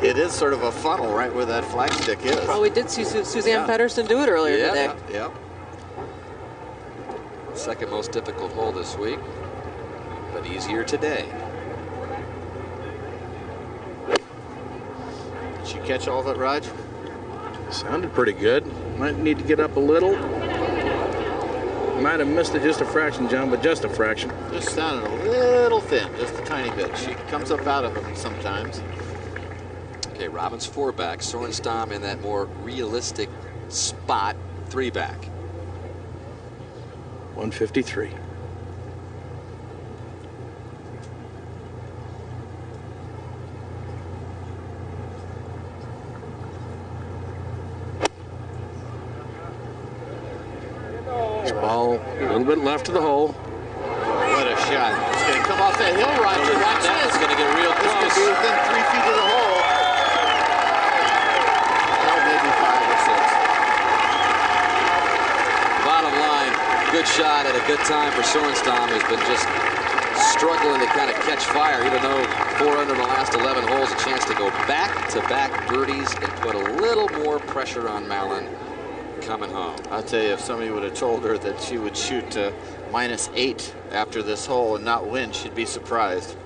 it is sort of a funnel right where that flagstick is. Well, we did see Suzanne Petterson do it earlier today. Yeah. Second most difficult hole this week, but easier today. Did she catch all of it, Raj? Sounded pretty good. Might need to get up a little. Might have missed it just a fraction, John, but just a fraction. Just sounded a little thin, just a tiny bit. She comes up out of them sometimes. Okay, Robbins 4-back, Sorenstam in that more realistic spot 3-back. 153. Ball a little bit left of the hole. What a shot. It's going to come off that hill, Roger. Watch this. It's going to get real close. It's going to be within 3 feet of the hole. Well, maybe 5 or 6. Bottom line, good shot at a good time for Sorenstam, who's been just struggling to kind of catch fire, even though 4 under the last 11 holes, a chance to go back-to-back birdies and put a little more pressure on Mallon coming home. I'll tell you, if somebody would have told her that she would shoot -8 after this hole and not win, she'd be surprised.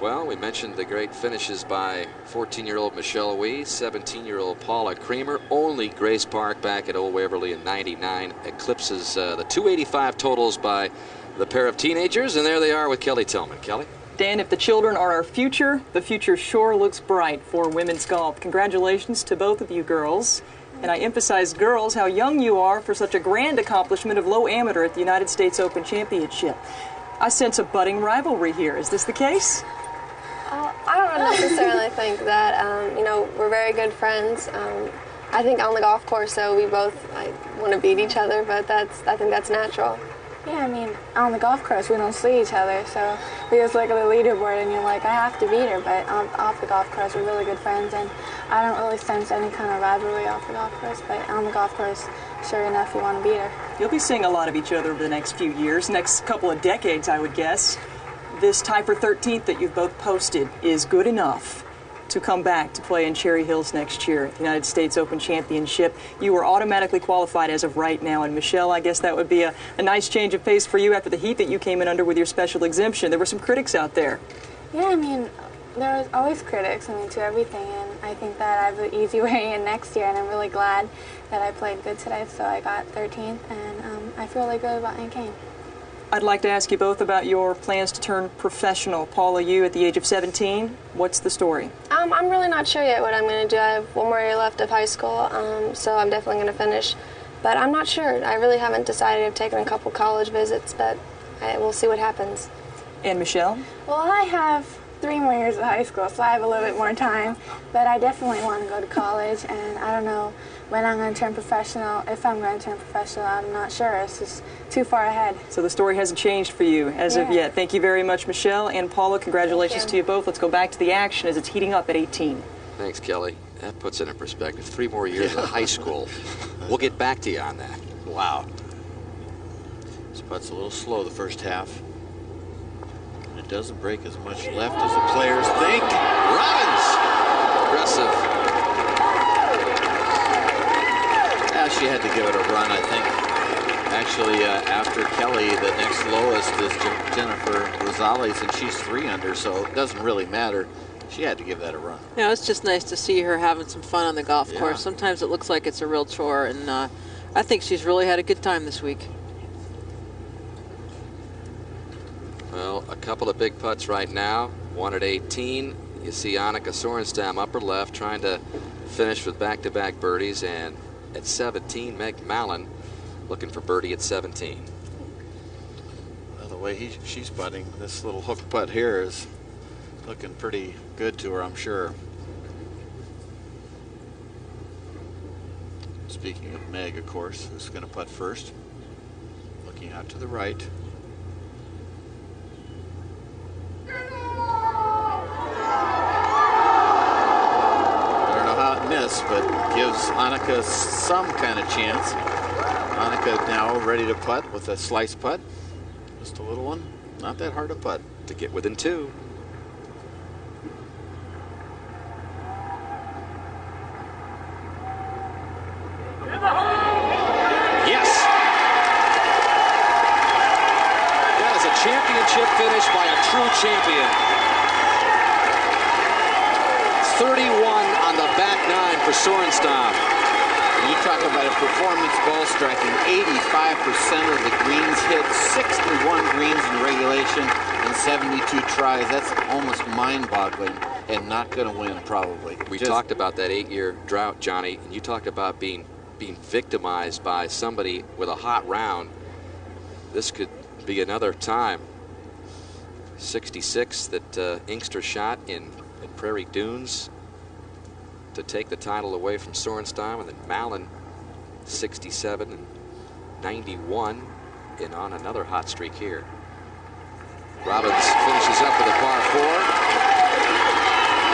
Well, we mentioned the great finishes by 14-year-old Michelle Wie, 17-year-old Paula Creamer. Only Grace Park back at Old Waverly in '99 eclipses the 285 totals by the pair of teenagers, and there they are with Kelly Tillman. Kelly? Dan, if the children are our future, the future sure looks bright for women's golf. Congratulations to both of you girls. And I emphasize, girls, how young you are for such a grand accomplishment of low amateur at the United States Open Championship. I sense a budding rivalry here. Is this the case? I don't necessarily think that. You know, we're very good friends. I think on the golf course, though, we both want to beat each other, but I think that's natural. Yeah, I mean, on the golf course, we don't see each other, so we just look at the leaderboard and you're like, I have to beat her, but off the golf course, we're really good friends, and I don't really sense any kind of rivalry off the golf course, but on the golf course, sure enough, you want to beat her. You'll be seeing a lot of each other over the next few years, next couple of decades, I would guess. This tie for 13th that you've both posted is good enough to come back to play in Cherry Hills next year at the United States Open Championship. You are automatically qualified as of right now, and Michelle, I guess that would be a nice change of pace for you after the heat that you came in under with your special exemption. There were some critics out there. Yeah, I mean, there was always critics, I mean, to everything, and I think that I have an easy way in next year, and I'm really glad that I played good today, so I got 13th, and I feel really good about my game. I'd like to ask you both about your plans to turn professional. Paula, you at the age of 17, what's the story? I'm really not sure yet what I'm going to do. I have one more year left of high school, so I'm definitely going to finish. But I'm not sure. I really haven't decided. I've taken a couple college visits, but we'll see what happens. And Michelle? Well, I have 3 more years of high school, so I have a little bit more time. But I definitely want to go to college, and I don't know when I'm going to turn professional. If I'm going to turn professional, I'm not sure. It's just too far ahead. So the story hasn't changed for you as of yet. Thank you very much, Michelle and Paula. Congratulations to you both. Let's go back to the action as it's heating up at 18. Thanks, Kelly. That puts it in perspective. 3 more years of high school. We'll get back to you on that. Wow. This putt's a little slow the first half. And it doesn't break as much left as the players think. Robbins! Aggressive. She had to give it a run, I think. Actually, after Kelly, the next lowest is Jennifer Rosales, and she's 3 under, so it doesn't really matter. She had to give that a run. Yeah, it's just nice to see her having some fun on the golf course. Sometimes it looks like it's a real chore, and I think she's really had a good time this week. Well, a couple of big putts right now. One at 18. You see Annika Sorenstam upper left trying to finish with back-to-back birdies, and at 17, Meg Mallon looking for birdie at 17. Well, the way she's putting, this little hook putt here is looking pretty good to her, I'm sure. Speaking of Meg, of course, who's going to putt first. Looking out to the right. But gives Annika some kind of chance. Annika now ready to putt with a slice putt. Just a little one. Not that hard to putt. To get within 2. Yes! That is a championship finish by a true champion. 31 on the back 9 for Sorenstam. You talk about a performance ball striking, 85% of the greens hit, 61 greens in regulation in 72 tries. That's almost mind-boggling and not going to win, probably. We talked about that 8-year drought, Johnny, and you talked about being victimized by somebody with a hot round. This could be another time. 66 that Inkster shot in Prairie Dunes to take the title away from Sorenstam, and then Mallon 67 and 91 and on another hot streak here. Robbins finishes up with a par 4.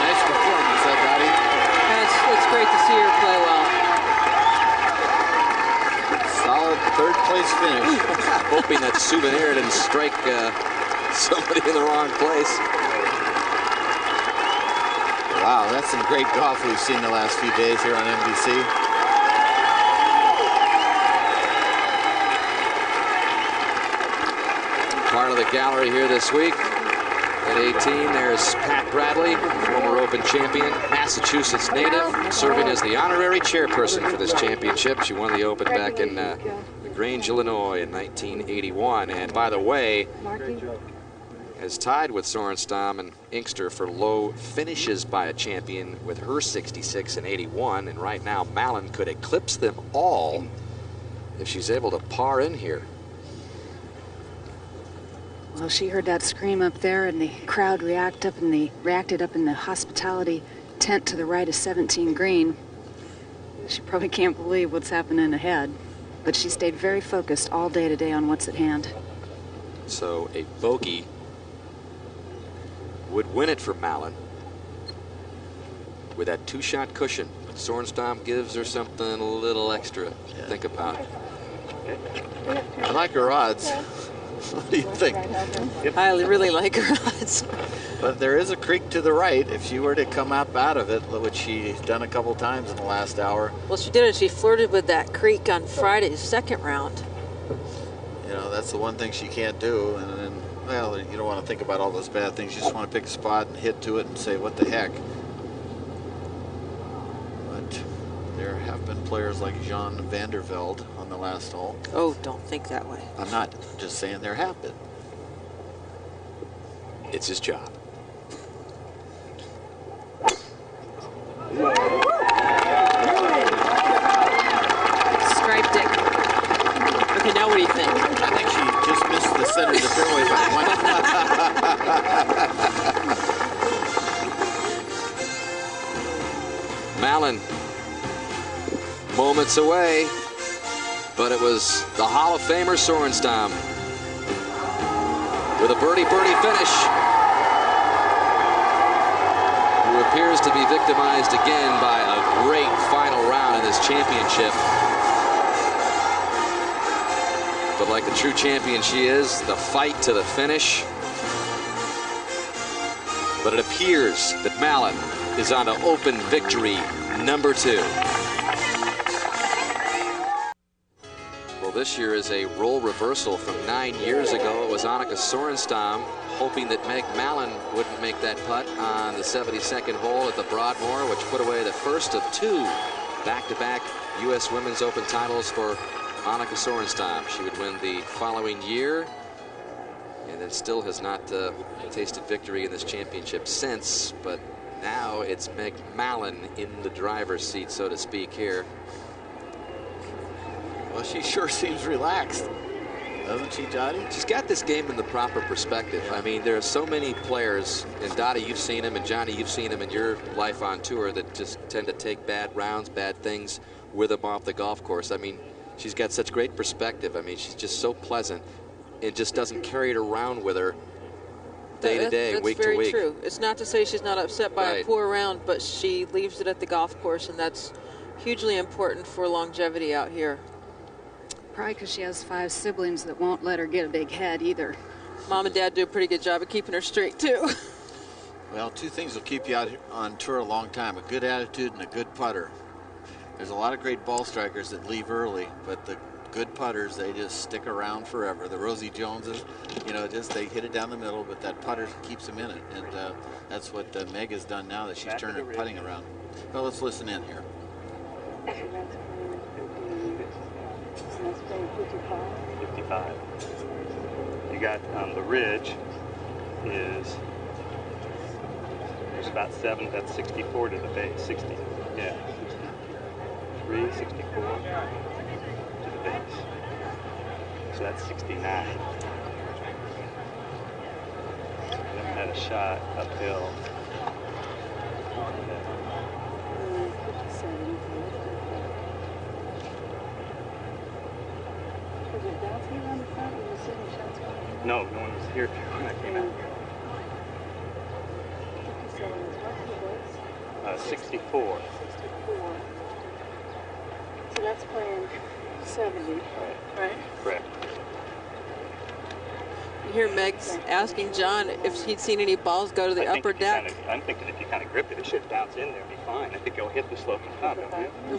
Nice performance, Dottie. It's great to see her play well. Solid 3rd place finish. Hoping that Souvenir didn't strike somebody in the wrong place. Wow, that's some great golf we've seen the last few days here on NBC. Part of the gallery here this week. At 18, there's Pat Bradley, former Open champion, Massachusetts native, serving as the honorary chairperson for this championship. She won the Open back in LaGrange, Illinois in 1981. And by the way, has tied with Sorenstam and Inkster for low finishes by a champion with her 66 and 81. And right now, Mallon could eclipse them all if she's able to par in here. Well, she heard that scream up there, and the crowd reacted up in the hospitality tent to the right of 17 green. She probably can't believe what's happening ahead, but she stayed very focused all day today on what's at hand. So a bogey would win it for Mallon with that 2-shot cushion. Sorenstam gives her something a little extra to think about. I like her odds. What do you think? I really like her odds. But there is a creek to the right. If she were to come up out of it, which she's done a couple times in the last hour. Well, she did it. She flirted with that creek on Friday's second round. You know, that's the one thing she can't do. And then, well, you don't want to think about all those bad things. You just want to pick a spot and hit to it and say, what the heck? But there have been players like Jean van der Velde on the last hole. Oh, don't think that way. I'm not just saying there have been. It's his job. Striped it. Okay, now what do you think? I think she just missed the center of the fairway by one. Mallon, moments away, but it was the Hall of Famer Sorenstam with a birdie finish, who appears to be victimized again by a great final round in this championship. But like the true champion she is, the fight to the finish. But it appears that Mallon is on to Open victory number 2. Well, this year is a role reversal from 9 years ago. It was Annika Sorenstam hoping that Meg Mallon wouldn't make that putt on the 72nd hole at the Broadmoor, which put away the first of 2 back-to-back U.S. Women's Open titles for Annika Sorenstam. She would win the following year, and then still has not tasted victory in this championship since. But now it's Meg Mallon in the driver's seat, so to speak, here. Well, she sure seems relaxed, doesn't she, Dottie? She's got this game in the proper perspective. I mean, there are so many players, and Dottie, you've seen them, and Johnny, you've seen them in your life on tour, that just tend to take bad rounds, bad things with them off the golf course. I mean, she's got such great perspective. I mean, she's just so pleasant. It just doesn't carry it around with her day to day, week to week. That's very true. It's not to say she's not upset by a poor round, but she leaves it at the golf course, and that's hugely important for longevity out here. Probably because she has 5 siblings that won't let her get a big head either. Mom and Dad do a pretty good job of keeping her straight, too. Well, 2 things will keep you out on tour a long time: a good attitude and a good putter. There's a lot of great ball strikers that leave early, but the good putters, they just stick around forever. The Rosie Joneses, you know, just they hit it down the middle, but that putter keeps them in it. And that's what Meg has done now that she's turned her putting around. Well, let's listen in here. 55. You got the ridge is there's about 7. That's 64 to the base. 60. Yeah. 63, 64 to the base. So that's 69. Then we had a shot uphill. No, no one was here when I came out. 64. 64. So that's playing 70, right? Correct. You hear Meg asking John if he'd seen any balls go to the upper deck. I'm thinking if you kind of grip it, it should bounce in there and be fine. I think it'll hit the slope and top.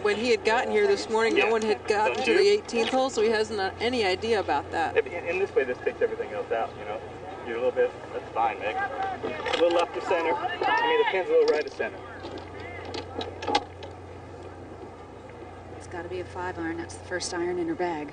When he had gotten here this morning, no one had gotten to the 18th hole, so he hasn't any idea about that. In this way, this takes everything else out, you know. you a little bit. That's fine, Meg. A little left of center. I mean, the pin's a little right of center. It's got to be a 5-iron. That's the first iron in her bag.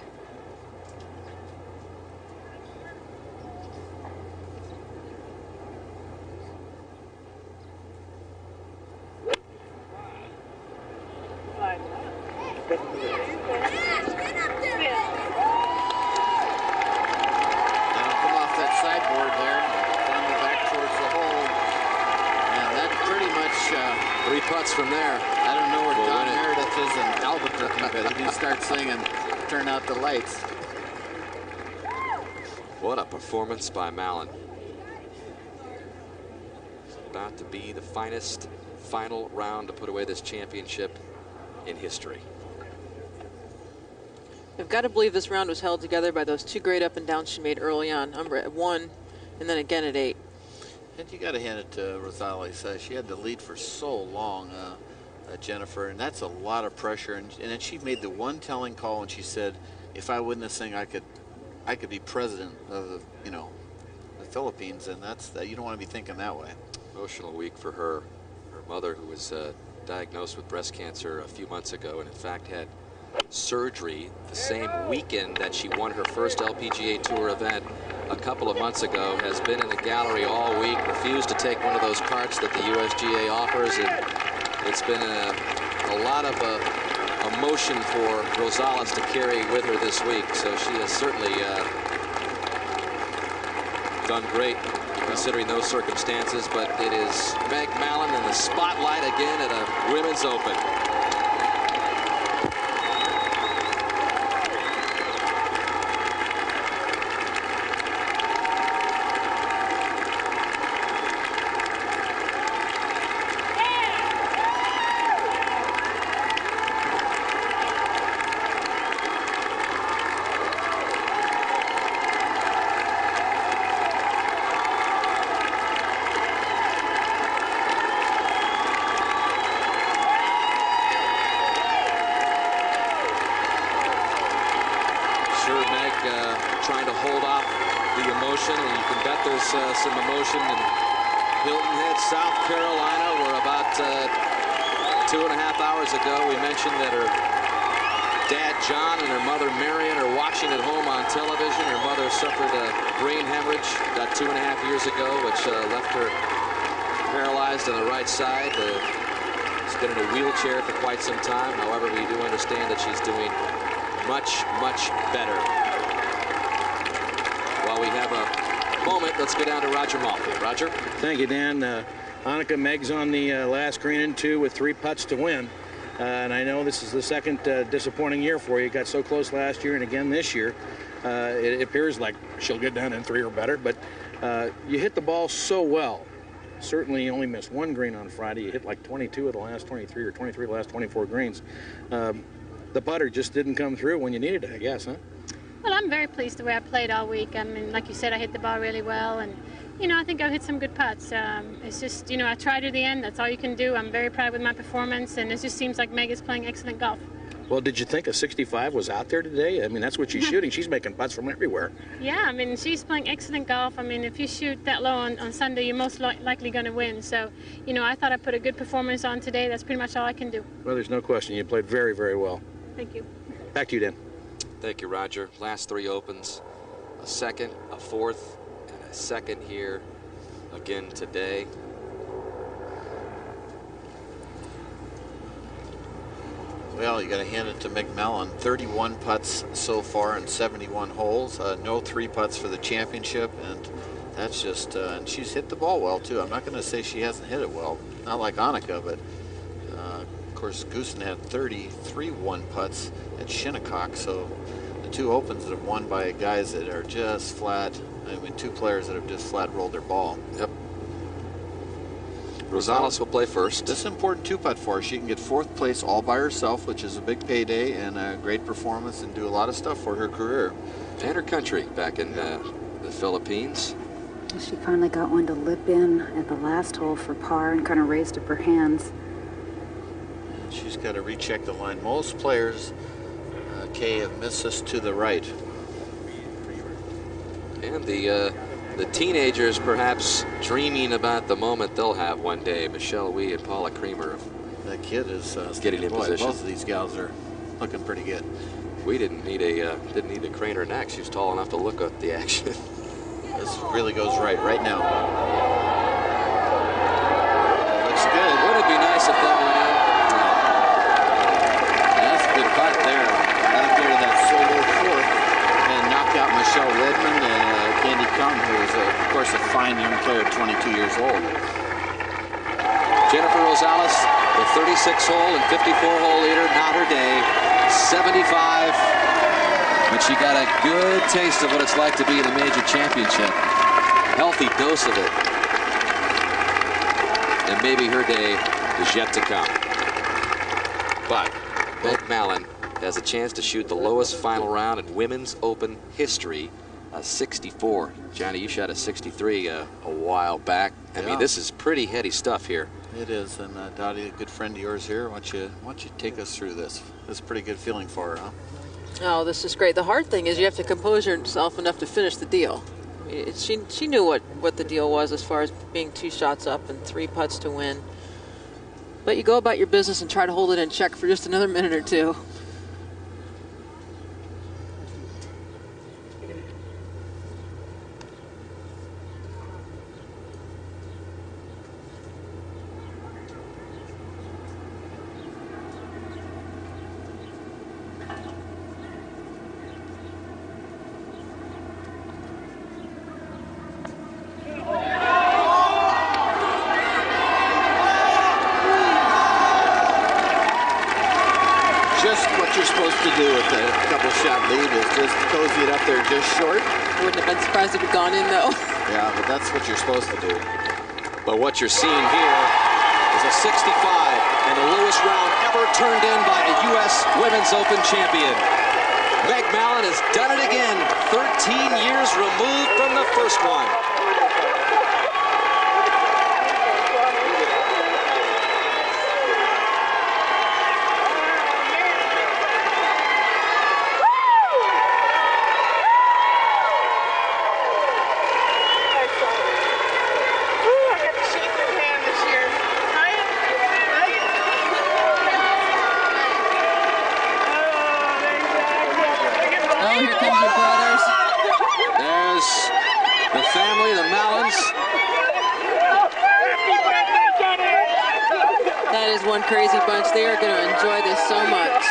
From there. I don't know where John Meredith is in Albuquerque, but if you start singing, turn out the lights. What a performance by Mallon. About to be the finest final round to put away this championship in history. I've got to believe this round was held together by those two great up and downs she made early on. At 1 and then again at 8. And you got to hand it to Rosales. She had the lead for so long, Jennifer, and that's a lot of pressure. And then she made the one telling call, and she said, "If I win this thing, I could be president of the Philippines." And that's you don't want to be thinking that way. Emotional week for her. Her mother, who was diagnosed with breast cancer a few months ago, and in fact had surgery the same weekend that she won her first LPGA Tour event a couple of months ago, has been in the gallery all week, refused to take one of those carts that the USGA offers, and it's been a lot of emotion for Rosales to carry with her this week. So she has certainly done great considering those circumstances, but it is Meg Mallon in the spotlight again at a Women's Open. Trying to hold off the emotion, and you can bet there's some emotion in Hilton Head, South Carolina, where about 2.5 hours ago we mentioned that her dad John and her mother Marion are watching at home on television. Her mother suffered a brain hemorrhage about 2.5 years ago, which left her paralyzed on the right side. She's been in a wheelchair for quite some time. However, we do understand that she's doing much, much better. While we have a moment, let's go down to Roger Maltby. Roger? Thank you, Dan. Annika, Meg's on the last green in 2 with 3 putts to win. And I know this is the second disappointing year for you. Got so close last year and again this year. It appears like she'll get down in 3 or better, but you hit the ball so well. Certainly you only missed 1 green on Friday. You hit like 22 of the last 23 or 23 of the last 24 greens. The putter just didn't come through when you needed it, I guess, huh? Well, I'm very pleased the way I played all week. I mean, like you said, I hit the ball really well, and, I think I've hit some good putts. It's just, I tried to the end. That's all you can do. I'm very proud with my performance, and it just seems like Meg is playing excellent golf. Well, did you think a 65 was out there today? I mean, that's what she's shooting. She's making putts from everywhere. Yeah, I mean, she's playing excellent golf. I mean, if you shoot that low on Sunday, you're most likely going to win. So, I thought I put a good performance on today. That's pretty much all I can do. Well, there's no question. You played very, very well. Thank you. Back to you, Dan. Thank you, Roger. Last 3 opens, a second, a fourth, and a second here again today. Well, you got to hand it to Meg Mallon. 31 putts so far in 71 holes. No 3 putts for the championship, and that's just. And she's hit the ball well too. I'm not going to say she hasn't hit it well. Not like Annika, but of course Goosen had 33 1 putts at Shinnecock. So the 2 opens that have won by guys that are just flat. I mean, 2 players that have just flat rolled their ball. Yep. Rosales will play first. This is an important 2-putt for her. She can get 4th place all by herself, which is a big payday and a great performance, and do a lot of stuff for her career. And her country back in the Philippines. She finally got one to lip in at the last hole for par and kind of raised up her hands. And she's got to recheck the line. Most players, Kay, have missed this to the right. And the the teenagers perhaps dreaming about the moment they'll have one day. Michelle Wie and Paula Creamer. That kid is getting in position. Both of these gals are looking pretty good. We didn't need to crane her neck. She was tall enough to look at the action. This really goes right now. Looks good. Would it be nice if that went in? That's a good putt there. Got up there to that solo fourth and knocked out Michelle Redmond and Candy Kung, who is, of course, a fine young player, 22 years old. Jennifer Rosales, the 36-hole and 54-hole leader, not her day. 75, but she got a good taste of what it's like to be in a major championship. Healthy dose of it. And maybe her day is yet to come. But Meg Mallon has a chance to shoot the lowest final round in Women's Open history, a 64. Johnny, you shot a 63 a while back. I mean, this is pretty heady stuff here. It is, and Dottie, a good friend of yours here. Why don't you take us through this? It's a pretty good feeling for her, huh? Oh, this is great. The hard thing is you have to compose yourself enough to finish the deal. I mean, she knew what the deal was as far as being 2 shots up and 3 putts to win. But you go about your business and try to hold it in check for just another minute or two. What you're supposed to do. But what you're seeing here is a 65 and the lowest round ever turned in by a U.S. Women's Open champion. Meg Mallon has done it again, 13 years removed from the first one. Crazy bunch. They are going to enjoy this so much.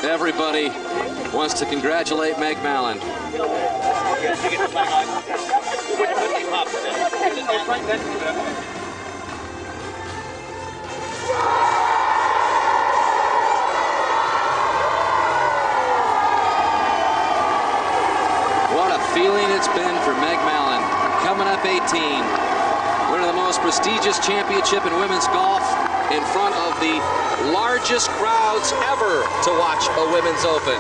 Everybody wants to congratulate Meg Mallon. What a feeling it's been for Meg Mallon. Coming up 18. Winning the most prestigious championship in women's golf in front of the largest crowds ever to watch a Women's Open.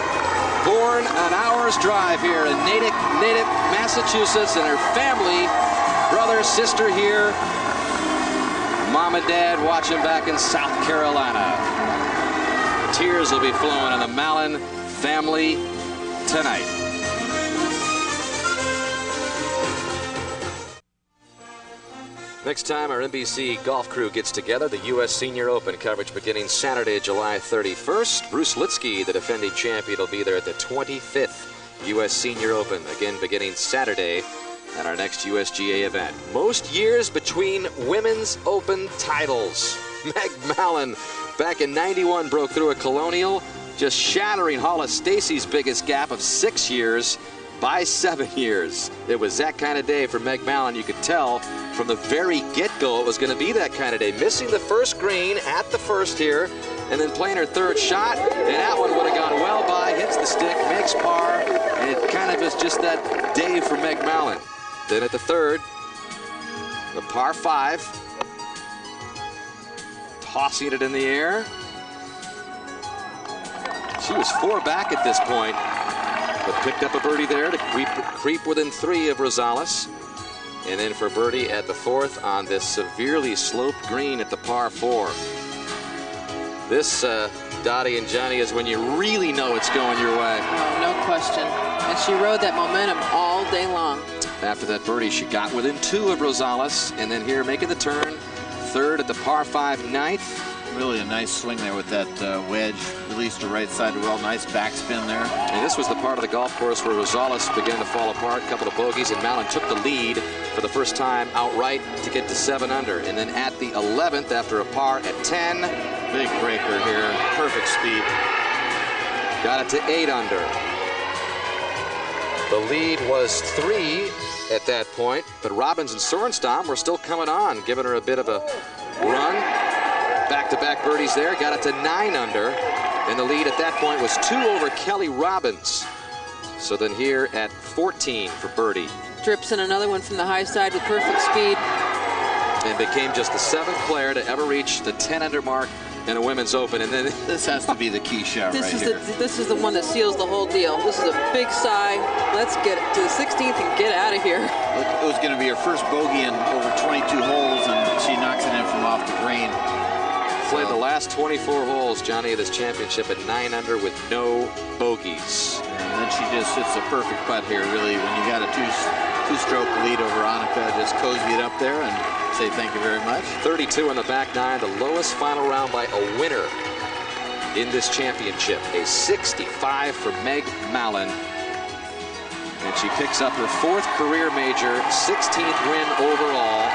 Born an hour's drive here in Natick, Massachusetts, and her family, brother, sister here, mom and dad watching back in South Carolina. Tears will be flowing on the Mallon family tonight. Next time our NBC golf crew gets together, the U.S. Senior Open coverage beginning Saturday, July 31st. Bruce Litsky, the defending champion, will be there at the 25th U.S. Senior Open, again beginning Saturday at our next USGA event. Most years between Women's Open titles. Meg Mallon back in '91 broke through a Colonial, just shattering Hollis Stacy's biggest gap of 6 years by 7 years. It was that kind of day for Meg Mallon. You could tell from the very get-go it was going to be that kind of day. Missing the first green at the first here, and then playing her third shot, and that one would have gone well by, hits the stick, makes par, and it kind of is just that day for Meg Mallon. Then at the third, the par 5, tossing it in the air. She was 4 back at this point, but picked up a birdie there to creep within 3 of Rosales. And then for birdie at the 4th on this severely sloped green at the par 4. This, Dottie and Johnny, is when you really know it's going your way. Oh, no question. And she rode that momentum all day long. After that birdie, she got within 2 of Rosales, and then here making the turn, 3rd at the par 5 9th. Really a nice swing there with that wedge. Released to right side well. Nice backspin there. And this was the part of the golf course where Rosales began to fall apart. A couple of bogeys, and Mallon took the lead for the first time outright to get to 7 under. And then at the 11th, after a par at 10, big breaker here. Perfect speed. Got it to 8 under. The lead was 3 at that point, but Robbins and Sorenstam were still coming on, giving her a bit of a run. Back-to-back birdies there, got it to 9 under, and the lead at that point was 2 over Kelly Robbins. So then here at 14 for birdie. Drips in another one from the high side with perfect speed. And became just the 7th player to ever reach the 10 under mark in a Women's Open. And then this has to be the key shot right here. This is the one that seals the whole deal. This is a big sigh. Let's get to the 16th and get out of here. It was going to be her first bogey in over 22 holes, and she knocks it in from off the green. Played the last 24 holes, Johnny, of this championship at 9 under with no bogeys. And then she just hits a perfect putt here, really. When you got a two-stroke lead over Annika, just cozy it up there and say thank you very much. 32 on the back 9, the lowest final round by a winner in this championship. A 65 for Meg Mallon. And she picks up her 4th career major, 16th win overall.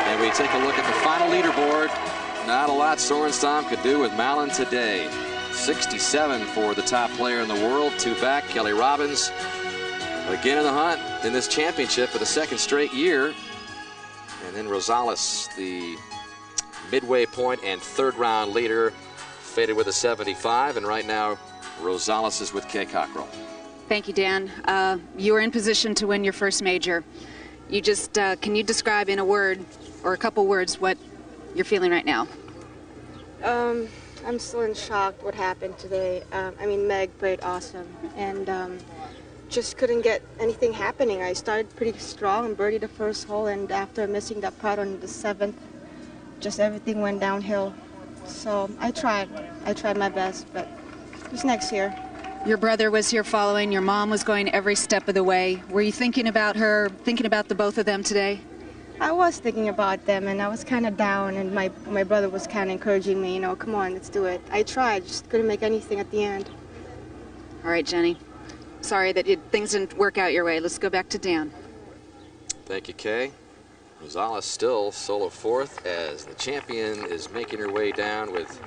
And we take a look at the final leaderboard. Not a lot Sorenstam could do with Mallon today. 67 for the top player in the world, 2 back, Kelly Robbins. Again in the hunt in this championship for the 2nd straight year. And then Rosales, the midway point and 3rd round leader, faded with a 75. And right now, Rosales is with Kay Cockrell. Thank you, Dan. You are in position to win your first major. You just, can you describe in a word or a couple words what you're feeling right now? I'm still in shock what happened today. I mean, Meg played awesome, and just couldn't get anything happening. I started pretty strong and birdied the first hole, and after missing that putt on the 7th, just everything went downhill. So I tried my best, but just next year. Your brother was here following. Your mom was going every step of the way. Were you thinking about her, thinking about the both of them today? I was thinking about them, and I was kind of down, and my brother was kind of encouraging me, you know, come on, let's do it. I tried, just couldn't make anything at the end. All right, Jenny. Sorry that things didn't work out your way. Let's go back to Dan. Thank you, Kay. Rosales still solo 4th as the champion is making her way down with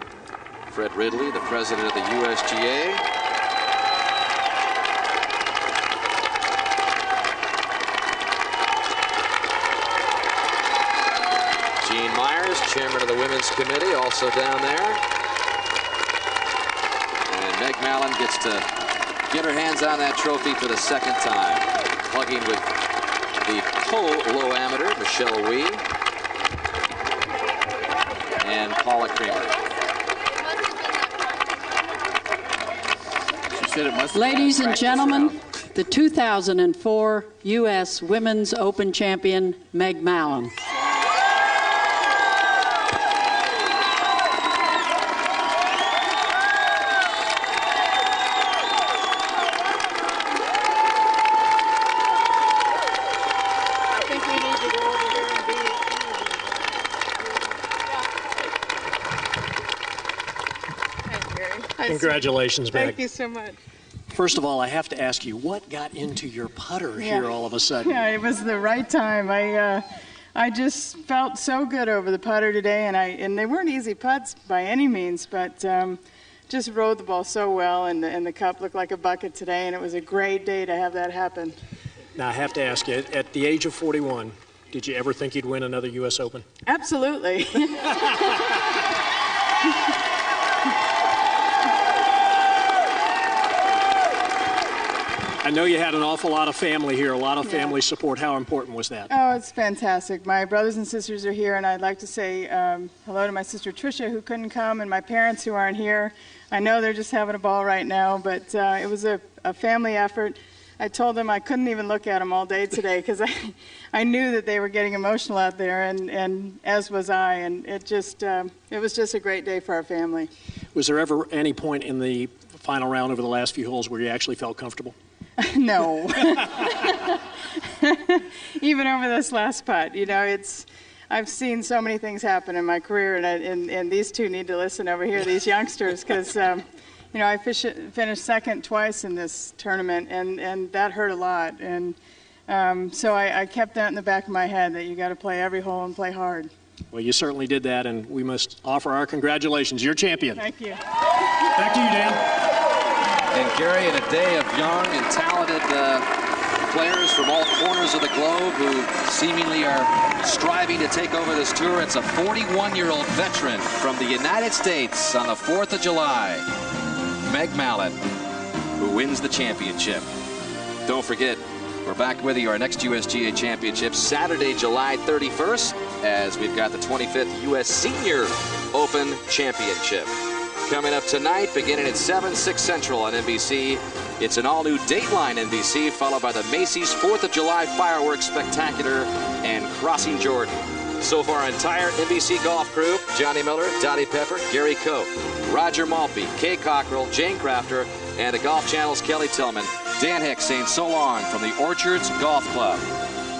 Fred Ridley, the president of the USGA. Gene Myers, chairman of the Women's Committee, also down there. And Meg Mallon gets to get her hands on that trophy for the 2nd time. Hugging with the co-low amateur, Michelle Wee, and Paula Creamer. Ladies and gentlemen, the 2004 U.S. Women's Open champion, Meg Mallon. Congratulations, Meg. Thank you so much. First of all, I have to ask you, what got into your putter here all of a sudden? Yeah, it was the right time. I just felt so good over the putter today, and they weren't easy putts by any means, but just rode the ball so well, and the cup looked like a bucket today, and it was a great day to have that happen. Now, I have to ask you, at the age of 41, did you ever think you'd win another U.S. Open? Absolutely. I know you had an awful lot of family here, a lot of family support. How important was that? Oh, it's fantastic. My brothers and sisters are here, and I'd like to say hello to my sister Tricia, who couldn't come, and my parents who aren't here. I know they're just having a ball right now, but it was a family effort. I told them I couldn't even look at them all day today because I knew that they were getting emotional out there, and as was I, and it was just a great day for our family. Was there ever any point in the final round over the last few holes where you actually felt comfortable? No. Even over this last putt, you know, I've seen so many things happen in my career, and these two need to listen over here, these youngsters, because you know, I finished second twice in this tournament, and that hurt a lot, and so I kept that in the back of my head, that you got to play every hole and play hard. Well, you certainly did that, and we must offer our congratulations. You're champion. Thank you. Back to you, Dan. And Gary, in a day of young and talented players from all corners of the globe who seemingly are striving to take over this tour, it's a 41-year-old veteran from the United States on the 4th of July, Meg Mallon, who wins the championship. Don't forget, we're back with you. Our next USGA Championship, Saturday, July 31st, as we've got the 25th U.S. Senior Open Championship. Coming up tonight, beginning at 7, 6 Central on NBC. It's an all-new Dateline NBC, followed by the Macy's 4th of July Fireworks Spectacular and Crossing Jordan. So far, our entire NBC golf crew: Johnny Miller, Dottie Pepper, Gary Koch, Roger Maltby, Kay Cockrell, Jane Crafter, and the Golf Channel's Kelly Tillman. Dan Hicks saying so long from the Orchards Golf Club,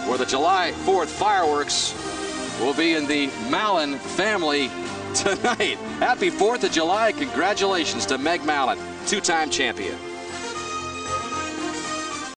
where the July 4th fireworks will be in the Mallon family tonight. Happy 4th of July. Congratulations to Meg Mallon, two-time champion.